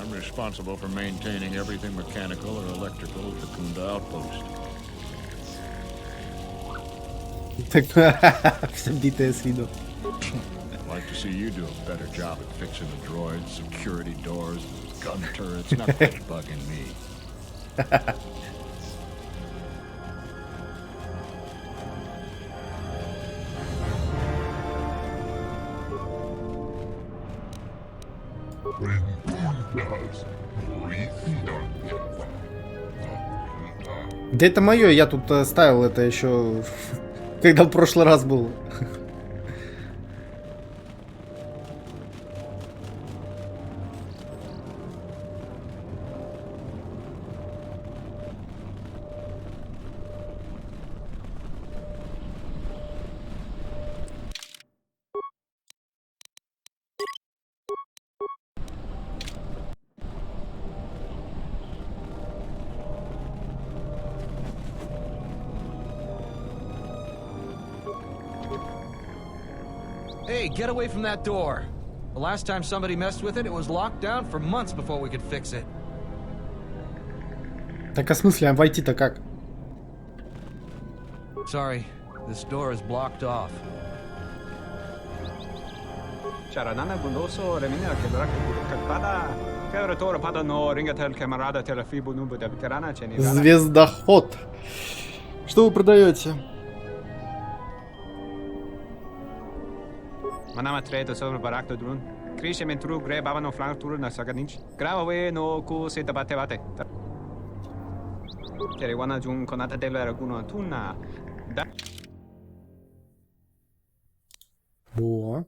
I'm responsible for maintaining everything mechanical or electrical at the Kunda outpost. Так, все битое с виду. Like to see you do a better job at fixing the droids, security doors, gun turrets. Nothing's bugging me. Да это мое, я тут ставил это еще, когда в прошлый раз был. Hey, get away from that door. The last time somebody messed with it, it was locked down for months before we could fix it. Так, а в смысле, а войти-то как? Sorry, this door is blocked off. Звездоход. Что вы продаете? Manama tredo sobre barak do drone. Krisha mentru gre baba no flank tour na sagadinch. Grava we no ku se tabate bate. Tere wana jun konata dela raguno tuna. Во.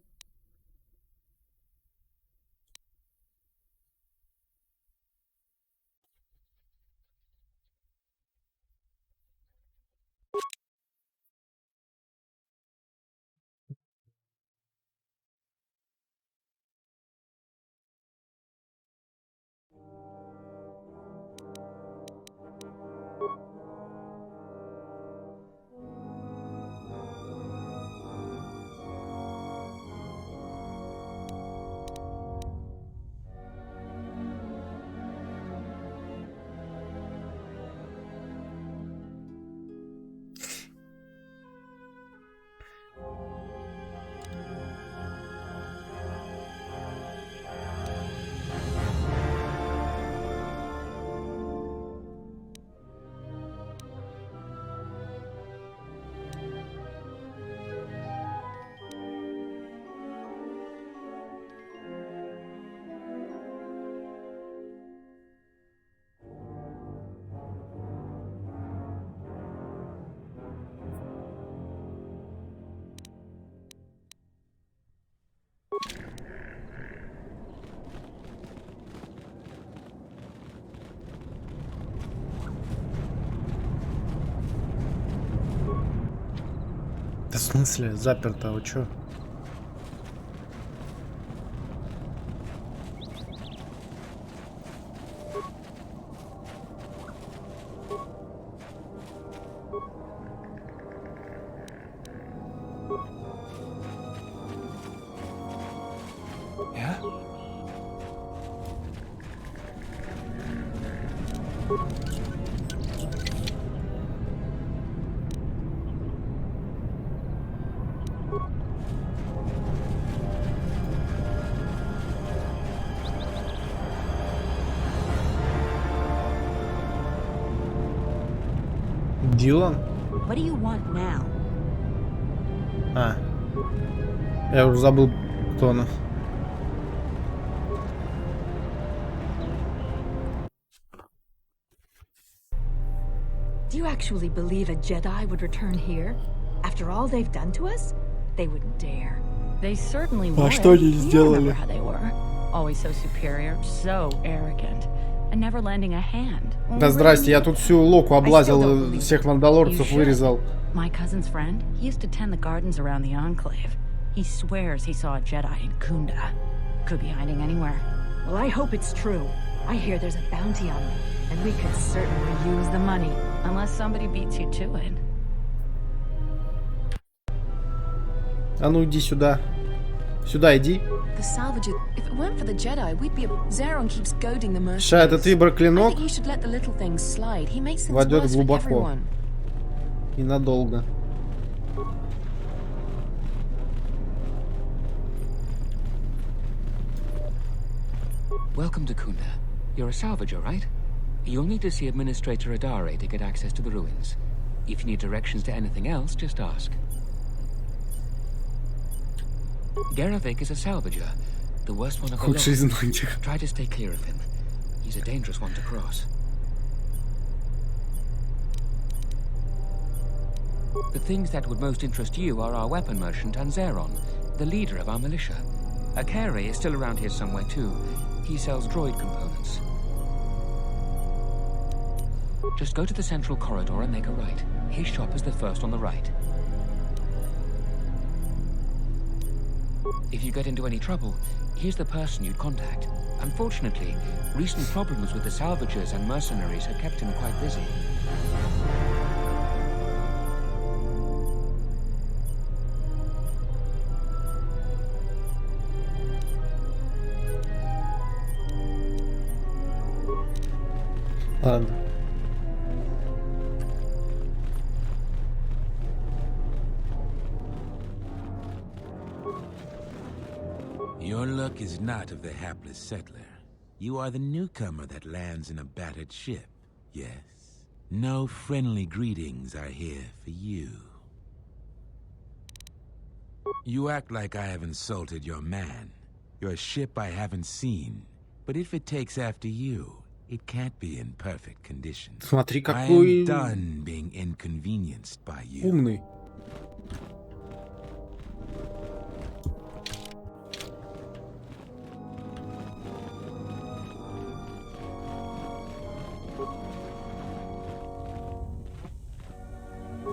Да в смысле? Заперто, вы чё? Дилан? What do you want now? А. Я уже забыл, кто она. Do you actually believe a Jedi would return here? After all they've done to us? They wouldn't dare. They certainly А would. что они You сделали? remember how they were. Always so superior, so arrogant, and never lending a hand. Да здрасте, я тут всю локу облазил, всех мандалорцев вырезал. My cousin's friend, he used to tend the gardens around the Enclave. He swears he saw a Jedi in Kunda. Could be hiding anywhere. Well, I hope it's true. I hear there's a bounty on them, and we could certainly use the money. Unless somebody beats you to it. А ну иди сюда. Сюда иди. The salvager. If it weren't for the Jedi, we'd be. Zeron keeps goading the mercenaries. Ша, этот виброклинок I think you should let the little things slide. He makes things войдет worse for глубоко everyone. и надолго. Welcome to Kunda. You're a salvager, right? You'll need to see Administrator Adare to get access to the ruins. If you need directions to anything else, just ask. Garavik is a salvager, the worst one of the lot. Try to stay clear of him. He's a dangerous one to cross. The things that would most interest you are our weapon merchant Anzeron, the leader of our militia. Akere is still around here somewhere too. He sells droid components. Just go to the central corridor and make a right. His shop is the first on the right. If you get into any trouble, here's the person you'd contact. Unfortunately, recent problems with the salvagers and mercenaries have kept him quite busy. Your luck is not of the hapless settler. You are the newcomer that lands in a battered ship, yes. No friendly greetings are here for you. You act like I have insulted your man. Your ship I haven't seen. But if it takes after you, it can't be in perfect condition. Смотри, I какой am done being inconvenienced by you. умный.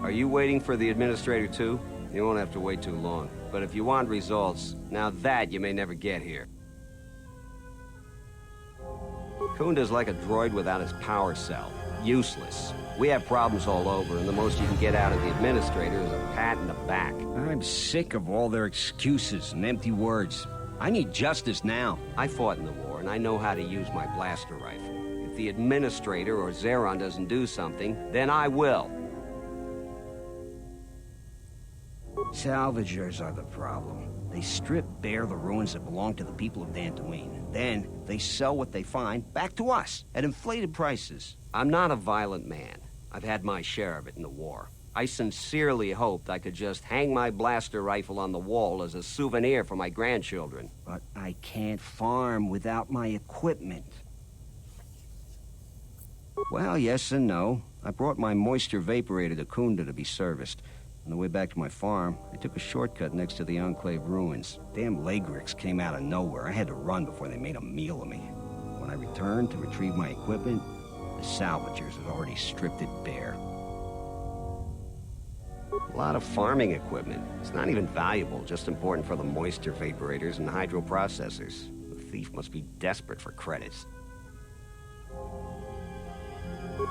Are you waiting for the administrator too? You won't have to wait too long. But if you want results, now that you may never get here. Kunda's like a droid without his power cell. Useless. We have problems all over, and the most you can get out of the administrator is a pat in the back. I'm sick of all their excuses and empty words. I need justice now. I fought in the war, and I know how to use my blaster rifle. If the administrator or Zeron doesn't do something, then I will. Salvagers are the problem. They strip bare the ruins that belong to the people of Dantooine. Then, they sell what they find back to us at inflated prices. I'm not a violent man. I've had my share of it in the war. I sincerely hoped I could just hang my blaster rifle on the wall as a souvenir for my grandchildren. But I can't farm without my equipment. Well, yes and no. I brought my moisture vaporator to Kunda to be serviced. On the way back to my farm, I took a shortcut next to the Enclave ruins. Damn Lagrix came out of nowhere. I had to run before they made a meal of me. When I returned to retrieve my equipment, the salvagers had already stripped it bare. A lot of farming equipment. It's not even valuable, just important for the moisture vaporators and hydroprocessors. The thief must be desperate for credits.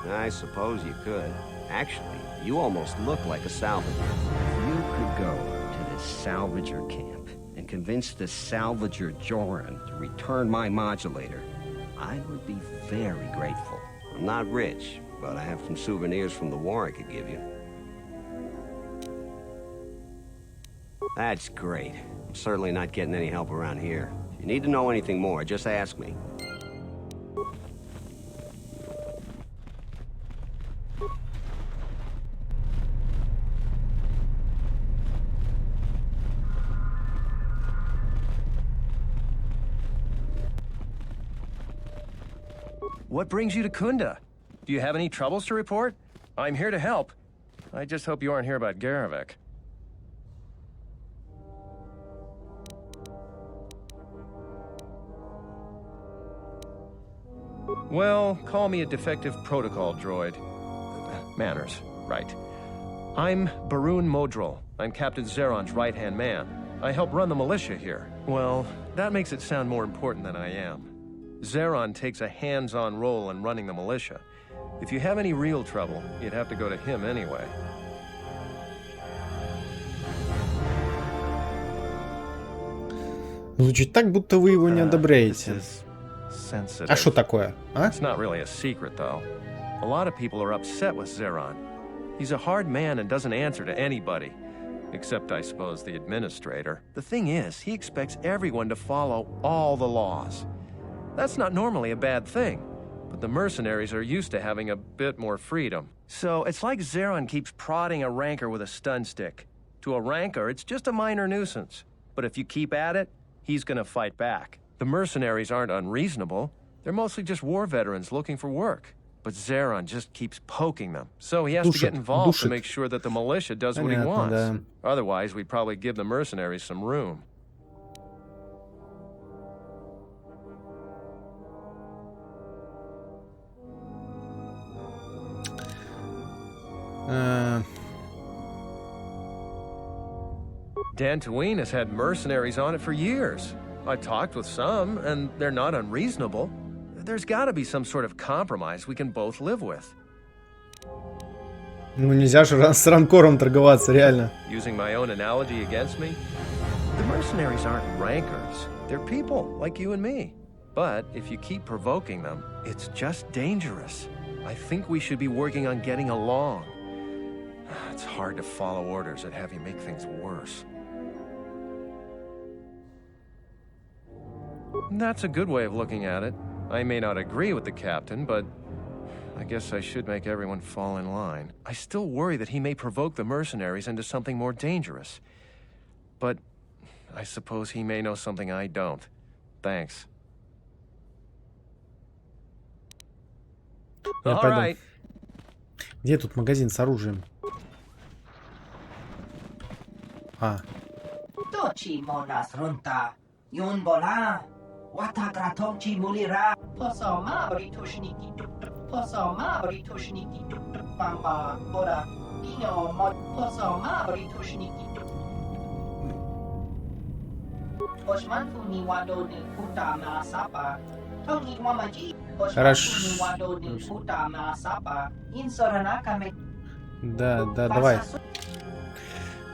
I suppose you could. Actually, you almost look like a salvager. If you could go to this salvager camp and convince the salvager Joran to return my modulator, I would be very grateful. I'm not rich, but I have some souvenirs from the war I could give you. That's great. I'm certainly not getting any help around here. If you need to know anything more, just ask me. What brings you to Kunda? Do you have any troubles to report? I'm here to help. I just hope you aren't here about Garavik. Well, call me a defective protocol droid. Manners, right. I'm Barun Modril. I'm Captain Zeron's right-hand man. I help run the militia here. Well, that makes it sound more important than I am. Zeron takes a hands-on role in running the militia. If you have any real trouble, you'd have to go to him anyway. Звучит так, будто вы его не одобряете. А что такое? А? It's not really a secret, though. A lot of people are upset with Zeron. He's a hard man and doesn't answer to anybody. Except, I suppose, the administrator. The thing is, he expects everyone to follow all the laws. That's not normally a bad thing, but the mercenaries are used to having a bit more freedom. So it's like Zeron keeps prodding a rancor with a stun stick. To a rancor, it's just a minor nuisance. But if you keep at it, he's gonna fight back. The mercenaries aren't unreasonable. They're mostly just war veterans looking for work. But Zeron just keeps poking them. So he has to get involved to make sure that the militia does what he wants. Otherwise, we'd probably give the mercenaries some room. Dantuin has had mercenaries on it for years. I've talked with some, and they're not unreasonable. There's got to be some sort of compromise we can both live with. Ну нельзя же с ранкором торговаться, реально. Using my own analogy against me, the mercenaries aren't rancors. They're people like you and me. But if you keep provoking them, it's just dangerous. I think we should be working on getting along. It's hard to follow orders that have you make things worse. That's a good way of looking at it. I may not agree with the captain, but I guess I should make everyone fall in line. I still worry that he may provoke the mercenaries into something more dangerous. But I suppose he may know something I don't. Thanks. All right. Где тут магазин с оружием? А. Tochi monas runta. Yun bola. Watagratomchi mulira. Posoma britushniki. Posoma britushniki. Pamba bora. Ino mod. Posoma britushniki. Osman funi wado ni puta na sapa. Tongi wamaji. Хорошо. Да, давай.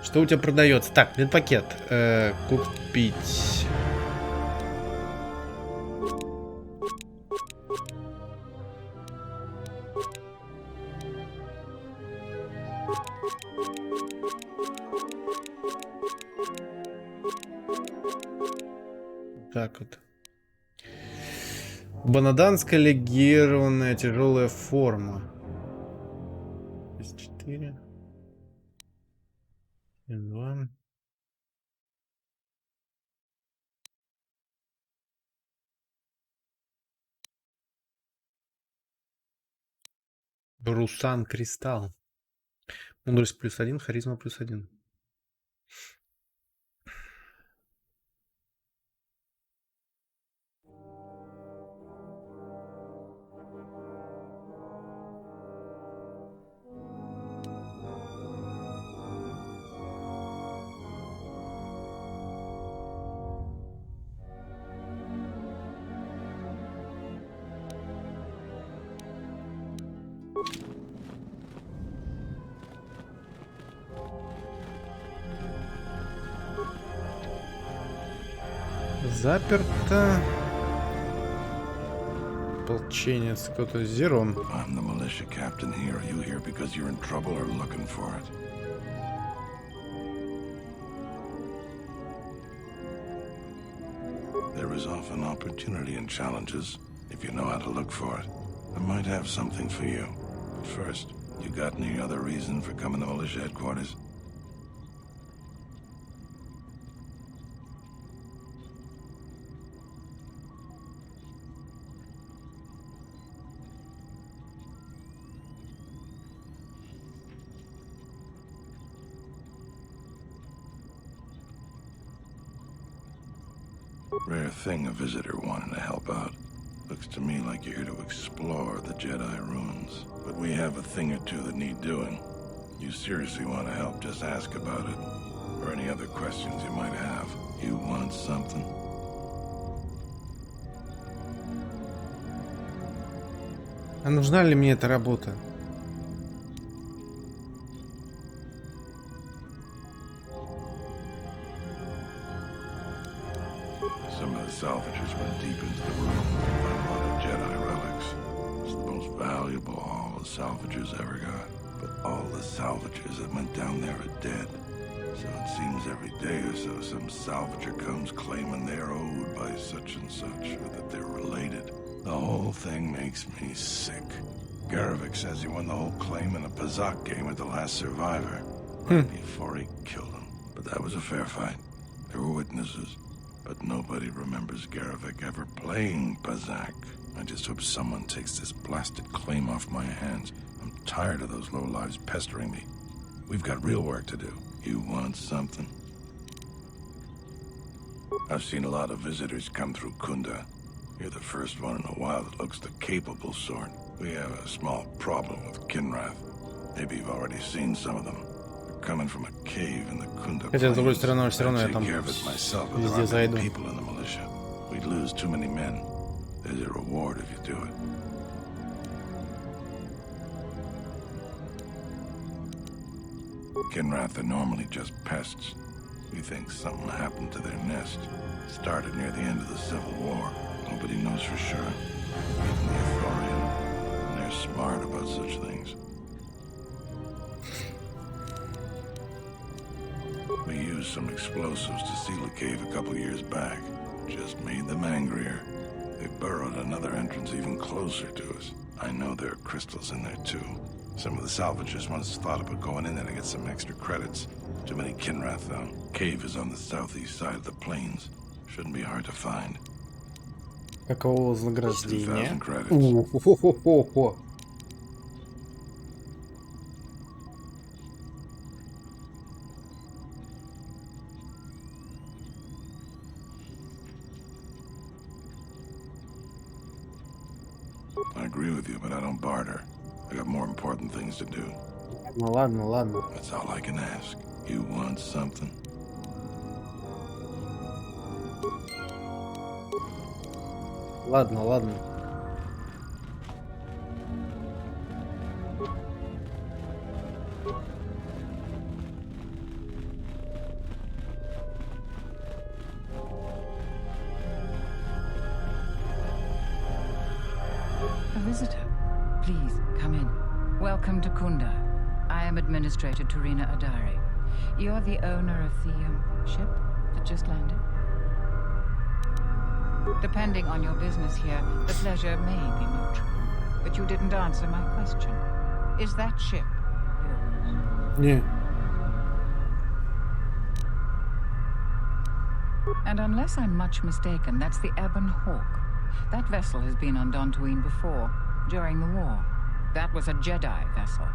Что у тебя продается? Так, медпакет. Купить. Так вот. Банаданская легированная тяжелая форма. 4. 2. Брусан кристалл. Мудрость +1, харизма +1. Заперто. Ополченец KotOR. I'm the militia captain here. Are you here because you're in trouble or looking for it? There is often opportunity in challenges if you know how to look for it. I might have something for you. But first, you got any other reason for coming to militia headquarters? Rare thing a visitor wanting to help out. Looks to me like you're here to explore the Jedi ruins. But we have a thing or two that need doing. You seriously want to help, just ask about it. Or any other questions you might have. You want something? А нужна ли мне эта работа? Some of the salvagers went deep into the room and found a lot of Jedi relics. It's the most valuable haul the salvagers ever got. But all the salvagers that went down there are dead. So it seems every day or so some salvager comes claiming they're owed by such and such, or that they're related. The whole thing makes me sick. Garovic says he won the whole claim in a Pazak game with the last survivor. Before he killed him. But that was a fair fight. There were witnesses. But nobody remembers Garovic ever playing Pazak. I just hope someone takes this blasted claim off my hands. I'm tired of those lowlives pestering me. We've got real work to do. You want something? I've seen a lot of visitors come through Kunda. You're the first one in a while that looks the capable sort. We have a small problem with Kinrath. Maybe you've already seen some of them. They're coming from a cave in the Kunda Хотя, с другой plains. стороны, все равно я I'd там take care of it myself, but there везде aren't зайду. many people in the militia. We'd lose too many men. There's a reward if you do it. Kinrath are normally just pests. We think something happened to their nest. Started near the end of the Civil War. Nobody knows for sure. Even the Ithorian. And they're smart about such things. We used some explosives to seal a cave a couple years back. Just made them angrier. They burrowed another entrance even closer to us. I know there are crystals in there too. Some of the salvagers once thought about going in there to get some extra credits. Too many Kinrath though. Cave is on the southeast side of the plains. Shouldn't be hard to find. Какого вознаграждения? 2,000 credits. Хо-хо-хо-хо. I agree with you, but I don't barter. I got more important things to do. Ну ладно, ладно. That's all I can ask. You want something? Ладно, ладно. A visitor. Please, come in. Welcome to Kunda. I am Administrator Turina Adari. You're the owner of the ship that just landed? Depending on your business here, the pleasure may be mutual. But you didn't answer my question. Is that ship yours? Не. And unless I'm much mistaken, that's the Ebon Hawk. That vessel has been on Dantuin before, during the war. That was a Jedi vessel.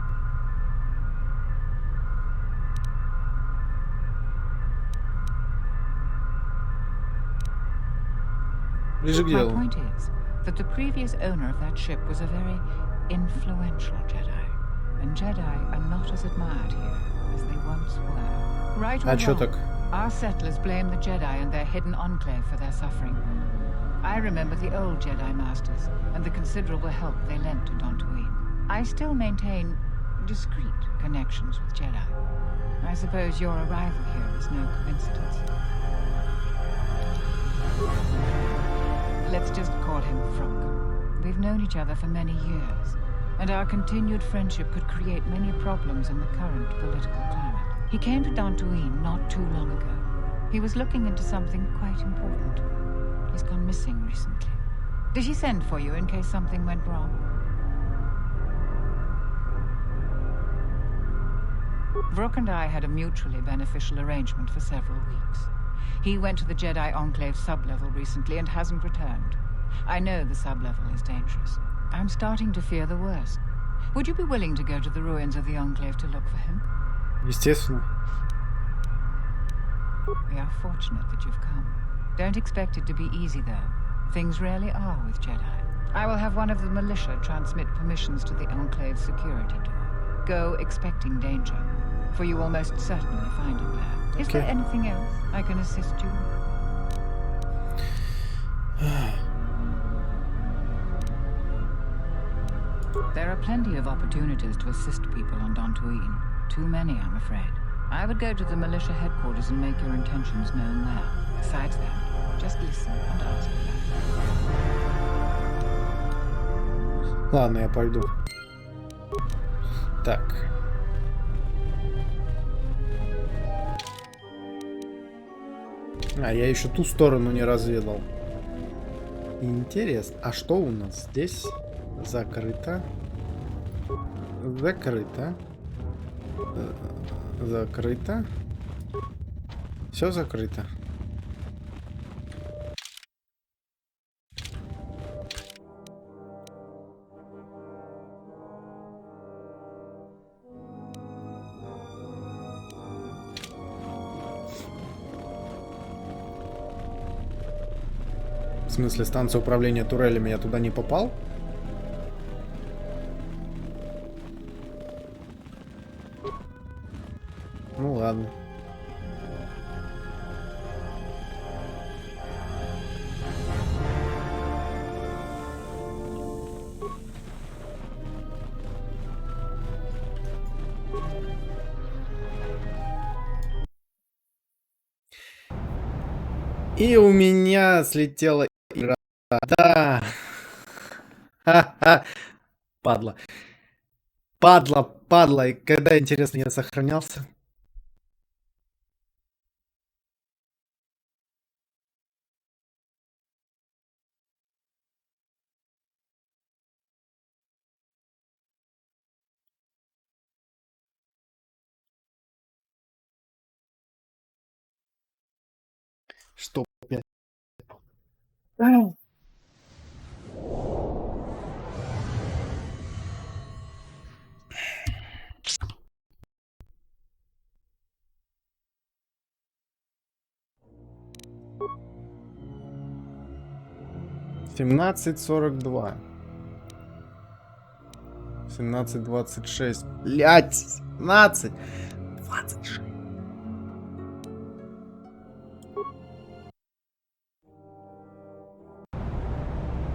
Ближе к My делу. point is that the previous owner of that ship was a very influential Jedi. And Jedi are not as admired here as they once were. Right or А чё wrong, так? our settlers blame the Jedi and their hidden enclave for their suffering. I remember the old Jedi Masters and the considerable help they lent to Dantooine. I still maintain discreet connections with Jedi. I suppose your arrival here is no coincidence. Let's just call him Frog. We've known each other for many years, and our continued friendship could create many problems in the current political climate. He came to Dantooine not too long ago. He was looking into something quite important. He's gone missing recently. Did he send for you in case something went wrong? Vrook and I had a mutually beneficial arrangement for several weeks. He went to the Jedi Enclave sublevel recently and hasn't returned. I know the sublevel is dangerous. I'm starting to fear the worst. Would you be willing to go to the ruins of the Enclave to look for him? Естественно. We are fortunate that you've come. Don't expect it to be easy, though. Things rarely are with Jedi. I will have one of the militia transmit permissions to the Enclave security door. Go expecting danger, for you will most certainly find him there. Is there anything else I can assist you with? There are plenty of opportunities to assist people on Dantooine. Too many, I'm afraid. I would go to the militia headquarters and make your intentions known there. Besides that, just listen and ask about. Ладно, я пойду. Так. А, я еще ту сторону не разведал. Интересно. А что у нас здесь? Закрыто. Закрыто. Закрыто. Все закрыто. В смысле, станция управления турелями, я туда не попал? Ну ладно. И у меня слетела игра. Да. Ха-ха. Падла. Падла, падла. И когда, интересно, я сохранялся? Что опять? Семнадцать 42. 17:26. Блять, 17:26.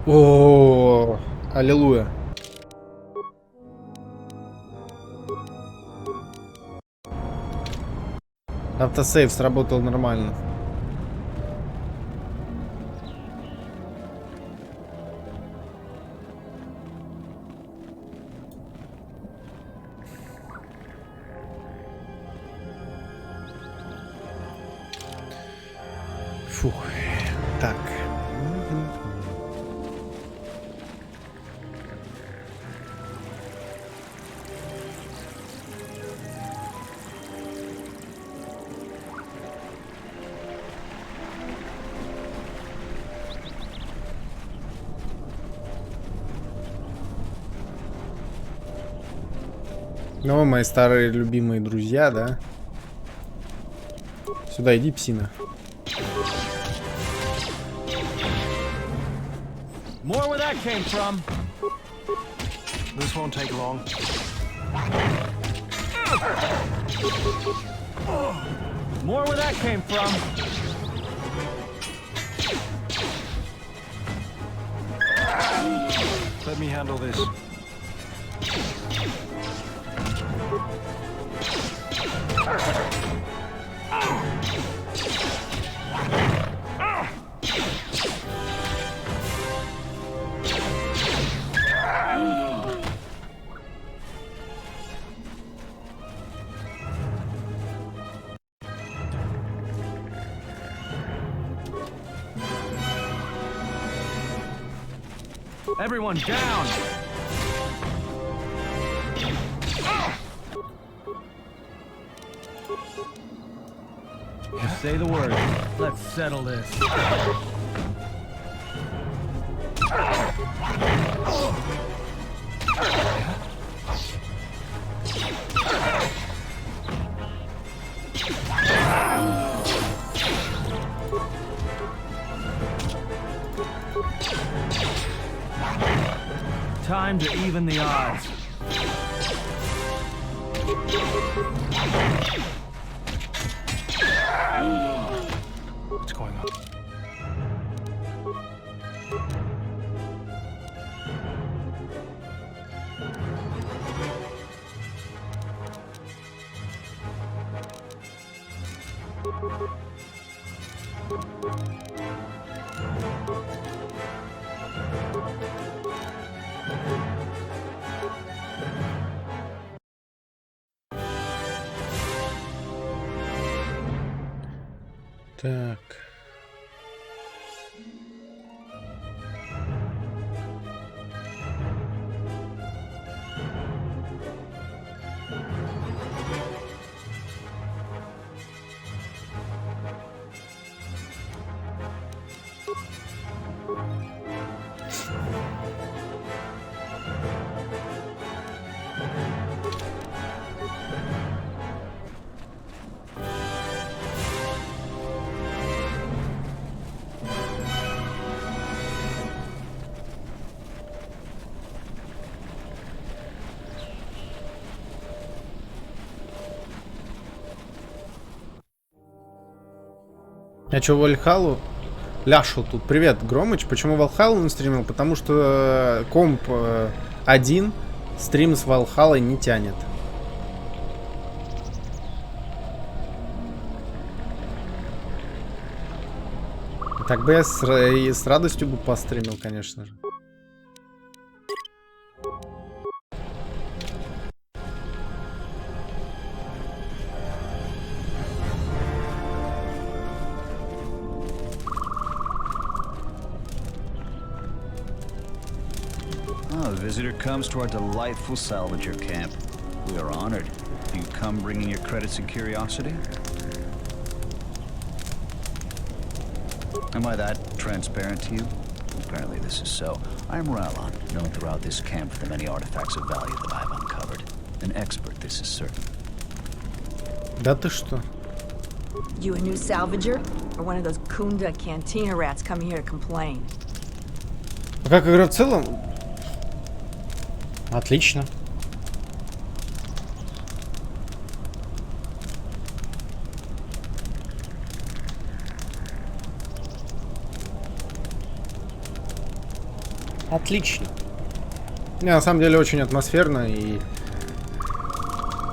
О, аллилуйя. Автосейв сработал нормально. Фух. Так. Ну, мои старые любимые друзья, да? Сюда иди, псина. More where that came from. This won't take long. More where that came from. Let me handle this. Everyone down! Just say the word. Let's settle this. Time to even the odds. What's going on? Так. Я чё, Вальхалу? Ляшу тут. Привет, Громыч. Почему Вальхалу не стримил? Потому что комп один стрим с Вальхалой не тянет. Так бы я с радостью бы постримил, конечно же. Visitor comes to our delightful salvager camp. We are honored. Do you come bringing your credits and curiosity? Am I that transparent to you? Apparently this is so. I'm Rallon, known throughout this camp for the many artifacts of value that I've uncovered. An expert, this is certain. Да ты что? You a new salvager? Or one of those Kunda cantina rats coming here to complain? А как игра в целом? Отлично. Отлично. Не, на самом деле очень атмосферно, и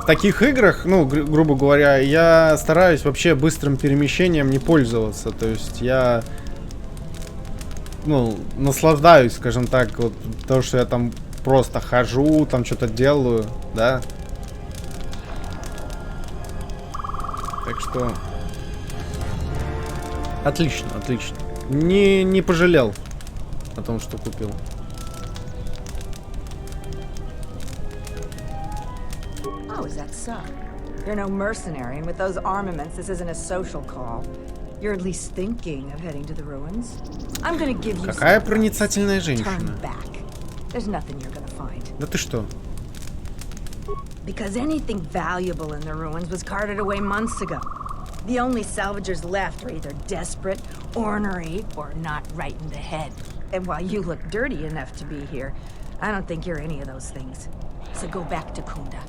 в таких играх, ну, грубо говоря, я стараюсь вообще быстрым перемещением не пользоваться. То есть я, ну, наслаждаюсь, скажем так, вот то, что я там просто хожу, там что-то делаю, да. Так что отлично, отлично. Не пожалел о том, что купил. Oh, is that so? You're no mercenary, and with those armaments, this isn't a social call. You're at least thinking of heading to the ruins. I'm gonna give you. Какая проницательная женщина. There's nothing you're gonna find. Да ты что? Because anything valuable in the ruins was carted away months ago. The only salvagers left are either desperate, ornery, or not right in the head. And while you look dirty enough to be here, I don't think you're any of those things. So go back to Kunda.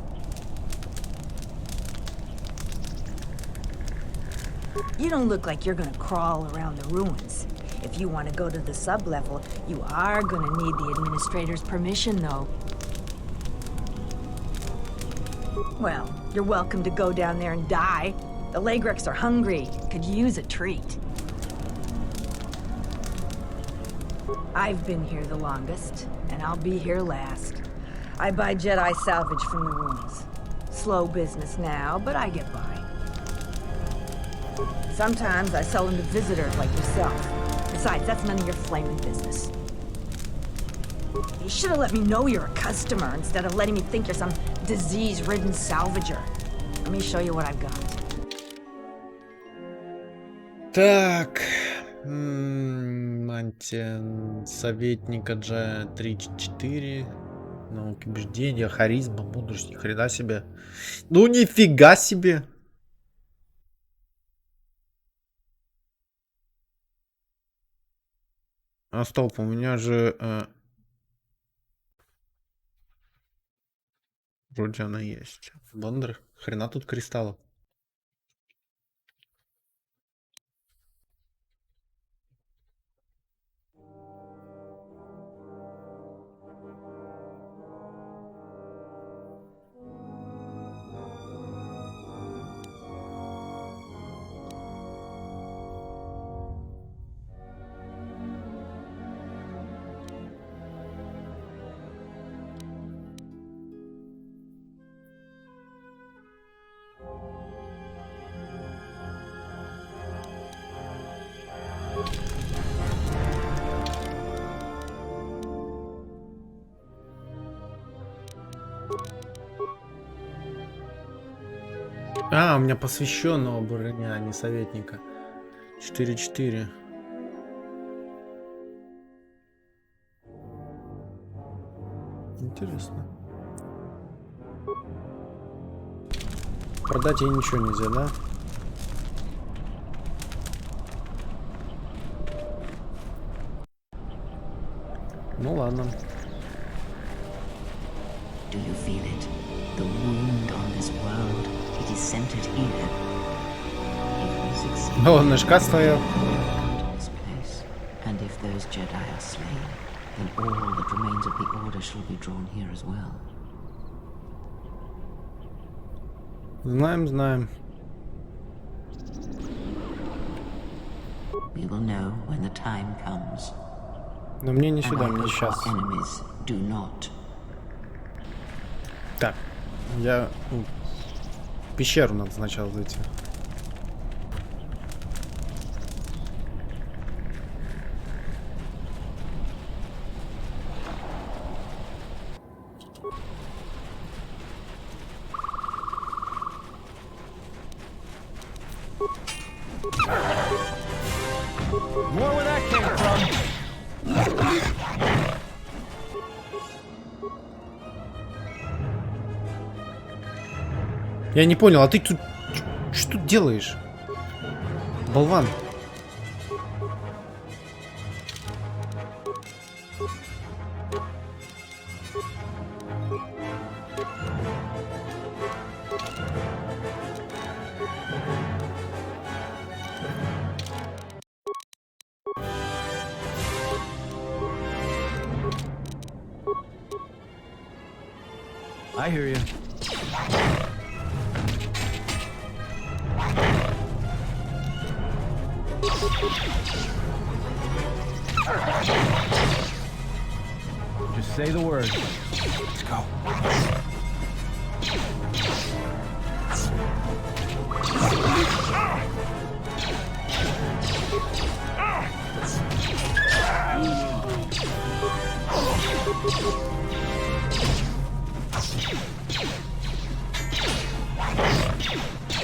You don't look like you're gonna crawl around the ruins. If you want to go to the sub-level, you are gonna need the administrator's permission, though. Well, you're welcome to go down there and die. The Lagrex are hungry, could use a treat. I've been here the longest, and I'll be here last. I buy Jedi salvage from the ruins. Slow business now, but I get by. Sometimes I sell them to visitors like yourself. Besides, that's none of your flaming business. You should have let me know you're a customer instead of letting me think you're some disease-ridden salvager. Let me show you what I've got. Так. Мантия советника G3-4. Науки убеждения, харизма, мудрость. Ни хрена себе. Ну нифига себе. А стоп, у меня же... Вроде она есть. Бандер. Хрена тут кристаллов. А, у меня посвященного броня, а не советника. 4-4. Интересно. Продать ей ничего нельзя, да? Ну ладно. Do you feel it? The wound on this world. It is centered here. If we succeed, О, ножка стоял. this place. And if those Jedi are slain, then all that remains of the Order shall be drawn here as well. Знаем, знаем. We will know when the time comes. Но мне не And сюда, I мне hope сейчас. our enemies do not. Так, я... В пещеру надо сначала зайти. More where that came from. Я не понял, а ты тут что тут делаешь? Болван. I hear you. Just say the word. Let's go.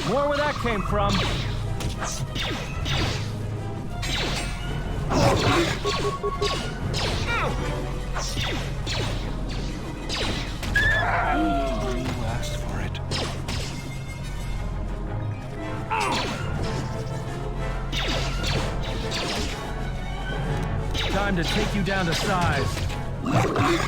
More where that came from. You asked for it. Time to take you down to size.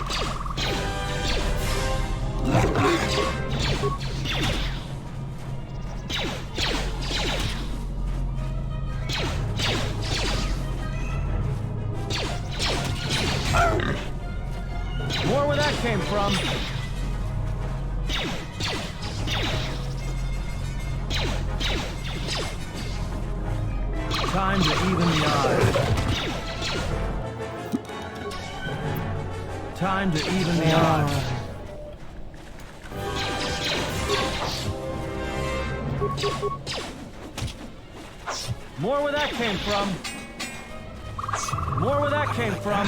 More where that came from. Time to even the odds. Time to even the odds. More where that came from. More where that came from.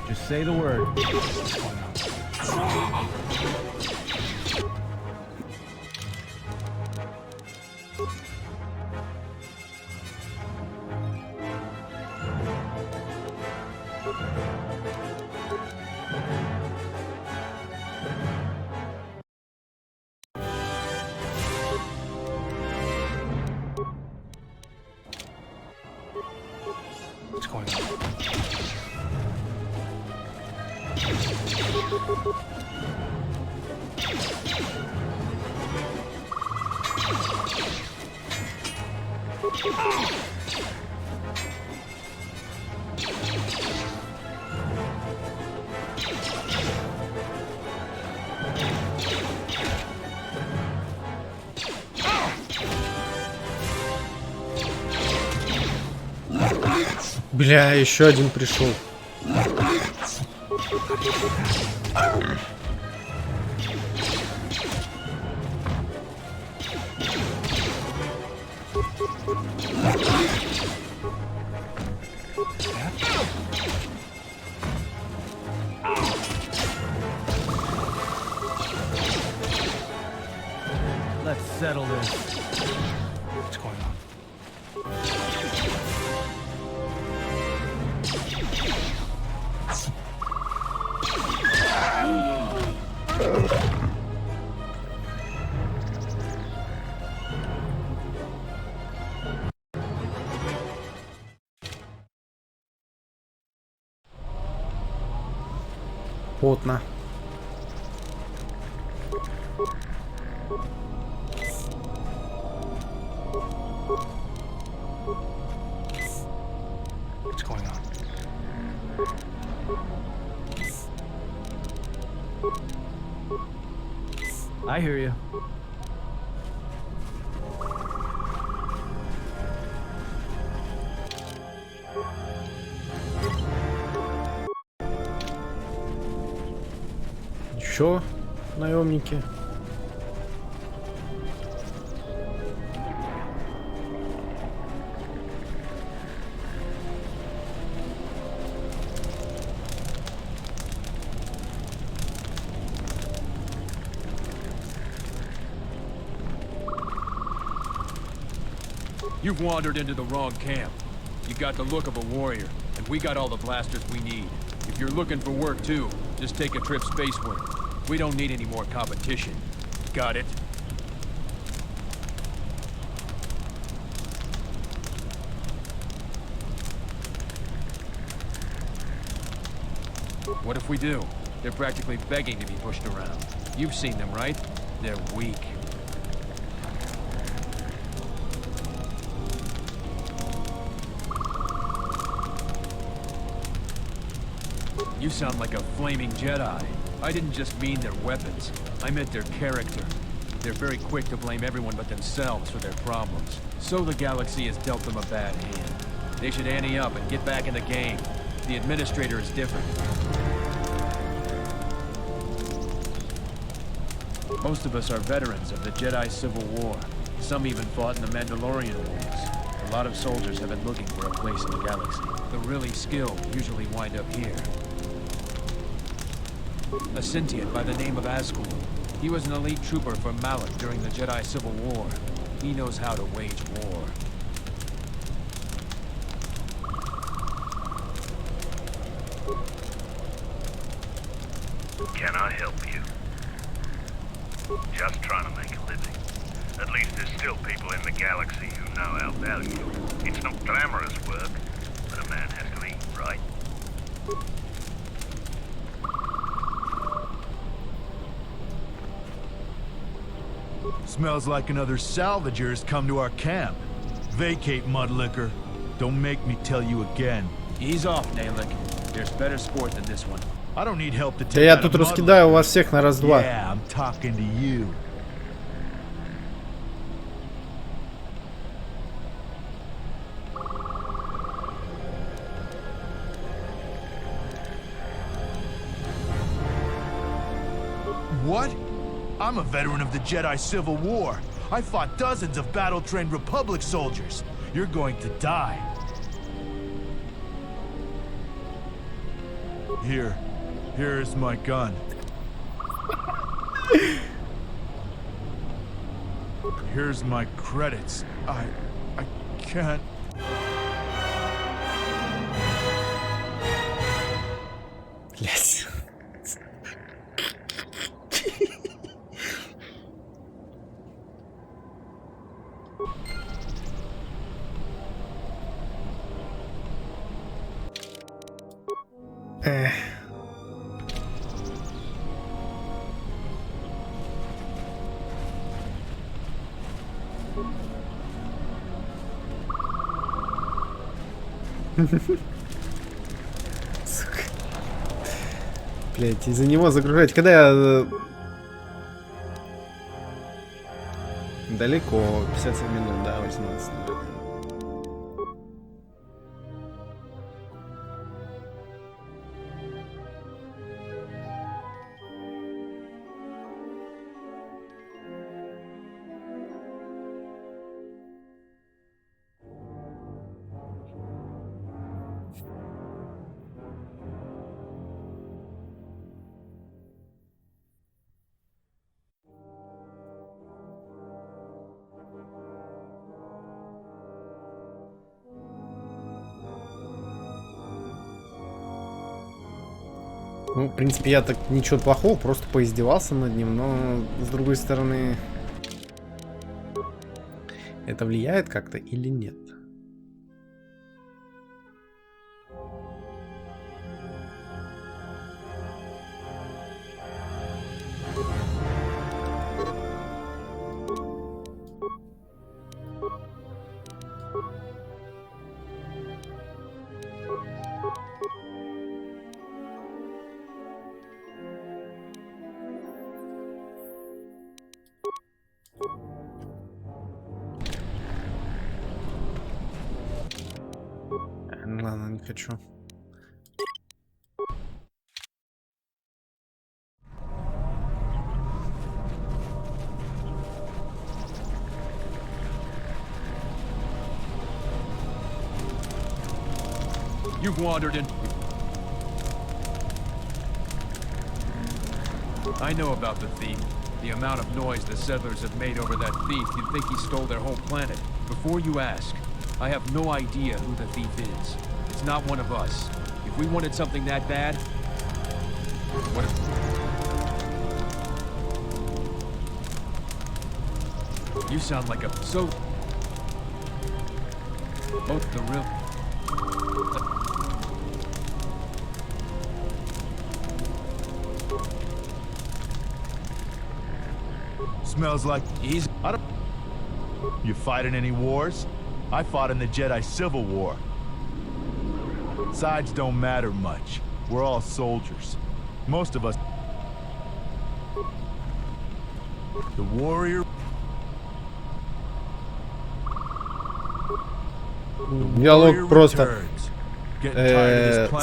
Just say the word. What's going on? Бля, еще один пришел. settle this. What's going on? Потно. What's going on? I hear you. Еще наемники. You've wandered into the wrong camp. You got the look of a warrior, and we got all the blasters we need. If you're looking for work too, just take a trip spaceward. We don't need any more competition. Got it? What if we do? They're practically begging to be pushed around. You've seen them, right? They're weak. You sound like a flaming Jedi. I didn't just mean their weapons. I meant their character. They're very quick to blame everyone but themselves for their problems. So the galaxy has dealt them a bad hand. They should ante up and get back in the game. The administrator is different. Most of us are veterans of the Jedi Civil War. Some even fought in the Mandalorian Wars. A lot of soldiers have been looking for a place in the galaxy. The really skilled usually wind up here. A sentient by the name of Ascul. He was an elite trooper for Malak during the Jedi Civil War. He knows how to wage war. Can I help you? Just trying to make a living. At least there's still people in the galaxy who know our value. It's not glamorous work, but a man has to eat, right? Smells like another salvager has come to our camp. Vacate, mudlicker. Don't make me tell you again. Ease off, Nalik. There's better sport than this one. I don't need help to Да take я out тут a раскидаю вас всех на раз-два. Yeah, I'm talking to you. What? I'm a veteran of the Jedi Civil War. I fought dozens of battle-trained Republic soldiers. You're going to die. Here is my gun. Here's my credits. I can't... Блять. Сука. Блять, из-за него загружать. Когда я... Далеко, 57 минут, да, 18 минут. Ну, в принципе, я так ничего плохого, просто поиздевался над ним, но с другой стороны, это влияет как-то или нет? Ладно, не хочу. You've wandered in. I know about the thief. The amount of noise the settlers have made over that thief, you'd think he stole their whole planet. Before you ask, I have no idea who the thief is. It's not one of us. If we wanted something that bad, what if... You sound like a... So... Both the real... Smells like he's... You fighting any wars? I fought in the Jedi Civil War. Sides don't matter much. We're all soldiers. Most of us... The warrior... Диалог просто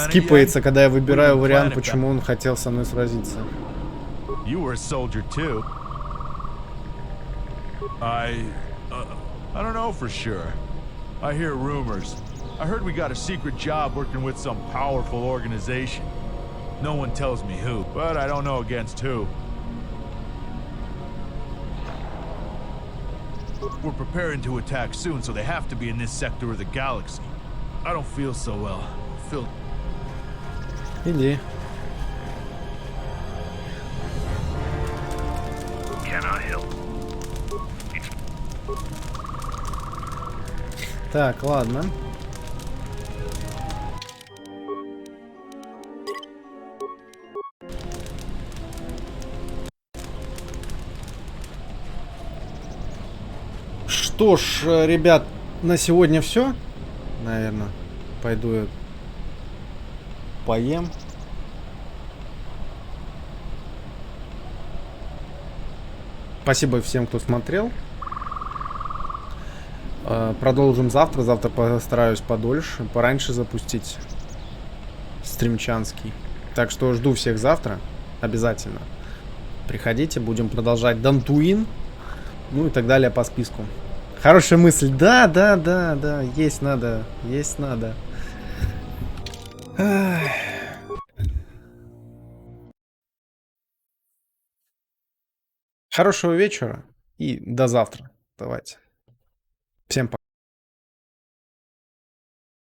скипается, когда я выбираю вариант, почему он хотел со мной сразиться. You were a soldier too. I don't know for sure. I hear rumors. I heard we got a secret job working with some powerful organization. No one tells me who, but I don't know against who. We're preparing to attack soon, so they have to be in this sector of the galaxy. I don't feel so well. Иди. Can I help? Так, ладно. Что ж, ребят, на сегодня все. Наверное, пойду я поем. Спасибо всем, кто смотрел. Продолжим завтра. Завтра постараюсь подольше, пораньше запустить стримчанский. Так что жду всех завтра. Обязательно. Приходите, будем продолжать дантуин. Ну и так далее по списку. Хорошая мысль. Да. Есть надо. Есть надо. Хорошего вечера и до завтра. Давайте. Всем пока.